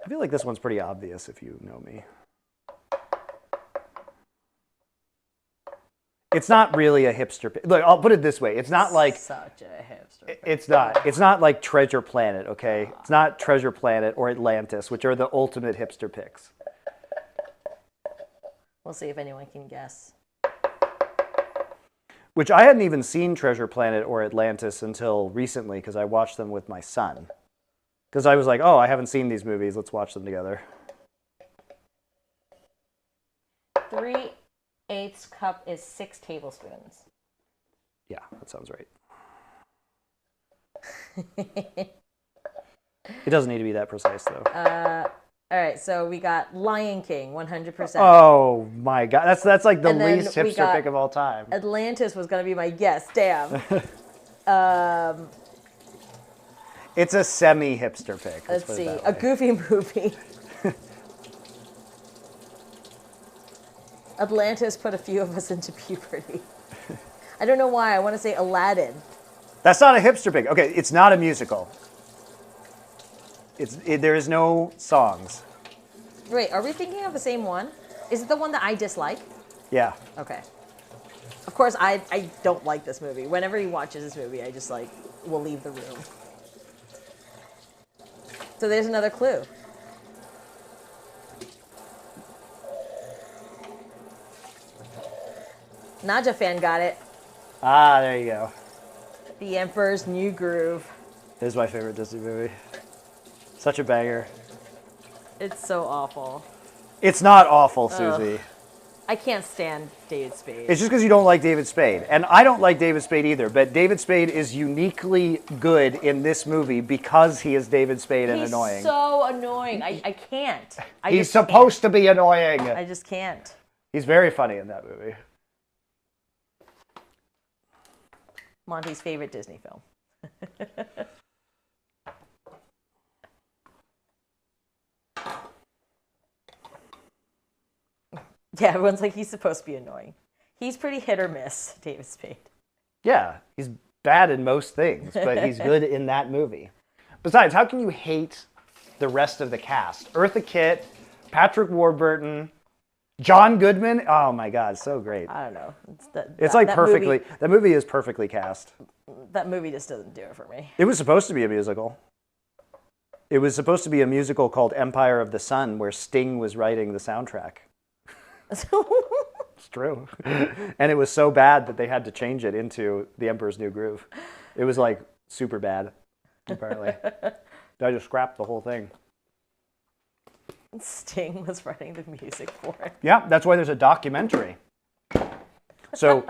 Speaker 2: I feel like this one's pretty obvious if you know me. It's not really a hipster pick. Look, I'll put it this way. It's not like...
Speaker 1: Such a hipster.
Speaker 2: It's not. It's not like Treasure Planet, okay? It's not Treasure Planet or Atlantis, which are the ultimate hipster picks.
Speaker 1: We'll see if anyone can guess.
Speaker 2: Which I hadn't even seen Treasure Planet or Atlantis until recently because I watched them with my son. Because I was like, oh, I haven't seen these movies. Let's watch them together.
Speaker 1: 3/8 cup is 6 tablespoons.
Speaker 2: Yeah, that sounds right. It doesn't need to be that precise, though.
Speaker 1: All right, so we got Lion King, 100%.
Speaker 2: Oh, my God. That's like the
Speaker 1: And then
Speaker 2: least
Speaker 1: we
Speaker 2: hipster
Speaker 1: got
Speaker 2: pick of all time.
Speaker 1: Atlantis was going to be my guess. Damn.
Speaker 2: It's a semi-hipster pick.
Speaker 1: Let's
Speaker 2: put it
Speaker 1: see.
Speaker 2: that
Speaker 1: A
Speaker 2: way.
Speaker 1: Goofy movie. Atlantis put a few of us into puberty. I don't know why. I want to say Aladdin.
Speaker 2: That's not a hipster pick. Okay, it's not a musical. There is no songs.
Speaker 1: Wait, are we thinking of the same one? Is it the one that I dislike?
Speaker 2: Yeah.
Speaker 1: Okay. Of course, I don't like this movie. Whenever he watches this movie, I just like will leave the room. So there's another clue. Naja fan got it.
Speaker 2: Ah, there you go.
Speaker 1: The Emperor's New Groove.
Speaker 2: This is my favorite Disney movie. Such a banger.
Speaker 1: It's so awful.
Speaker 2: It's not awful, Susie.
Speaker 1: I can't stand David Spade.
Speaker 2: It's just because you don't like David Spade. And I don't like David Spade either, but David Spade is uniquely good in this movie because he is David Spade and annoying.
Speaker 1: He's so annoying. I can't.
Speaker 2: He's supposed to be annoying.
Speaker 1: I just can't.
Speaker 2: He's very funny in that movie.
Speaker 1: Monty's favorite Disney film. Yeah, everyone's like, he's supposed to be annoying. He's pretty hit or miss, David Spade.
Speaker 2: Yeah, he's bad in most things, but he's good in that movie. Besides, how can you hate the rest of the cast? Eartha Kitt, Patrick Warburton, John Goodman. Oh my God, so great.
Speaker 1: I don't know.
Speaker 2: That movie is perfectly cast.
Speaker 1: That movie just doesn't do it for me.
Speaker 2: It was supposed to be a musical. It was supposed to be a musical called Empire of the Sun, where Sting was writing the soundtrack. It's true. And it was so bad that they had to change it into The Emperor's New Groove. It was like super bad, apparently. I just scrapped the whole thing.
Speaker 1: Sting was writing the music for it.
Speaker 2: Yeah, that's why there's a documentary. So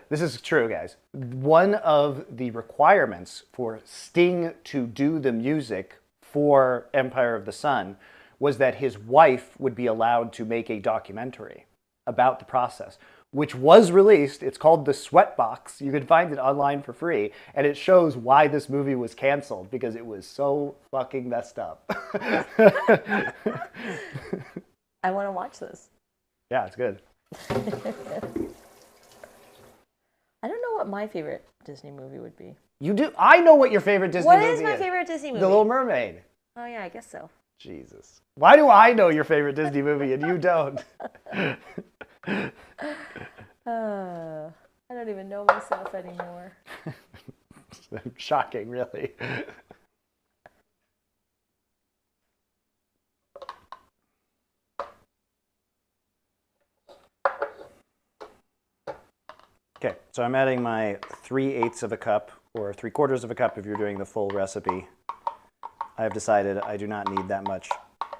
Speaker 2: this is true, guys. One of the requirements for Sting to do the music for Empire of the Sun was that his wife would be allowed to make a documentary about the process, which was released. It's called The Sweatbox. You can find it online for free, and it shows why this movie was canceled, because it was so fucking messed up.
Speaker 1: I want to watch this.
Speaker 2: Yeah, it's good.
Speaker 1: I don't know what my favorite Disney movie would be.
Speaker 2: You do? I know what your favorite Disney movie is.
Speaker 1: What is my favorite Disney movie?
Speaker 2: The Little Mermaid.
Speaker 1: Oh, yeah, I guess so.
Speaker 2: Jesus. Why do I know your favorite Disney movie and you don't?
Speaker 1: I don't even know myself anymore.
Speaker 2: Shocking, really. Okay, so I'm adding my 3/8 of a cup, or 3/4 of a cup if you're doing the full recipe. I have decided I do not need that much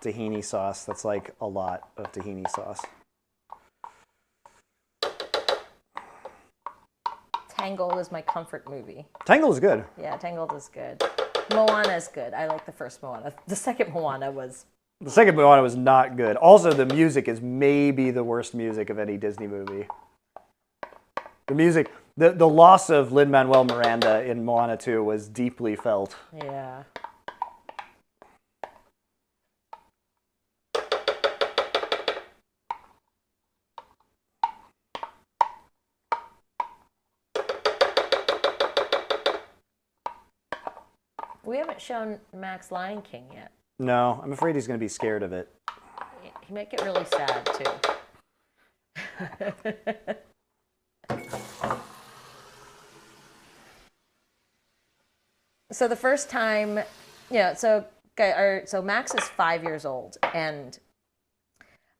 Speaker 2: tahini sauce. That's like a lot of tahini sauce.
Speaker 1: Tangled is my comfort movie.
Speaker 2: Tangled is good.
Speaker 1: Yeah, Tangled is good. Moana is good. I like the first Moana. The second Moana was...
Speaker 2: The second Moana was not good. Also, the music is maybe the worst music of any Disney movie. The music, the loss of Lin-Manuel Miranda in Moana 2 was deeply felt.
Speaker 1: Yeah. We haven't shown Max Lion King yet.
Speaker 2: No, I'm afraid he's going to be scared of it.
Speaker 1: He might get really sad, too. So the first time, so Max is 5 years old, and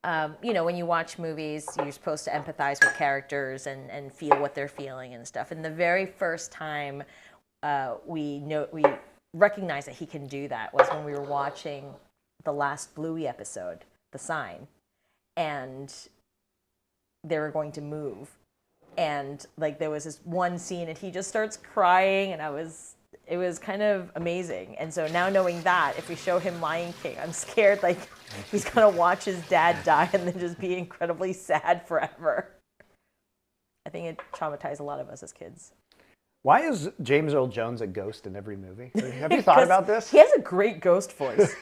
Speaker 1: when you watch movies, you're supposed to empathize with characters and feel what they're feeling and stuff. And the very first time we recognize that he can do that was when we were watching the last Bluey episode, The Sign, and they were going to move, and like there was this one scene and he just starts crying, and it was kind of amazing. And so now knowing that, if we show him Lion King, I'm scared like he's gonna watch his dad die and then just be incredibly sad forever. I think it traumatized a lot of us as kids.
Speaker 2: Why is James Earl Jones a ghost in every movie? Have you thought about this?
Speaker 1: He has a great ghost voice.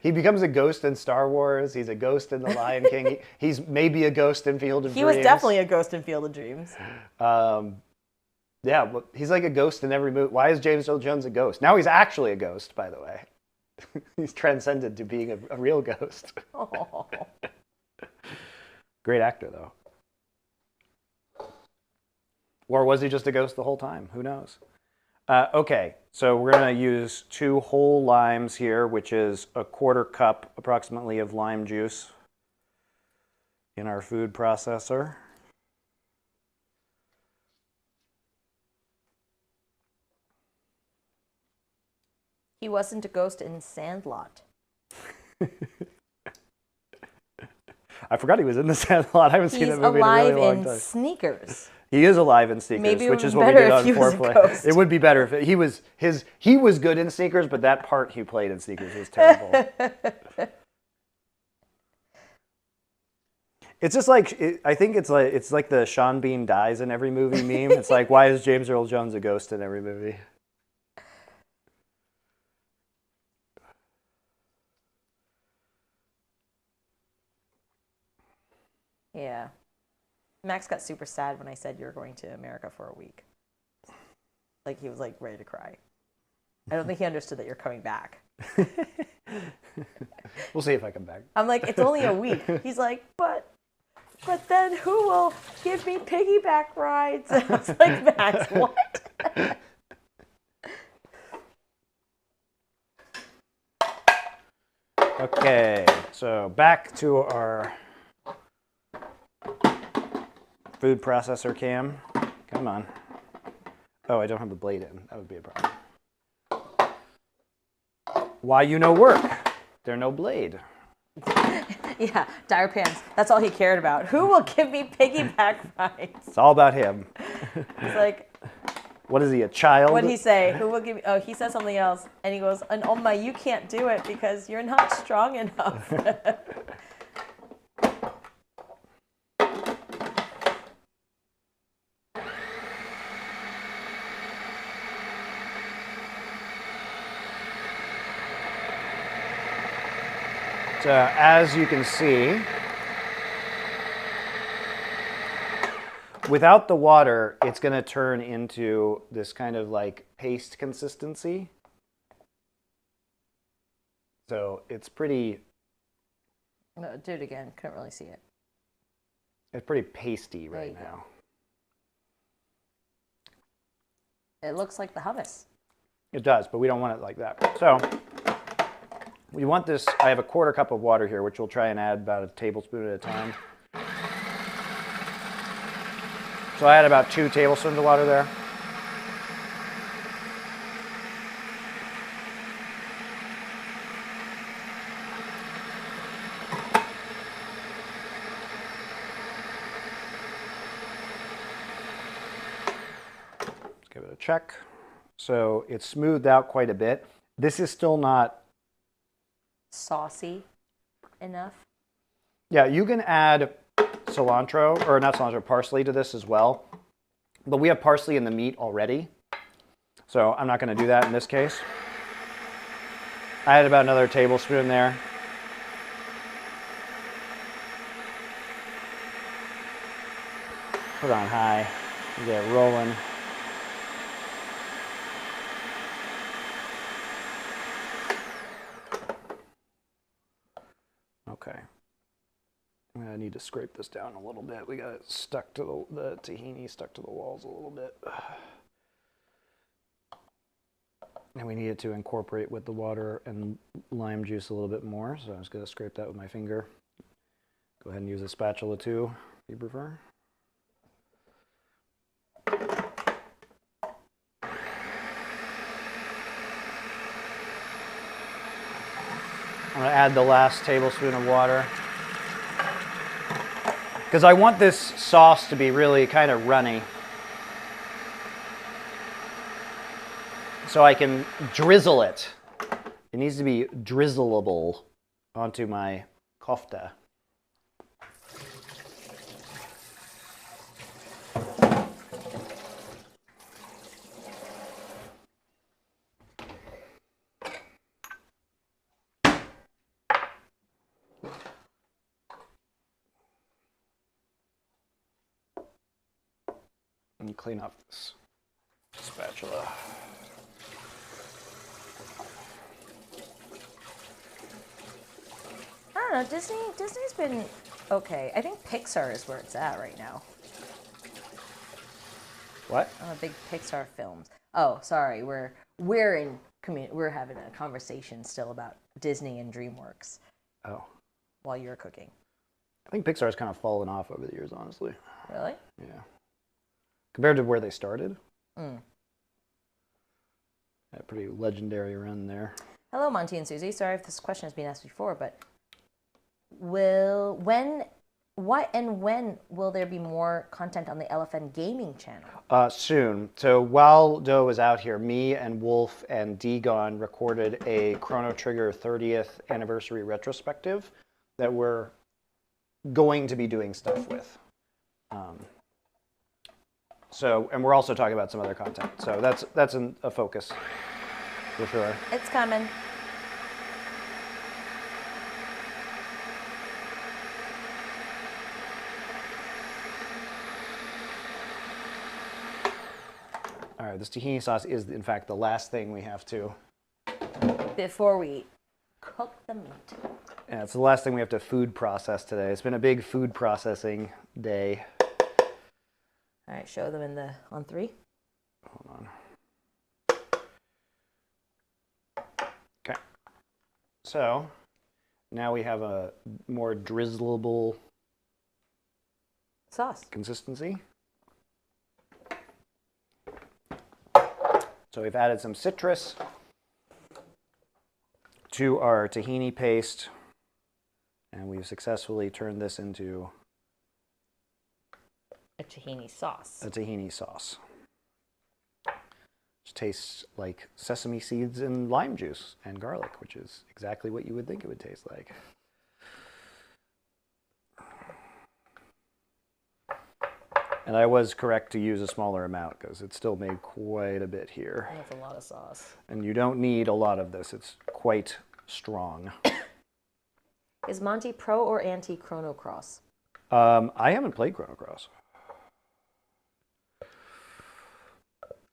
Speaker 2: He becomes a ghost in Star Wars. He's a ghost in The Lion King. He's maybe a ghost in Field of Dreams.
Speaker 1: He was definitely a ghost in Field of Dreams.
Speaker 2: Yeah, well, he's like a ghost in every movie. Why is James Earl Jones a ghost? Now he's actually a ghost, by the way. He's transcended to being a real ghost.
Speaker 1: Oh.
Speaker 2: Great actor, though. Or was he just a ghost the whole time? Who knows? Okay, so we're going to use 2 whole limes here, which is a 1/4 cup approximately of lime juice in our food processor.
Speaker 1: he wasn't a ghost in Sandlot.
Speaker 2: I forgot he was in the Sandlot. I haven't seen that movie in a really long time.
Speaker 1: He's alive in Sneakers.
Speaker 2: He is alive in Sneakers,
Speaker 1: Maybe
Speaker 2: which is what we did on Foreplay. It would be better if he was good in Sneakers, but that part he played in Sneakers was terrible. It's just like I think it's like the Sean Bean dies in every movie meme. It's like, why is James Earl Jones a ghost in every movie?
Speaker 1: Yeah. Max got super sad when I said you were going to America for a week. Like, he was like ready to cry. I don't think he understood that you're coming back.
Speaker 2: We'll see if I come back.
Speaker 1: I'm like, it's only a week. He's like, but then who will give me piggyback rides? And I was like, Max, what?
Speaker 2: Okay, so back to our food processor cam. Come on. Oh, I don't have the blade in. That would be a problem. Why you no work? There no blade.
Speaker 1: Yeah, dire pants. That's all he cared about. Who will give me piggyback rides?
Speaker 2: It's all about him.
Speaker 1: He's like,
Speaker 2: what is he, a child?
Speaker 1: What'd he say? Who will give me? Oh, he said something else. And he goes, and Oma, you can't do it because you're not strong enough.
Speaker 2: So, as you can see, without the water, it's going to turn into this kind of like paste consistency. So it's pretty...
Speaker 1: No, do it again. Couldn't really see it.
Speaker 2: It's pretty pasty right now.
Speaker 1: It looks like the hummus.
Speaker 2: It does, but we don't want it like that. So we want this... I have a 1/4 cup of water here, which we'll try and add about a tablespoon at a time. So I add about 2 tablespoons of water there. Let's give it a check. So it's smoothed out quite a bit. This is still not
Speaker 1: saucy enough.
Speaker 2: Yeah, you can add cilantro, or not cilantro, parsley to this as well. But we have parsley in the meat already, so I'm not going to do that in this case. I add about another tablespoon there. Put it on high, get it rolling. Okay. I need to scrape this down a little bit. We got it stuck to the tahini stuck to the walls a little bit. And we need it to incorporate with the water and lime juice a little bit more. So I'm just going to scrape that with my finger. Go ahead and use a spatula too, if you prefer. I'm going to add the last tablespoon of water. Because I want this sauce to be really kind of runny. So I can drizzle it. It needs to be drizzleable onto my kofta. And clean up this spatula.
Speaker 1: I don't know, Disney's been okay. I think Pixar is where it's at right now.
Speaker 2: What?
Speaker 1: I'm a big Pixar films. Oh, sorry, we're having a conversation still about Disney and DreamWorks.
Speaker 2: Oh.
Speaker 1: While you're cooking.
Speaker 2: I think Pixar's kind of fallen off over the years, honestly.
Speaker 1: Really?
Speaker 2: Yeah. Compared to where they started.
Speaker 1: Mm.
Speaker 2: A pretty legendary run there.
Speaker 1: Hello, Monty and Susie. Sorry if this question has been asked before, but when will there be more content on the LFN gaming channel?
Speaker 2: Soon. So while Doe was out here, me and Wolf and Degon recorded a Chrono Trigger 30th anniversary retrospective that we're going to be doing stuff with. And we're also talking about some other content. So that's a focus for sure.
Speaker 1: It's coming.
Speaker 2: All right, this tahini sauce is, in fact, the last thing we have to...
Speaker 1: Before we cook the meat.
Speaker 2: Yeah, it's the last thing we have to food process today. It's been a big food processing day.
Speaker 1: All right, show them on 3.
Speaker 2: Hold on. Okay. So, now we have a more drizzleable
Speaker 1: sauce
Speaker 2: consistency. So we've added some citrus to our tahini paste, and we've successfully turned this into
Speaker 1: a tahini sauce.
Speaker 2: A tahini sauce. Which tastes like sesame seeds and lime juice and garlic, which is exactly what you would think it would taste like. And I was correct to use a smaller amount because it still made quite a bit here.
Speaker 1: That's a lot of sauce.
Speaker 2: And you don't need a lot of this. It's quite strong.
Speaker 1: Is Monty pro or anti Chrono Cross?
Speaker 2: I haven't played Chrono Cross.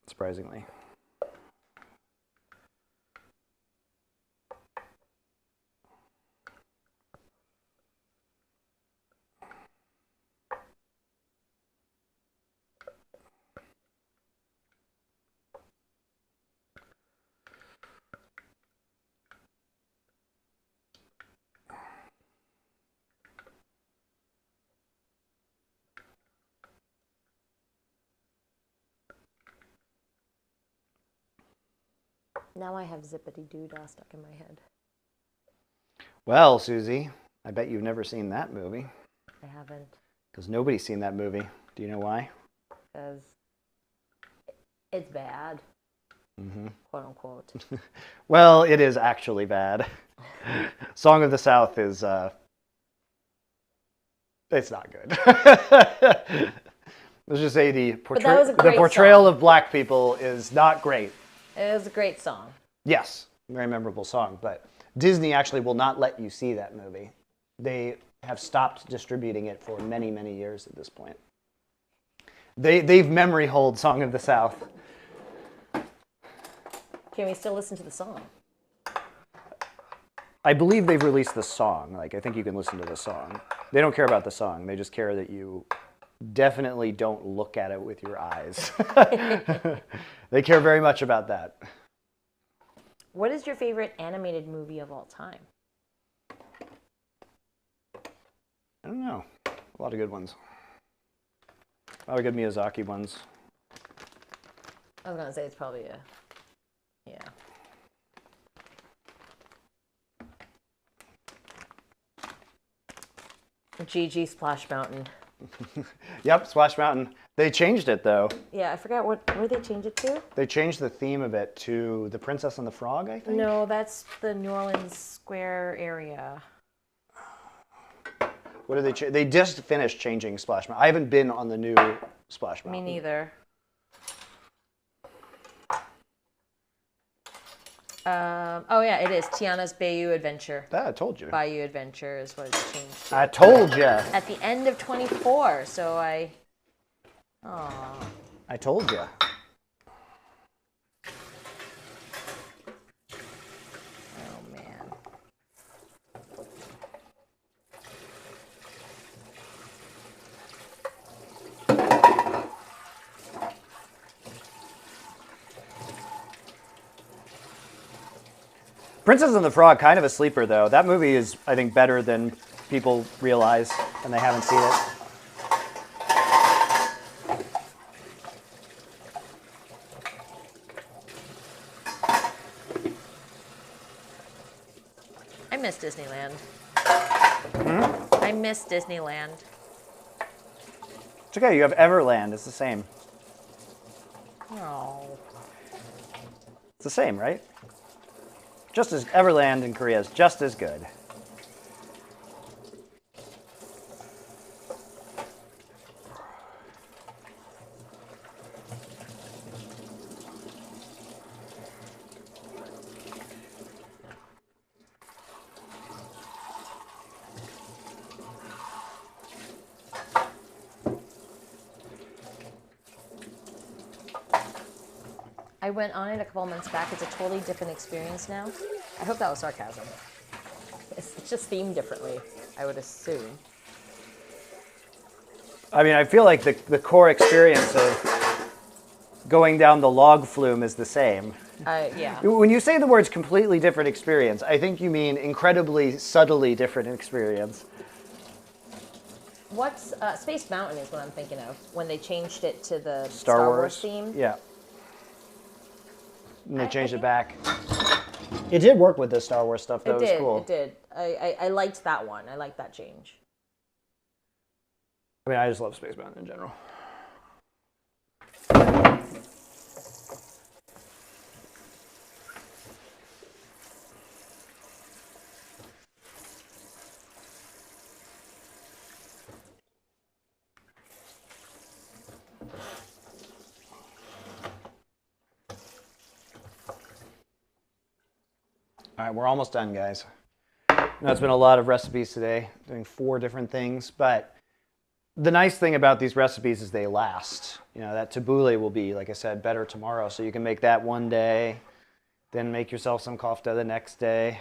Speaker 2: Surprisingly.
Speaker 1: Now I have zippity doo-dah stuck in my head.
Speaker 2: Well, Susie, I bet you've never seen that movie.
Speaker 1: I haven't.
Speaker 2: Because nobody's seen that movie. Do you know why?
Speaker 1: Because it's bad.
Speaker 2: Mm-hmm.
Speaker 1: Quote unquote.
Speaker 2: Well, it is actually bad. Song of the South is, it's not good. Let's just say the portrayal of black people is not great.
Speaker 1: It was a great song.
Speaker 2: Yes, very memorable song, but Disney actually will not let you see that movie. They have stopped distributing it for many, many years at this point. They've memory holed Song of the South.
Speaker 1: Can we still listen to the song?
Speaker 2: I believe they've released the song. Like, I think you can listen to the song. They don't care about the song. They just care that you definitely don't look at it with your eyes. They care very much about that.
Speaker 1: What is your favorite animated movie of all time?
Speaker 2: I don't know. A lot of good ones. A lot of good Miyazaki ones.
Speaker 1: I was going to say it's probably yeah. GG Splash Mountain.
Speaker 2: Yep, Splash Mountain. They changed it, though.
Speaker 1: Yeah, I forgot where they changed it to.
Speaker 2: They changed the theme of it to The Princess and the Frog, I think?
Speaker 1: No, that's the New Orleans Square area.
Speaker 2: What did they change? They just finished changing Splash Mountain. I haven't been on the new Splash Mountain.
Speaker 1: Me neither. Oh yeah, it is Tiana's Bayou Adventure.
Speaker 2: I told you.
Speaker 1: Bayou Adventure is what it's changed to.
Speaker 2: I told you.
Speaker 1: At the end of 24, so I
Speaker 2: told you.
Speaker 1: Oh man.
Speaker 2: Princess and the Frog, kind of a sleeper, though. That movie is, I think, better than people realize, and they haven't seen it.
Speaker 1: Disneyland. I miss Disneyland.
Speaker 2: It's okay. You have Everland. It's the same.
Speaker 1: Oh.
Speaker 2: It's the same, right? Just as Everland in Korea is just as good.
Speaker 1: I went on it a couple months back. It's a totally different experience now. I hope that was sarcasm. It's just themed differently, I would assume.
Speaker 2: I mean, I feel like the core experience of going down the log flume is the same.
Speaker 1: Yeah.
Speaker 2: When you say the words completely different experience, I think you mean incredibly subtly different experience.
Speaker 1: What's Space Mountain is what I'm thinking of when they changed it to the
Speaker 2: Star Wars
Speaker 1: theme.
Speaker 2: Yeah. And they changed it back. It did work with the Star Wars stuff, though. It was cool.
Speaker 1: It did. I liked that one. I liked that change.
Speaker 2: I mean, I just love Space Mountain in general. All right, we're almost done, guys. Now, it's been a lot of recipes today, doing 4 different things, but the nice thing about these recipes is they last. You know, that tabbouleh will be, like I said, better tomorrow, so you can make that one day, then make yourself some kofta the next day.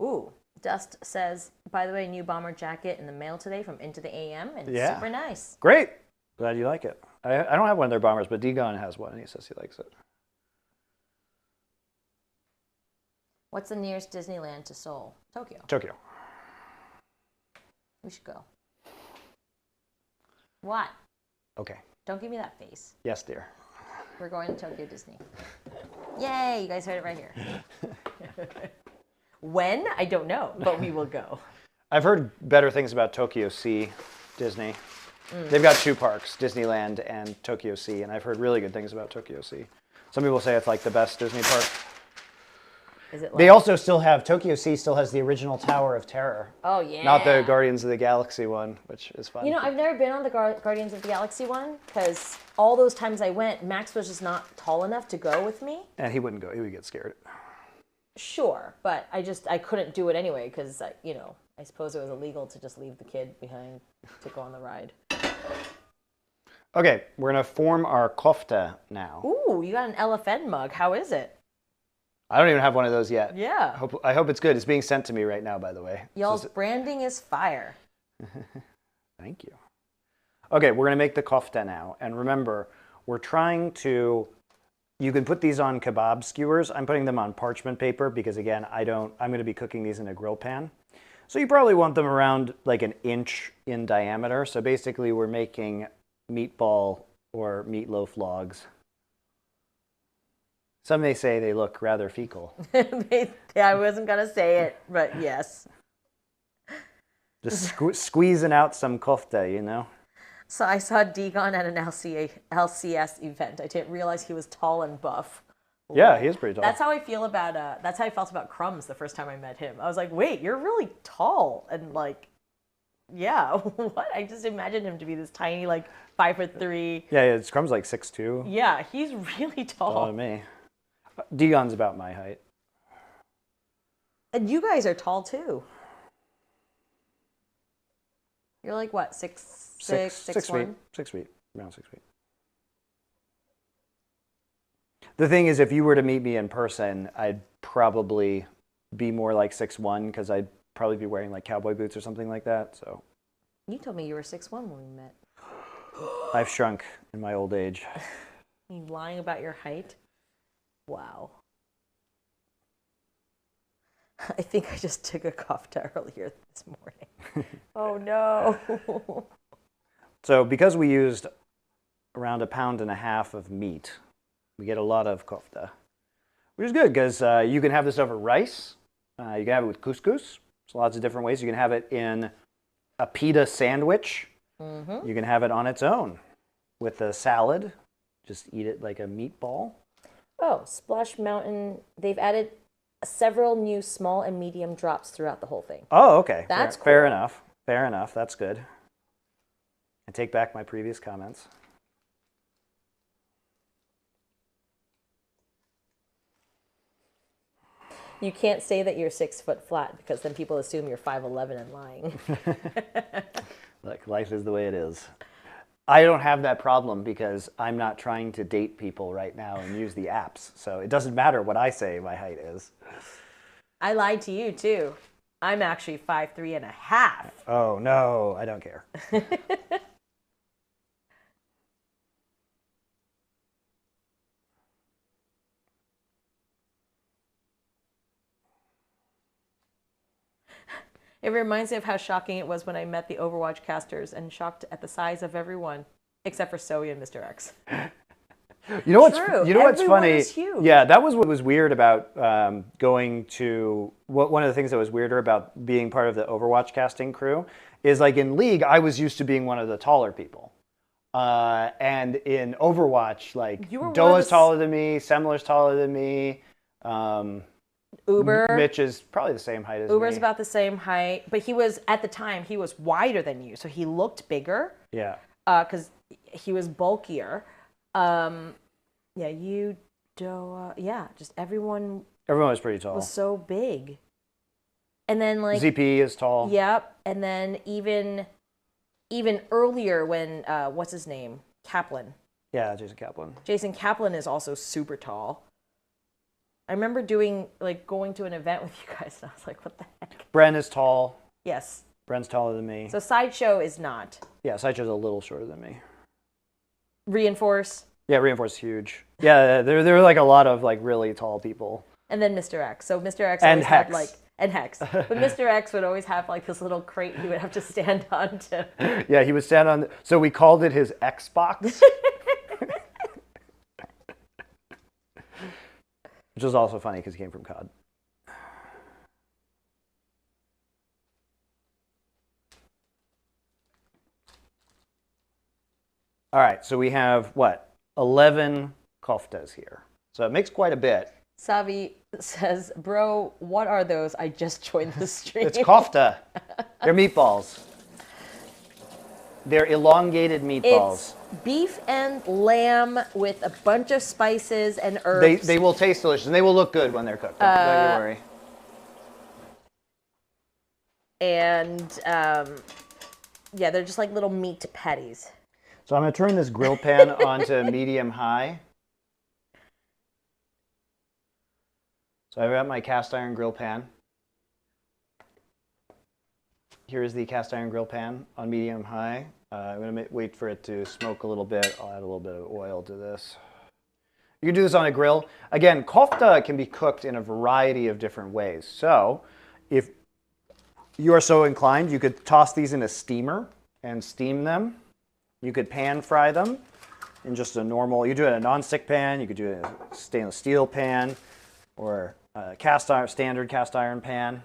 Speaker 1: Ooh, Dust says, by the way, new bomber jacket in the mail today from Into the AM, and it's super nice.
Speaker 2: Great. Glad you like it. I don't have one of their bombers, but Digon has one, and he says he likes it.
Speaker 1: What's the nearest Disneyland to Seoul? Tokyo.
Speaker 2: Tokyo.
Speaker 1: We should go. What?
Speaker 2: Okay.
Speaker 1: Don't give me that face.
Speaker 2: Yes, dear.
Speaker 1: We're going to Tokyo Disney. Yay, you guys heard it right here. When? I don't know, but we will go.
Speaker 2: I've heard better things about Tokyo Sea Disney. They've got 2 parks, Disneyland and Tokyo Sea, and I've heard really good things about Tokyo Sea. Some people say it's like the best Disney park.
Speaker 1: Is it like...
Speaker 2: They also still have, Tokyo Sea still has the original Tower of Terror.
Speaker 1: Oh, yeah.
Speaker 2: Not the Guardians of the Galaxy one, which is fun.
Speaker 1: You know, I've never been on the Guardians of the Galaxy one, because all those times I went, Max was just not tall enough to go with me.
Speaker 2: And he wouldn't go, he would get scared.
Speaker 1: Sure, but I couldn't do it anyway, because, you know, I suppose it was illegal to just leave the kid behind to go on the ride.
Speaker 2: Okay, we're going to form our kofta now.
Speaker 1: Ooh, you got an LFN mug. How is it?
Speaker 2: I don't even have one of those yet.
Speaker 1: Yeah.
Speaker 2: I hope it's good. It's being sent to me right now, by the way.
Speaker 1: Y'all's branding is fire.
Speaker 2: Thank you. Okay, we're going to make the kofta now. And remember, we're trying to... You can put these on kebab skewers. I'm putting them on parchment paper because, again, I'm going to be cooking these in a grill pan. So you probably want them around like an inch in diameter. So basically, we're making meatball or meatloaf logs. Some may say they look rather fecal.
Speaker 1: I wasn't going to say it, but yes.
Speaker 2: Just squeezing out some kofta, you know?
Speaker 1: So I saw Digon at an LCS event. I didn't realize he was tall and buff.
Speaker 2: Yeah, he is pretty tall.
Speaker 1: That's how I feel about, that's how I felt about Crumbs the first time I met him. I was like, wait, you're really tall. And like, yeah, what? I just imagined him to be this tiny, like 5'3".
Speaker 2: Yeah, it's Crumb's like 6'2".
Speaker 1: Yeah, he's really tall.
Speaker 2: Taller than me. Digon's about my height.
Speaker 1: And you guys are tall too. You're like what, 6'1"?
Speaker 2: 6 feet. 6 feet. Around 6 feet. The thing is, if you were to meet me in person, I'd probably be more like 6'1", because I'd probably be wearing like cowboy boots or something like that. So.
Speaker 1: You told me you were 6'1" when we met.
Speaker 2: I've shrunk in my old age.
Speaker 1: Are you lying about your height? Wow. I think I just took a kofta earlier this morning. Oh no.
Speaker 2: So because we used around 1.5 pounds of meat, we get a lot of kofta, which is good because you can have this over rice, You can have it with couscous. There's lots of different ways. You can have it in a pita sandwich.
Speaker 1: Mm-hmm.
Speaker 2: You can have it on its own with a salad. Just eat it like a meatball.
Speaker 1: Oh, Splash Mountain. They've added several new small and medium drops throughout the whole thing.
Speaker 2: Oh, okay.
Speaker 1: That's
Speaker 2: fair
Speaker 1: cool.
Speaker 2: enough. Fair enough. That's good. I take back my previous comments.
Speaker 1: You can't say that you're 6 foot flat because then people assume you're 5'11" and lying.
Speaker 2: Look, life is the way it is. I don't have that problem because I'm not trying to date people right now and use the apps. So it doesn't matter what I say my height is.
Speaker 1: I lied to you too. I'm actually 5'3.5".
Speaker 2: Oh, no, I don't care.
Speaker 1: It reminds me of how shocking it was when I met the Overwatch casters and shocked at the size of everyone, except for Zoe and Mr. X.
Speaker 2: You know what's
Speaker 1: True.
Speaker 2: what's
Speaker 1: Everyone
Speaker 2: funny?
Speaker 1: is huge.
Speaker 2: Yeah, that was what was weird about going to one of the things that was weirder about being part of the Overwatch casting crew is like in League, I was used to being one of the taller people. And in Overwatch, like Doa's taller than me, Semler's taller than me.
Speaker 1: Uber.
Speaker 2: Mitch is probably the same height as me.
Speaker 1: Uber's about the same height, but he was, at the time, he was wider than you, so he looked bigger.
Speaker 2: Yeah.
Speaker 1: Because he was bulkier. Yeah, you, Doa, yeah, just everyone
Speaker 2: was pretty tall.
Speaker 1: was so big. And then like
Speaker 2: ZP is tall.
Speaker 1: Yep. And then even earlier when what's his name? Kaplan.
Speaker 2: Yeah, Jason Kaplan.
Speaker 1: Jason Kaplan is also super tall. I remember going to an event with you guys, and I was like, what the heck?
Speaker 2: Bren is tall.
Speaker 1: Yes.
Speaker 2: Bren's taller than me.
Speaker 1: So Sideshow is not.
Speaker 2: Yeah, Sideshow's a little shorter than me.
Speaker 1: Reinforce.
Speaker 2: Yeah, Reinforce is huge. Yeah, there were like a lot of like really tall people.
Speaker 1: And then Mr. X. So Mr. X
Speaker 2: and
Speaker 1: always
Speaker 2: Hex.
Speaker 1: had like, and Hex. But Mr. X would always have like this little crate he would have to stand on to.
Speaker 2: Yeah, he would stand on. So we called it his Xbox. Which was also funny because he came from COD. All right, so we have, what, 11 koftas here. So it makes quite a bit.
Speaker 1: Savi says, bro, what are those? I just joined the stream.
Speaker 2: It's kofta. They're meatballs. They're elongated meatballs.
Speaker 1: It's beef and lamb with a bunch of spices and herbs.
Speaker 2: They will taste delicious, and they will look good when they're cooked. Don't you worry.
Speaker 1: And, yeah, they're just like little meat patties.
Speaker 2: So I'm going to turn this grill pan onto medium-high. So I've got my cast iron grill pan. Here's the cast iron grill pan on medium-high. I'm going to wait for it to smoke a little bit. I'll add a little bit of oil to this. You can do this on a grill. Again, kofta can be cooked in a variety of different ways. So if you are so inclined, you could toss these in a steamer and steam them. You could pan fry them in just a normal, you do it in a non-stick pan, you could do it in a stainless steel pan, or a standard cast iron pan.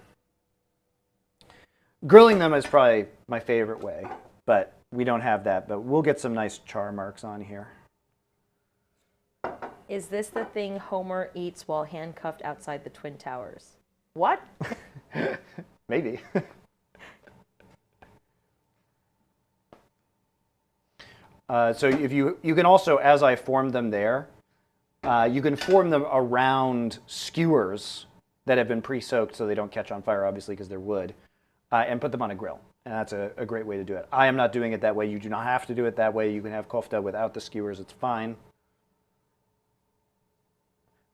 Speaker 2: Grilling them is probably my favorite way, but we don't have that, but we'll get some nice char marks on here.
Speaker 1: Is this the thing Homer eats while handcuffed outside the Twin Towers? What?
Speaker 2: Maybe. So if you can also, as I formed them there, you can form them around skewers that have been pre-soaked so they don't catch on fire, obviously, because they're wood, and put them on a grill. And that's a great way to do it. I am not doing it that way. You do not have to do it that way. You can have kofta without the skewers. It's fine.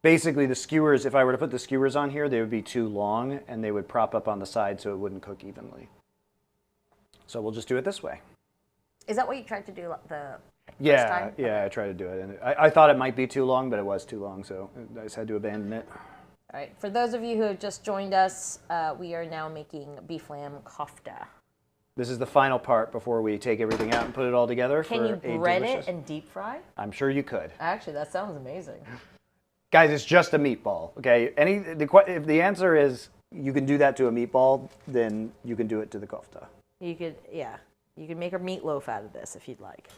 Speaker 2: Basically, the skewers, if I were to put the skewers on here, they would be too long, and they would prop up on the side so it wouldn't cook evenly. So we'll just do it this way.
Speaker 1: Is that what you tried to do the
Speaker 2: Yeah,
Speaker 1: first time?
Speaker 2: yeah, I tried to do it. And I thought it might be too long, but it was too long, so I just had to abandon it.
Speaker 1: All right, for those of you who have just joined us, we are now making beef lamb kofta.
Speaker 2: This is the final part before we take everything out and put it all together.
Speaker 1: Can you bread it and deep fry?
Speaker 2: I'm sure you could.
Speaker 1: Actually, that sounds amazing.
Speaker 2: Guys, it's just a meatball, okay? If the answer is you can do that to a meatball, then you can do it to the kofta.
Speaker 1: You could, yeah. You could make a meatloaf out of this if you'd like.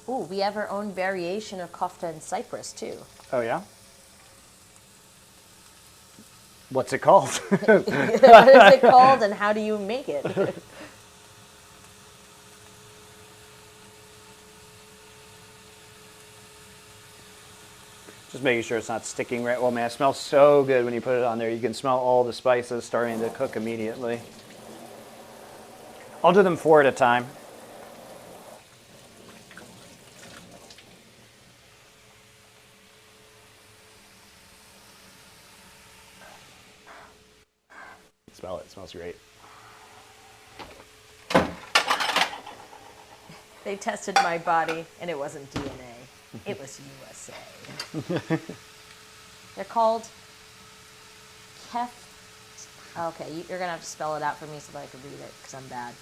Speaker 1: Ooh, we have our own variation of kofta in Cyprus, too.
Speaker 2: Oh, yeah? What's it called?
Speaker 1: What is it called and how do you make it?
Speaker 2: Just making sure it's not sticking right. Oh, man, it smells so good when you put it on there. You can smell all the spices starting to cook immediately. I'll do them 4 at a time. Smell it. It smells great.
Speaker 1: They tested my body, and it wasn't DNA. It was USA. They're called Okay, you're going to have to spell it out for me so that I can read it, because I'm bad.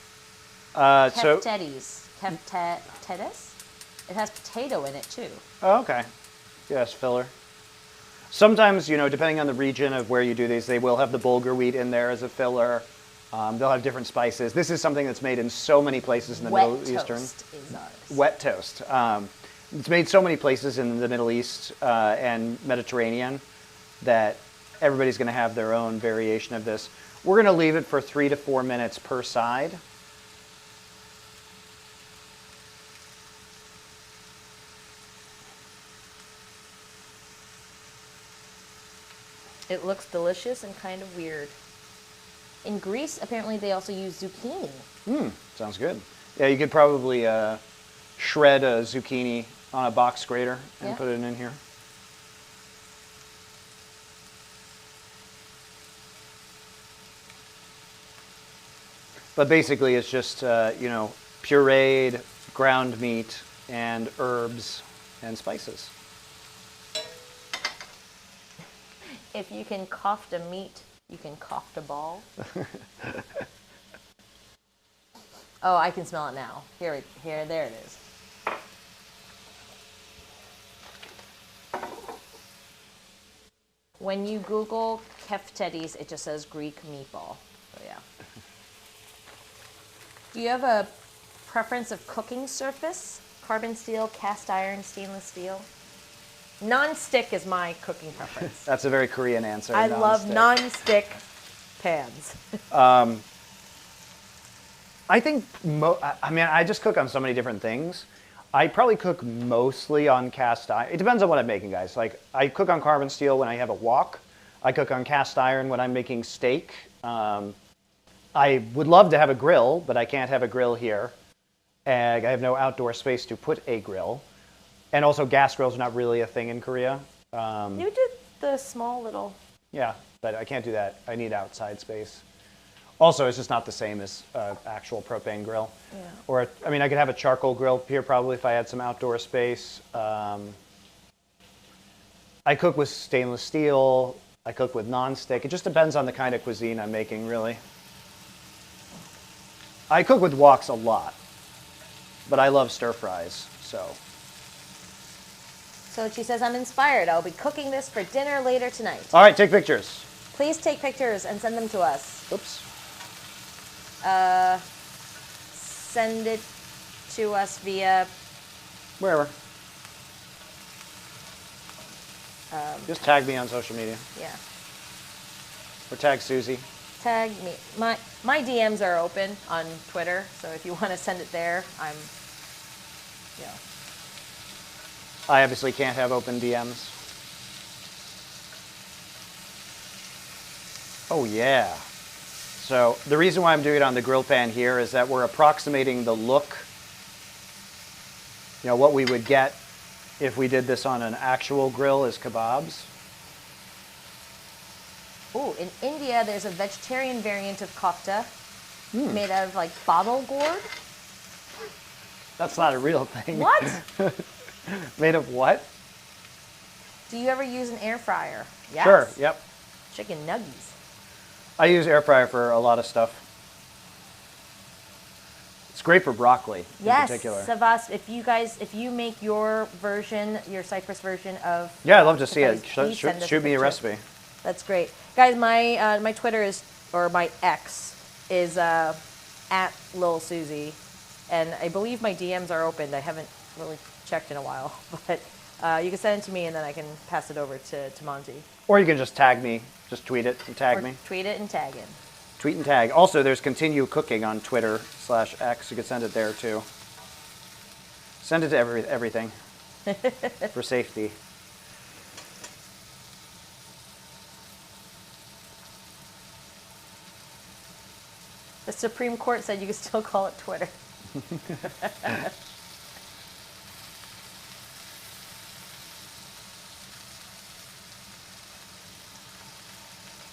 Speaker 1: Keftedes. Keftedes? It has potato in it, too.
Speaker 2: Oh, okay. Yes, filler. Sometimes, you know, depending on the region of where you do these, they will have the bulgur wheat in there as a filler. They'll have different spices. This is something that's made in so many places in the Middle Eastern.
Speaker 1: Wet toast is ours.
Speaker 2: Wet toast. It's made so many places in the Middle East and Mediterranean that everybody's going to have their own variation of this. We're going to leave it for 3 to 4 minutes per side.
Speaker 1: It looks delicious and kind of weird. In Greece, apparently they also use zucchini.
Speaker 2: Sounds good. Yeah, you could probably shred a zucchini on a box grater and put it in here. But basically it's just, you know, pureed ground meat and herbs and spices.
Speaker 1: If you can kofta meat, you can kofta ball. Oh, I can smell it now. There it is. When you Google keftedes, it just says Greek meatball. So yeah. Do you have a preference of cooking surface? Carbon steel, cast iron, stainless steel? Non-stick is my cooking preference.
Speaker 2: That's a very Korean answer.
Speaker 1: I love non-stick pans.
Speaker 2: I think, I mean, I just cook on so many different things. I probably cook mostly on cast iron. It depends on what I'm making, guys. Like, I cook on carbon steel when I have a wok. I cook on cast iron when I'm making steak. I would love to have a grill, but I can't have a grill here. And I have no outdoor space to put a grill. And also, gas grills are not really a thing in Korea.
Speaker 1: You did the small little...
Speaker 2: Yeah, but I can't do that. I need outside space. Also, it's just not the same as actual propane grill.
Speaker 1: Yeah.
Speaker 2: Or, I mean, I could have a charcoal grill here probably if I had some outdoor space. I cook with stainless steel. I cook with non-stick. It just depends on the kind of cuisine I'm making, really. I cook with woks a lot, but I love stir fries, so.
Speaker 1: So she says, I'm inspired. I'll be cooking this for dinner later tonight.
Speaker 2: All right, take pictures.
Speaker 1: Please take pictures and send them to us.
Speaker 2: Oops.
Speaker 1: Send it to us via...
Speaker 2: Wherever. Just tag me on social media.
Speaker 1: Yeah.
Speaker 2: Or tag Susie.
Speaker 1: Tag me. My DMs are open on Twitter, so if you want to send it there, I'm, you know.
Speaker 2: I obviously can't have open DMs. Oh, yeah. So the reason why I'm doing it on the grill pan here is that we're approximating the look, you know, what we would get if we did this on an actual grill as kebabs.
Speaker 1: Oh, in India, there's a vegetarian variant of kofta made out of, like, bottle gourd.
Speaker 2: That's not a real thing.
Speaker 1: What?
Speaker 2: Made of what?
Speaker 1: Do you ever use an air fryer? Yes.
Speaker 2: Sure, yep.
Speaker 1: Chicken nuggies.
Speaker 2: I use air fryer for a lot of stuff. It's great for broccoli in particular.
Speaker 1: Yes, Savas, if you make your version, your Cyprus version of...
Speaker 2: Yeah, I'd love to see it.
Speaker 1: please send us
Speaker 2: Shoot me a
Speaker 1: picture.
Speaker 2: recipe.
Speaker 1: That's great. Guys, my Twitter is, or my X is at Lil Susie. And I believe my DMs are opened. I haven't really checked in a while. But you can send it to me and then I can pass it over to Monty.
Speaker 2: Or you can just tag me. Just tweet it and tag me.
Speaker 1: Tweet it and tag him.
Speaker 2: Tweet and tag. Also, there's Continue Cooking on Twitter/X. You can send it there too. Send it to everything for safety.
Speaker 1: The Supreme Court said you could still call it Twitter.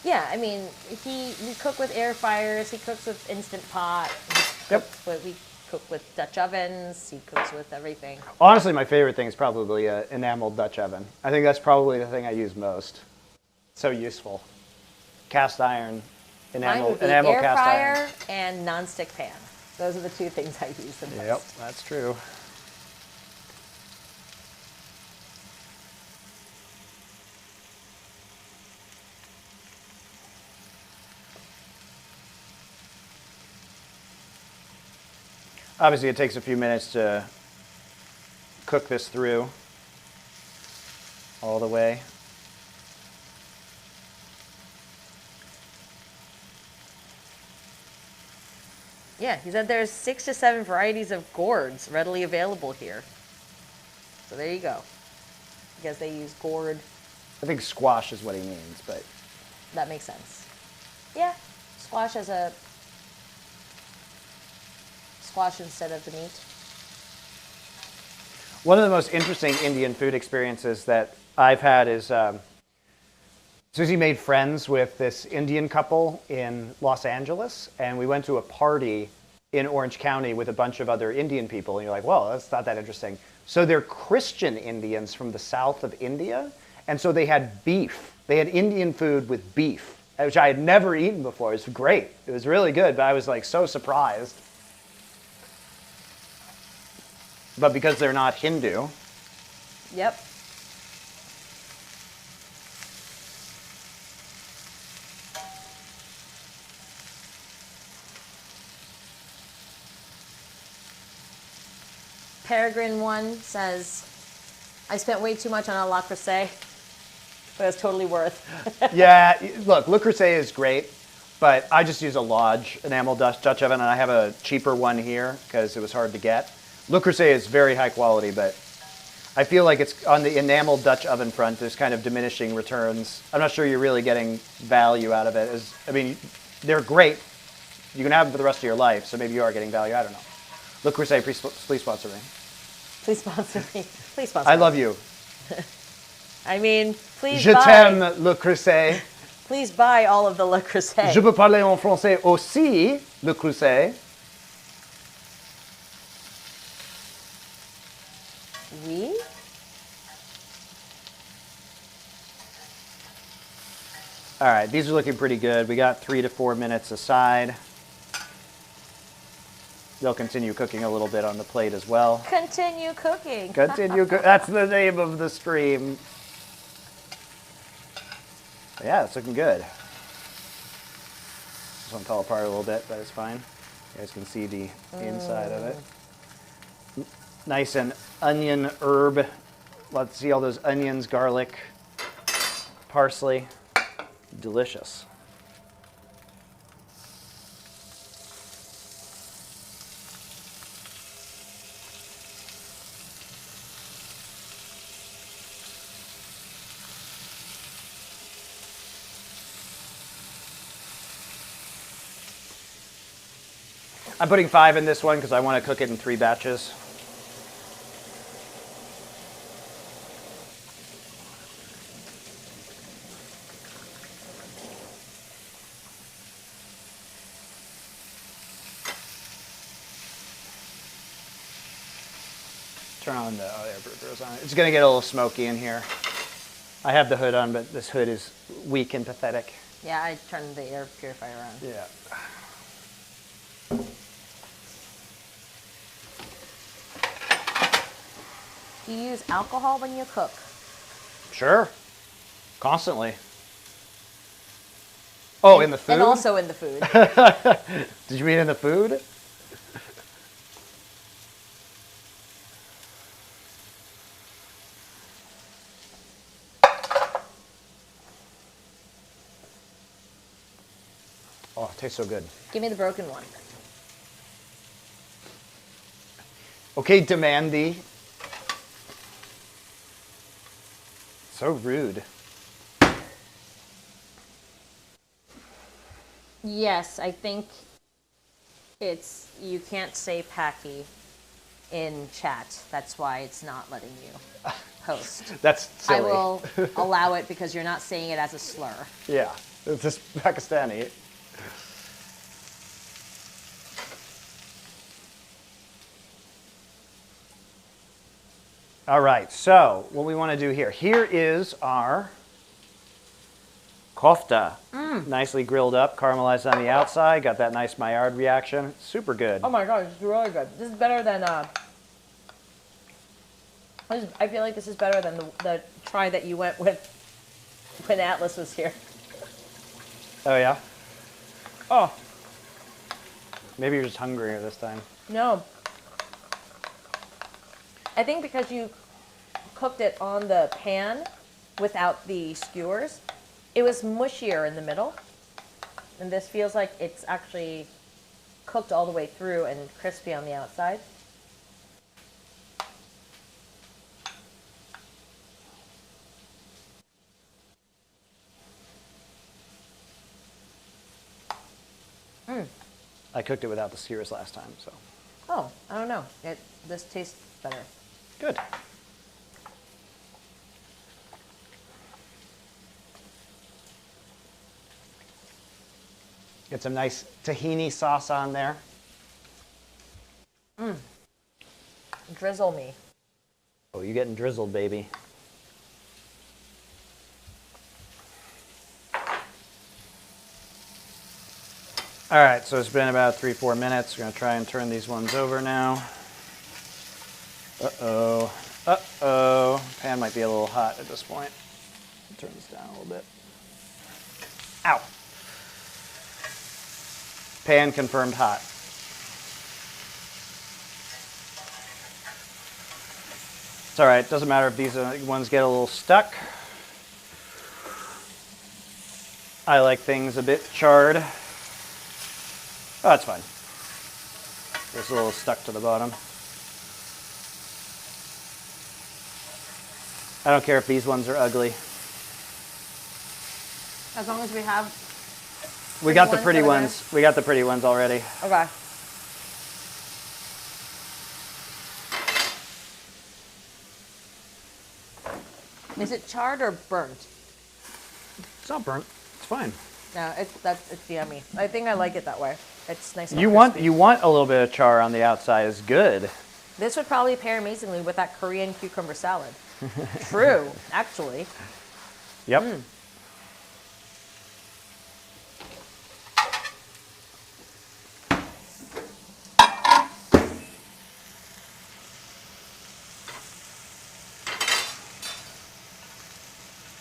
Speaker 1: Yeah, I mean, we cook with air fryers. He cooks with Instant Pot. We cook with Dutch ovens. He cooks with everything.
Speaker 2: Honestly, my favorite thing is probably an enameled Dutch oven. I think that's probably the thing I use most. So useful. Cast iron, enamel
Speaker 1: air
Speaker 2: cast
Speaker 1: fryer
Speaker 2: iron.
Speaker 1: and nonstick pan. Those are the two things I use the most.
Speaker 2: Yep, that's true. Obviously, it takes a few minutes to cook this through all the way.
Speaker 1: Yeah, he said there's 6 to 7 varieties of gourds readily available here. So there you go. Because they use gourd.
Speaker 2: I think squash is what he means, but...
Speaker 1: That makes sense. Yeah, squash as a... Squash instead of the meat.
Speaker 2: One of the most interesting Indian food experiences that I've had is Susie made friends with this Indian couple in Los Angeles, and we went to a party in Orange County with a bunch of other Indian people, and you're like, well, that's not that interesting. So they're Christian Indians from the south of India, and so they had beef. They had Indian food with beef, which I had never eaten before. It was great. It was really good, but I was like so surprised. But because they're not Hindu.
Speaker 1: Yep. Peregrine 1 says, I spent way too much on a Le Creuset, but it's totally worth.
Speaker 2: Yeah, look, Le Creuset is great, but I just use a Lodge enamel Dutch oven, and I have a cheaper one here because it was hard to get. Le Creuset is very high quality, but I feel like it's on the enamel Dutch oven front, there's kind of diminishing returns. I'm not sure you're really getting value out of it. I mean, they're great. You can have them for the rest of your life, so maybe you are getting value. I don't know. Le Creuset, please sponsor me.
Speaker 1: Please sponsor me. Please sponsor me.
Speaker 2: I love you.
Speaker 1: I mean, please
Speaker 2: Je t'aime, Le Creuset.
Speaker 1: Please buy all of the Le Creuset.
Speaker 2: Je peux parler en français aussi, Le Creuset.
Speaker 1: Oui?
Speaker 2: All right, these are looking pretty good. We got 3 to 4 minutes aside. They'll continue cooking a little bit on the plate as well.
Speaker 1: Continue cooking.
Speaker 2: That's the name of the stream. Yeah, it's looking good. This one fell apart a little bit, but it's fine. You guys can see the inside of it. Nice and onion herb. Let's see all those onions, garlic, parsley. Delicious. I'm putting 5 in this one because I want to cook it in 3 batches. Turn on the, oh, there, burgers on it. It's going to get a little smoky in here. I have the hood on, but this hood is weak and pathetic.
Speaker 1: Yeah, I turned the air purifier on.
Speaker 2: Yeah.
Speaker 1: Do you use alcohol when you cook?
Speaker 2: Sure. Constantly. Oh, in the food?
Speaker 1: And also in the food.
Speaker 2: Did you mean in the food? Oh, it tastes so good.
Speaker 1: Give me the broken one.
Speaker 2: Okay, Demandy. So rude.
Speaker 1: Yes, I think it's, you can't say Packy in chat. That's why it's not letting you host.
Speaker 2: That's silly.
Speaker 1: I will allow it because you're not saying it as a slur.
Speaker 2: Yeah, it's just Pakistani. All right, so what we want to do here is our kofta. Nicely grilled up, caramelized on the outside, got that nice Maillard reaction. Super good.
Speaker 1: Oh my god, it's really good. This is better than, I feel like this is better than the try that you went with when Atlas was here.
Speaker 2: Oh, yeah? Oh. Maybe you're just hungrier this time.
Speaker 1: No. I think because you cooked it on the pan without the skewers, it was mushier in the middle. And this feels like it's actually cooked all the way through and crispy on the outside.
Speaker 2: I cooked it without the skewers last time, so.
Speaker 1: Oh, I don't know. This tastes better.
Speaker 2: Good. Get some nice tahini sauce on there.
Speaker 1: Drizzle me.
Speaker 2: Oh, you're getting drizzled, baby. All right, so it's been about 3-4 minutes. We're gonna try and turn these ones over now. Uh-oh, uh-oh. Pan might be a little hot at this point. Turn this down a little bit. Ow. Pan confirmed hot. It's all right, doesn't matter if these ones get a little stuck. I like things a bit charred. Oh, that's fine. It's a little stuck to the bottom. I don't care if these ones are ugly.
Speaker 1: As long as we have.
Speaker 2: We got the pretty ones. We got the pretty ones already.
Speaker 1: Okay. Is it charred or burnt?
Speaker 2: It's not burnt. It's fine.
Speaker 1: No, it's yummy. I think I like it that way. It's nice. And
Speaker 2: You
Speaker 1: crispy.
Speaker 2: want a little bit of char on the outside. It's good.
Speaker 1: This would probably pair amazingly with that Korean cucumber salad. True, actually.
Speaker 2: Yep.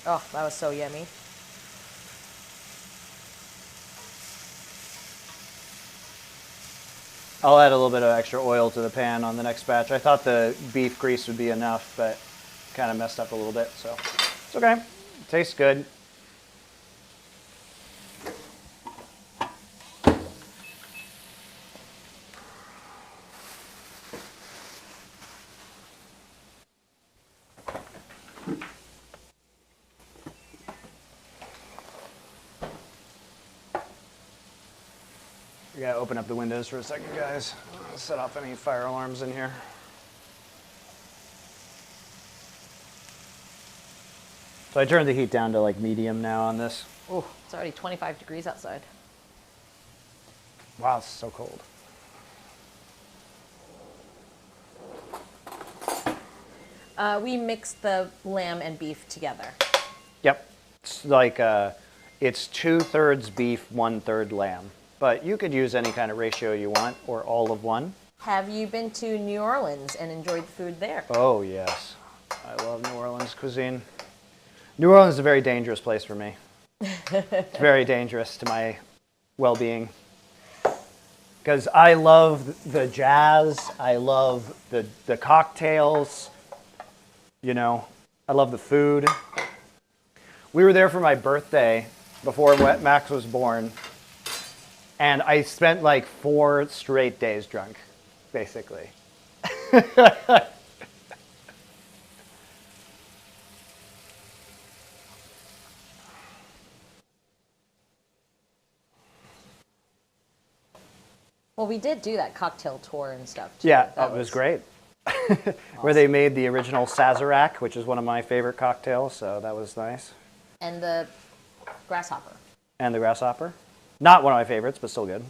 Speaker 1: Oh, that was so yummy.
Speaker 2: I'll add a little bit of extra oil to the pan on the next batch. I thought the beef grease would be enough, but kind of messed up a little bit, so it's okay. It tastes good. We gotta open up the windows for a second, guys. Set off any fire alarms in here. So I turned the heat down to like medium now on this.
Speaker 1: Oh, it's already 25 degrees outside.
Speaker 2: Wow, it's so cold.
Speaker 1: We mixed the lamb and beef together.
Speaker 2: Yep. It's like it's 2/3 beef, 1/3 lamb. But you could use any kind of ratio you want, or all of one.
Speaker 1: Have you been to New Orleans and enjoyed the food there?
Speaker 2: Oh, yes. I love New Orleans cuisine. New Orleans is a very dangerous place for me. It's very dangerous to my well-being. Because I love the jazz, I love the cocktails, you know, I love the food. We were there for my birthday before Max was born, and I spent like 4 straight days drunk, basically.
Speaker 1: Well, we did do that cocktail tour and stuff, too.
Speaker 2: Yeah, that was great. Where they made the original Sazerac, which is one of my favorite cocktails, so that was nice.
Speaker 1: And the grasshopper.
Speaker 2: And the grasshopper. Not one of my favorites, but still good.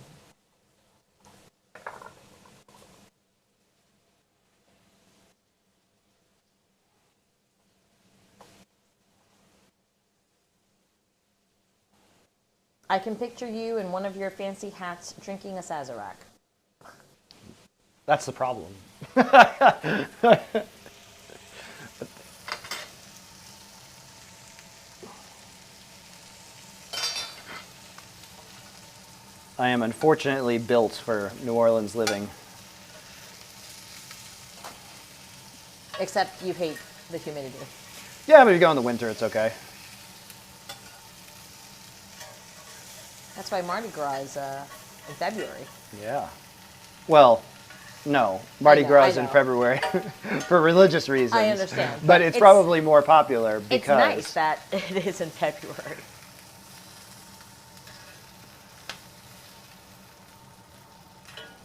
Speaker 1: I can picture you in one of your fancy hats drinking a Sazerac.
Speaker 2: That's the problem. I am unfortunately built for New Orleans living.
Speaker 1: Except you hate the humidity.
Speaker 2: Yeah, but if you go in the winter, it's okay.
Speaker 1: That's why Mardi Gras is in February.
Speaker 2: Yeah. Well, no. Mardi Gras is in
Speaker 1: know.
Speaker 2: February for religious reasons.
Speaker 1: I understand.
Speaker 2: But it's probably more popular because...
Speaker 1: It's nice that it is in February.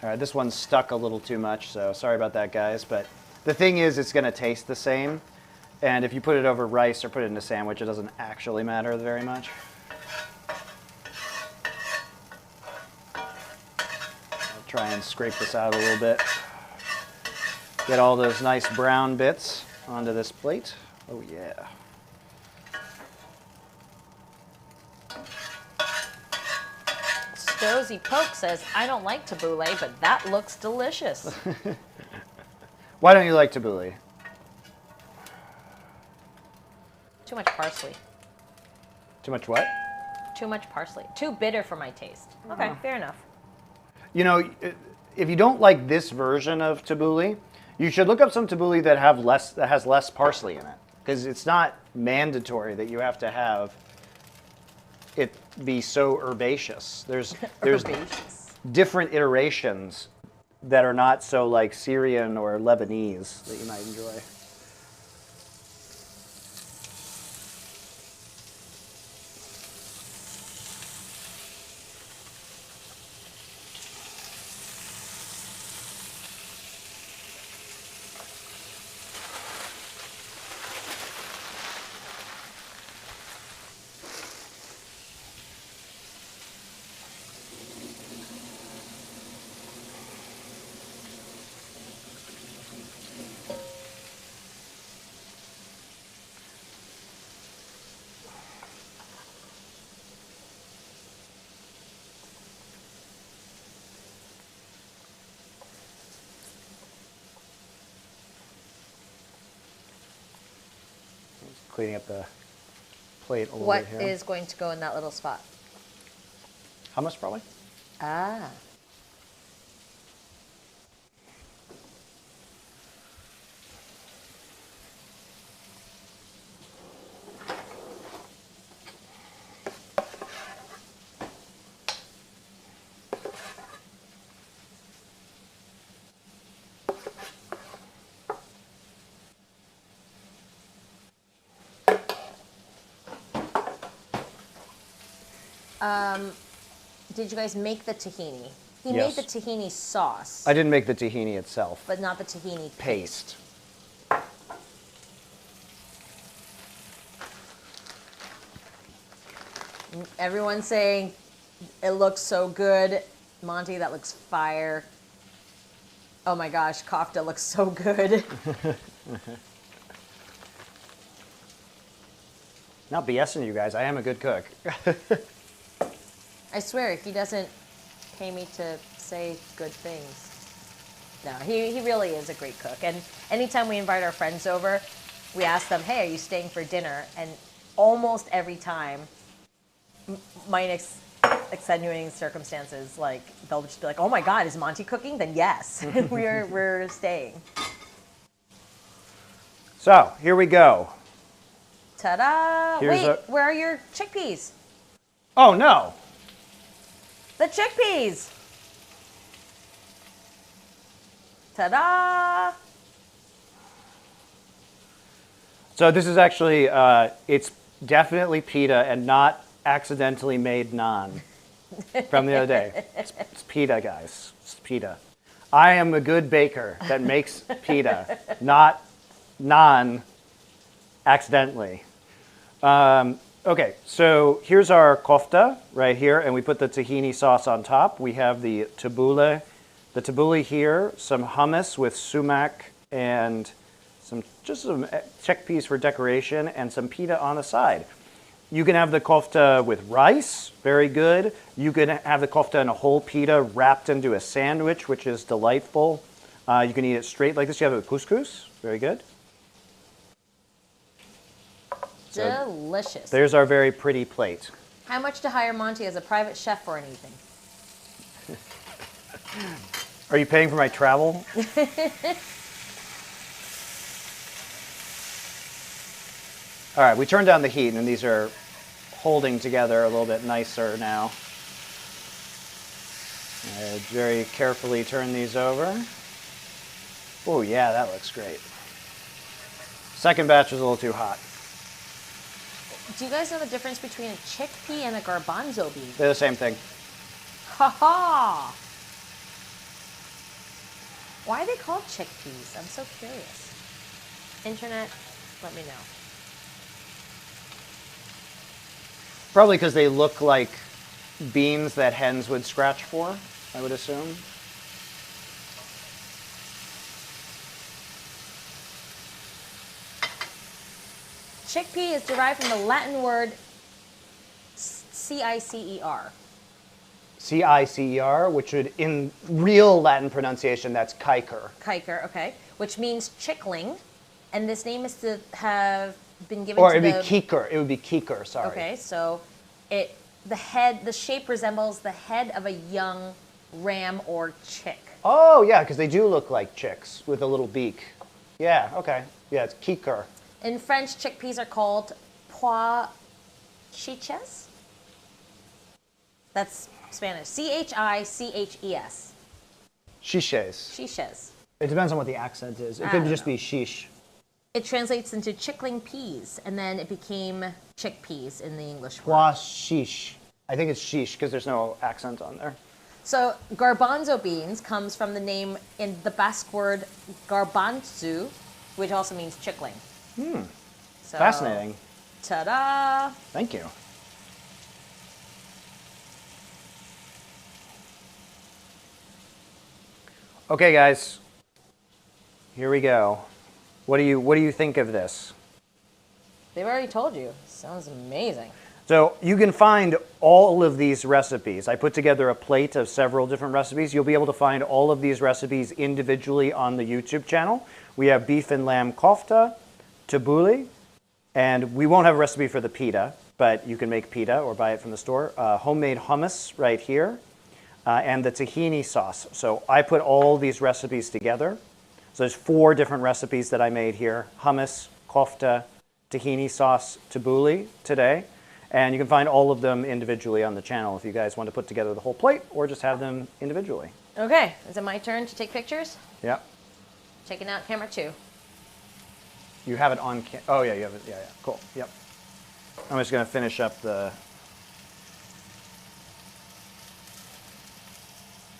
Speaker 2: All right, this one's stuck a little too much, so sorry about that, guys. But the thing is, it's going to taste the same. And if you put it over rice or put it in a sandwich, it doesn't actually matter very much. I'll try and scrape this out a little bit. Get all those nice brown bits onto this plate. Oh, yeah.
Speaker 1: Stozy Poke says, I don't like tabbouleh, but that looks delicious.
Speaker 2: Why don't you like tabbouleh?
Speaker 1: Too much parsley.
Speaker 2: Too much what?
Speaker 1: Too much parsley. Too bitter for my taste. Okay, fair enough.
Speaker 2: You know, if you don't like this version of tabbouleh, you should look up some tabbouleh that has less parsley in it, because it's not mandatory that you have to have it be so herbaceous. There's
Speaker 1: Herbaceous.
Speaker 2: different iterations that are not so like Syrian or Lebanese that you might enjoy. Cleaning up the plate a little
Speaker 1: What
Speaker 2: bit here.
Speaker 1: is going to go in that little spot?
Speaker 2: Hummus, probably?
Speaker 1: Ah. Did you guys make the tahini? He
Speaker 2: Yes.
Speaker 1: made the tahini sauce,
Speaker 2: I didn't make the tahini itself.
Speaker 1: but not the tahini
Speaker 2: Paste.
Speaker 1: Everyone's saying it looks so good. Monty, that looks fire. Oh my gosh, Kofta looks so good.
Speaker 2: Not BSing you guys. I am a good cook.
Speaker 1: I swear, he doesn't pay me to say good things. No, he really is a great cook. And anytime we invite our friends over, we ask them, hey, are you staying for dinner? And almost every time, minus extenuating circumstances, like they'll just be like, oh my God, is Monty cooking? Then yes, we're staying.
Speaker 2: So, here we go.
Speaker 1: Ta-da! Wait, where are your chickpeas?
Speaker 2: Oh, no.
Speaker 1: The chickpeas! Ta-da!
Speaker 2: So this is actually, it's definitely pita and not accidentally made naan from the other day. It's pita, guys. It's pita. I am a good baker that makes pita, not naan accidentally. Okay, so here's our kofta right here, and we put the tahini sauce on top. We have the tabbouleh here, some hummus with sumac and just some chickpeas for decoration, and some pita on the side. You can have the kofta with rice, very good. You can have the kofta in a whole pita wrapped into a sandwich, which is delightful. You can eat it straight like this. You have it with couscous, very good.
Speaker 1: Delicious.
Speaker 2: So there's our very pretty plate.
Speaker 1: How much to hire Monty as a private chef for anything?
Speaker 2: Are you paying for my travel? All right, we turned down the heat, and these are holding together a little bit nicer now. I very carefully turn these over. Oh, yeah, that looks great. Second batch was a little too hot.
Speaker 1: Do you guys know the difference between a chickpea and a garbanzo bean?
Speaker 2: They're the same thing.
Speaker 1: Ha ha! Why are they called chickpeas? I'm so curious. Internet, let me know.
Speaker 2: Probably because they look like beans that hens would scratch for, I would assume.
Speaker 1: Chickpea is derived from the Latin word cicer.
Speaker 2: Cicer, which would, in real Latin pronunciation, that's kiker.
Speaker 1: Kiker, okay. Which means chickling. And this name is to have been given
Speaker 2: or
Speaker 1: to
Speaker 2: it'd be kiker. It would be kiker, sorry.
Speaker 1: Okay, so the shape resembles the head of a young ram or chick.
Speaker 2: Oh, yeah, because they do look like chicks with a little beak. Yeah, okay. Yeah, it's kiker.
Speaker 1: In French, chickpeas are called pois chiches. That's Spanish. Chiches.
Speaker 2: Chiches.
Speaker 1: Chiches.
Speaker 2: It depends on what the accent is. It could just be shish.
Speaker 1: It translates into chickling peas, and then it became chickpeas in the English word.
Speaker 2: Pois chiche. I think it's shish because there's no accent on there.
Speaker 1: So garbanzo beans comes from the name in the Basque word garbanzu, which also means chickling. So,
Speaker 2: fascinating.
Speaker 1: Ta-da!
Speaker 2: Thank you. Okay, guys. Here we go. What do you think of this?
Speaker 1: They've already told you. Sounds amazing.
Speaker 2: So you can find all of these recipes. I put together a plate of several different recipes. You'll be able to find all of these recipes individually on the YouTube channel. We have beef and lamb kofta, tabbouleh, and we won't have a recipe for the pita, but you can make pita or buy it from the store. Homemade hummus right here, and the tahini sauce. So I put all these recipes together. So there's 4 different recipes that I made here: hummus, kofta, tahini sauce, tabbouleh today. And you can find all of them individually on the channel if you guys want to put together the whole plate or just have them individually.
Speaker 1: Okay, is it my turn to take pictures?
Speaker 2: Yeah.
Speaker 1: Checking out camera 2.
Speaker 2: You have it on oh yeah, you have it. Yeah, cool. Yep. I'm just going to finish up the...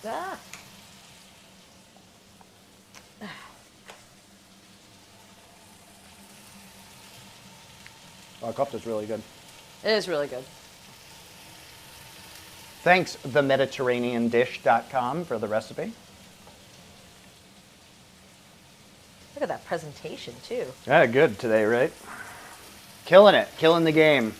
Speaker 1: Ah.
Speaker 2: Oh, kofta's really good.
Speaker 1: It is really good.
Speaker 2: Thanks, themediterraneandish.com for the recipe.
Speaker 1: Look at that presentation, too.
Speaker 2: Yeah, good today, right? Killing it. Killing the game.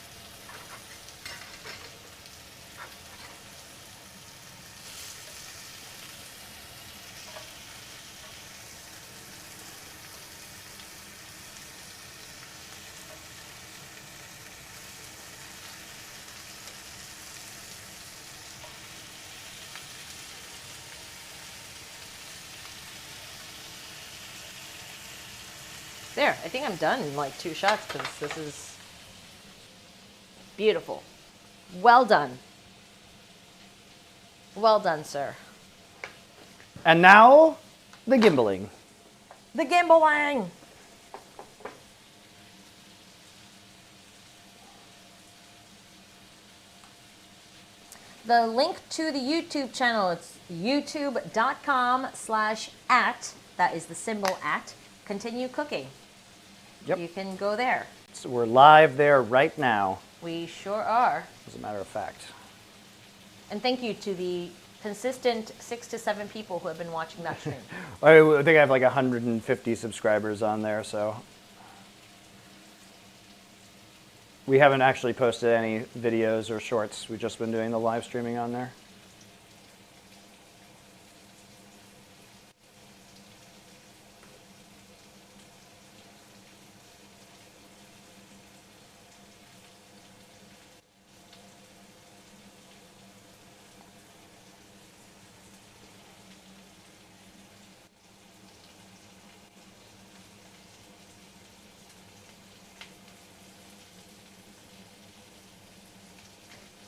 Speaker 1: There, I think I'm done in like 2 shots because this is beautiful. Well done. Well done, sir.
Speaker 2: And now, the gimbaling.
Speaker 1: The gimbaling. The link to the YouTube channel, it's youtube.com/@, that is the symbol @ continue cooking.
Speaker 2: Yep.
Speaker 1: You can go there.
Speaker 2: So we're live there right now,
Speaker 1: We sure are.
Speaker 2: as a matter of fact.
Speaker 1: And thank you to the consistent 6 to 7 people who have been watching that stream.
Speaker 2: I think I have like 150 subscribers on there, so. We haven't actually posted any videos or shorts. We've just been doing the live streaming on there.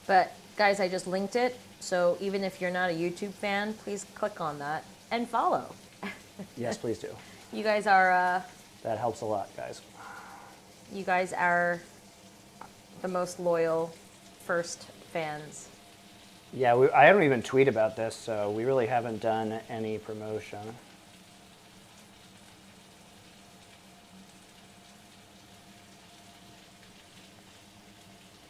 Speaker 1: But guys, I just linked it. So even if you're not a YouTube fan, please click on that and follow.
Speaker 2: Yes, please do.
Speaker 1: You guys are
Speaker 2: That helps a lot, guys.
Speaker 1: the most loyal first fans.
Speaker 2: Yeah, I don't even tweet about this, so we really haven't done any promotion.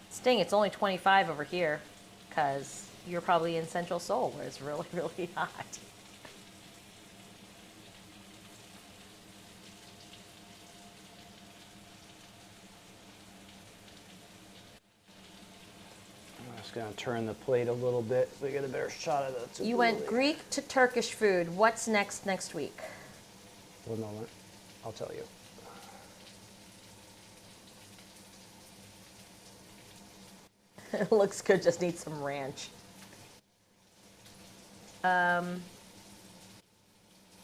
Speaker 1: Sting, it's only 25 over here because you're probably in Central Seoul where it's really, really hot.
Speaker 2: I'm just going to turn the plate a little bit so we get a better shot of the.
Speaker 1: You went Greek to Turkish food. What's next week?
Speaker 2: One moment. I'll tell you.
Speaker 1: It looks good, just needs some ranch.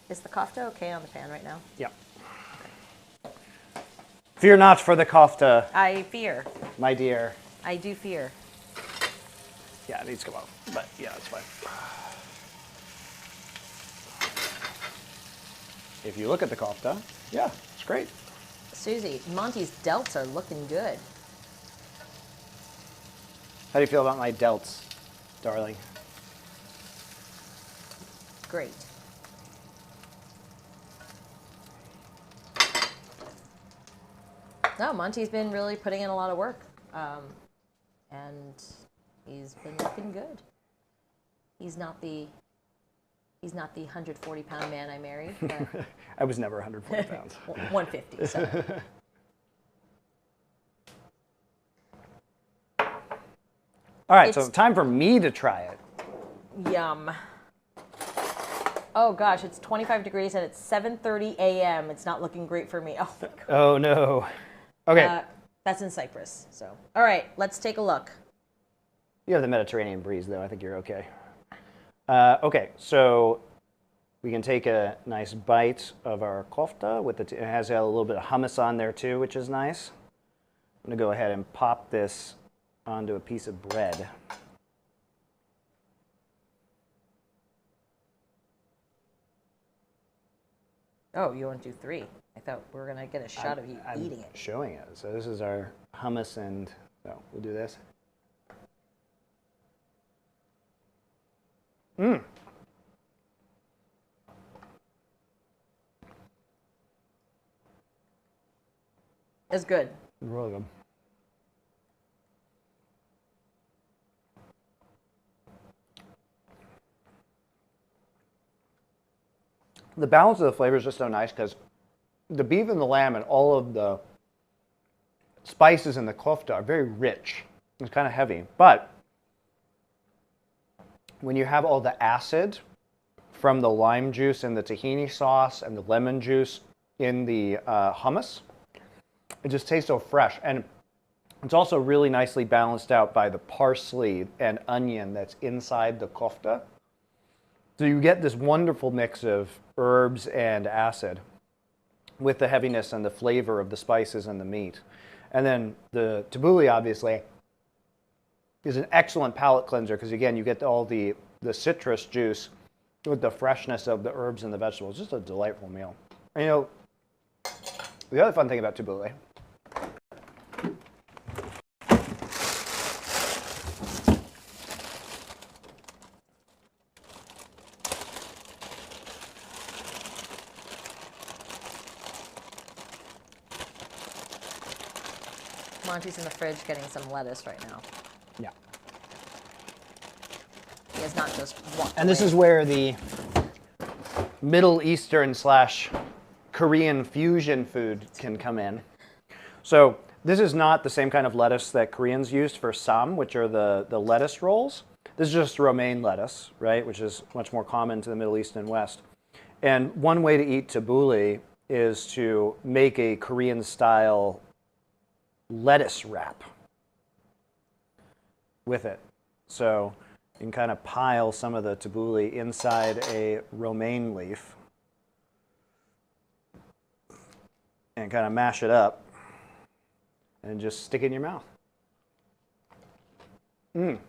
Speaker 1: Is the kofta okay on the pan right now?
Speaker 2: Yeah. Fear not for the kofta,
Speaker 1: I fear.
Speaker 2: my dear.
Speaker 1: I do fear.
Speaker 2: Yeah, it needs to come out, but yeah, it's fine. If you look at the kofta, yeah, it's great.
Speaker 1: Susie, Monty's delts are looking good.
Speaker 2: How do you feel about my delts, darling?
Speaker 1: Great. No, Monty's been really putting in a lot of work, and he's been looking good. He's not the 140-pound man I married, but
Speaker 2: I was never 140 pounds.
Speaker 1: 150. So.
Speaker 2: All right, so time for me to try it.
Speaker 1: Yum. Oh gosh, it's 25 degrees and it's 7:30 a.m. It's not looking great for me. Oh my God.
Speaker 2: Oh no. Okay.
Speaker 1: That's in Cyprus. So, all right, let's take a look.
Speaker 2: You have the Mediterranean breeze, though. I think you're okay. Okay, so we can take a nice bite of our kofta. It has a little bit of hummus on there too, which is nice. I'm gonna go ahead and pop this onto a piece of bread.
Speaker 1: Oh, you want to do 3? I thought we were gonna get a shot of you eating it.
Speaker 2: Showing it. So this is our hummus, and so we'll do this. Mmm.
Speaker 1: It's good.
Speaker 2: Really good. The balance of the flavors is just so nice because the beef and the lamb and all of the spices in the kofta are very rich. It's kind of heavy, but when you have all the acid from the lime juice and the tahini sauce and the lemon juice in the hummus, it just tastes so fresh. And it's also really nicely balanced out by the parsley and onion that's inside the kofta. So you get this wonderful mix of herbs and acid with the heaviness and the flavor of the spices and the meat. And then the tabbouleh, obviously, is an excellent palate cleanser because, again, you get all the citrus juice with the freshness of the herbs and the vegetables. Just a delightful meal. And, you know, the other fun thing about tabbouleh,
Speaker 1: Monty's in the fridge getting some lettuce right now.
Speaker 2: yeah.
Speaker 1: He has not just walked
Speaker 2: And this
Speaker 1: away.
Speaker 2: is where the Middle Eastern / Korean fusion food can come in. So this is not the same kind of lettuce that Koreans used for sam, which are the lettuce rolls. This is just romaine lettuce, right, which is much more common to the Middle East and West. And one way to eat tabbouleh is to make a Korean-style lettuce wrap with it. So you can kind of pile some of the tabbouleh inside a romaine leaf and kind of mash it up and just stick it in your mouth. You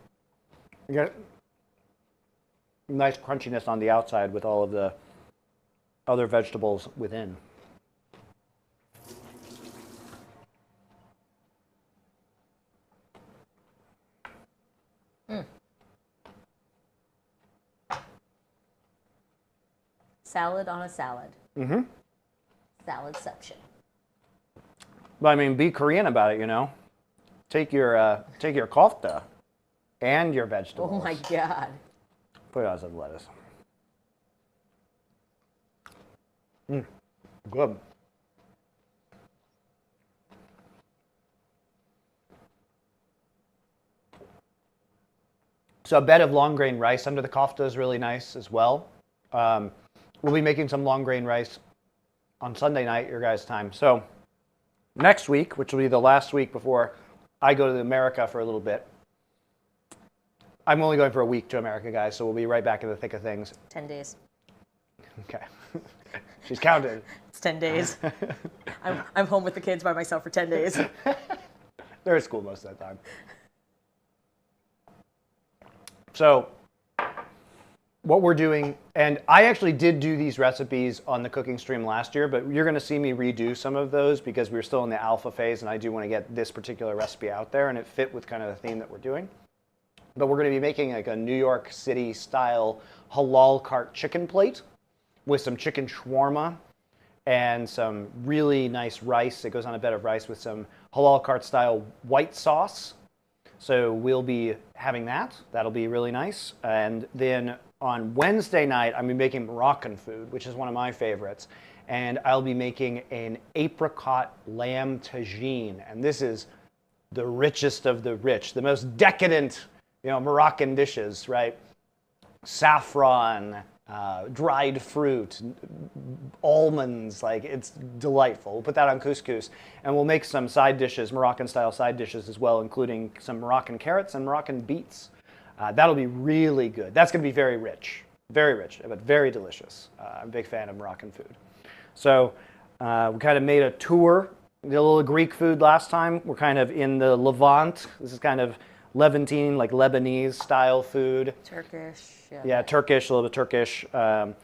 Speaker 2: get nice crunchiness on the outside with all of the other vegetables within.
Speaker 1: Salad on a salad.
Speaker 2: Mm-hmm.
Speaker 1: Saladception.
Speaker 2: But I mean, be Korean about it, you know. Take your kofta and your vegetables.
Speaker 1: Oh my God.
Speaker 2: Put it on some lettuce. Good. So a bed of long grain rice under the kofta is really nice as well. We'll be making some long grain rice on Sunday night, your guys' time. So next week, which will be the last week before I go to America for a little bit. I'm only going for a week to America, guys, so we'll be right back in the thick of things.
Speaker 1: 10 days.
Speaker 2: Okay. She's counted.
Speaker 1: It's 10 days. I'm home with the kids by myself for 10 days.
Speaker 2: They're at school most of the time. So what we're doing, and I actually did do these recipes on the cooking stream last year, but you're going to see me redo some of those because we're still in the alpha phase, and I do want to get this particular recipe out there, and it fit with kind of the theme that we're doing. But we're going to be making like a New York City style halal cart chicken plate with some chicken shawarma and some really nice rice. It goes on a bed of rice with some halal cart style white sauce. So we'll be having that. That'll be really nice. And then on Wednesday night, I'm going to be making Moroccan food, which is one of my favorites. And I'll be making an apricot lamb tagine. And this is the richest of the rich, the most decadent, Moroccan dishes, right? Saffron, dried fruit, almonds, like it's delightful. We'll put that on couscous, and we'll make some side dishes, Moroccan-style side dishes as well, including some Moroccan carrots and Moroccan beets. That'll be really good. That's going to be very rich, but very delicious. I'm a big fan of Moroccan food. So we kind of made a tour. Did a little Greek food last time. We're kind of in the Levant. This is kind of Levantine, like Lebanese style food.
Speaker 1: Turkish.
Speaker 2: Yeah, Turkish, a little bit Turkish. And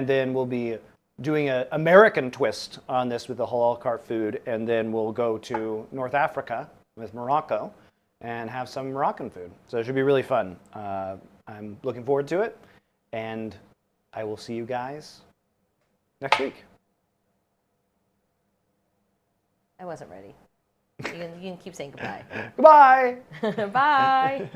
Speaker 2: then we'll be doing an American twist on this with the halal cart food. And then we'll go to North Africa with Morocco and have some Moroccan food. So it should be really fun. I'm looking forward to it. And I will see you guys next week.
Speaker 1: I wasn't ready. You can keep saying goodbye.
Speaker 2: Goodbye.
Speaker 1: Bye.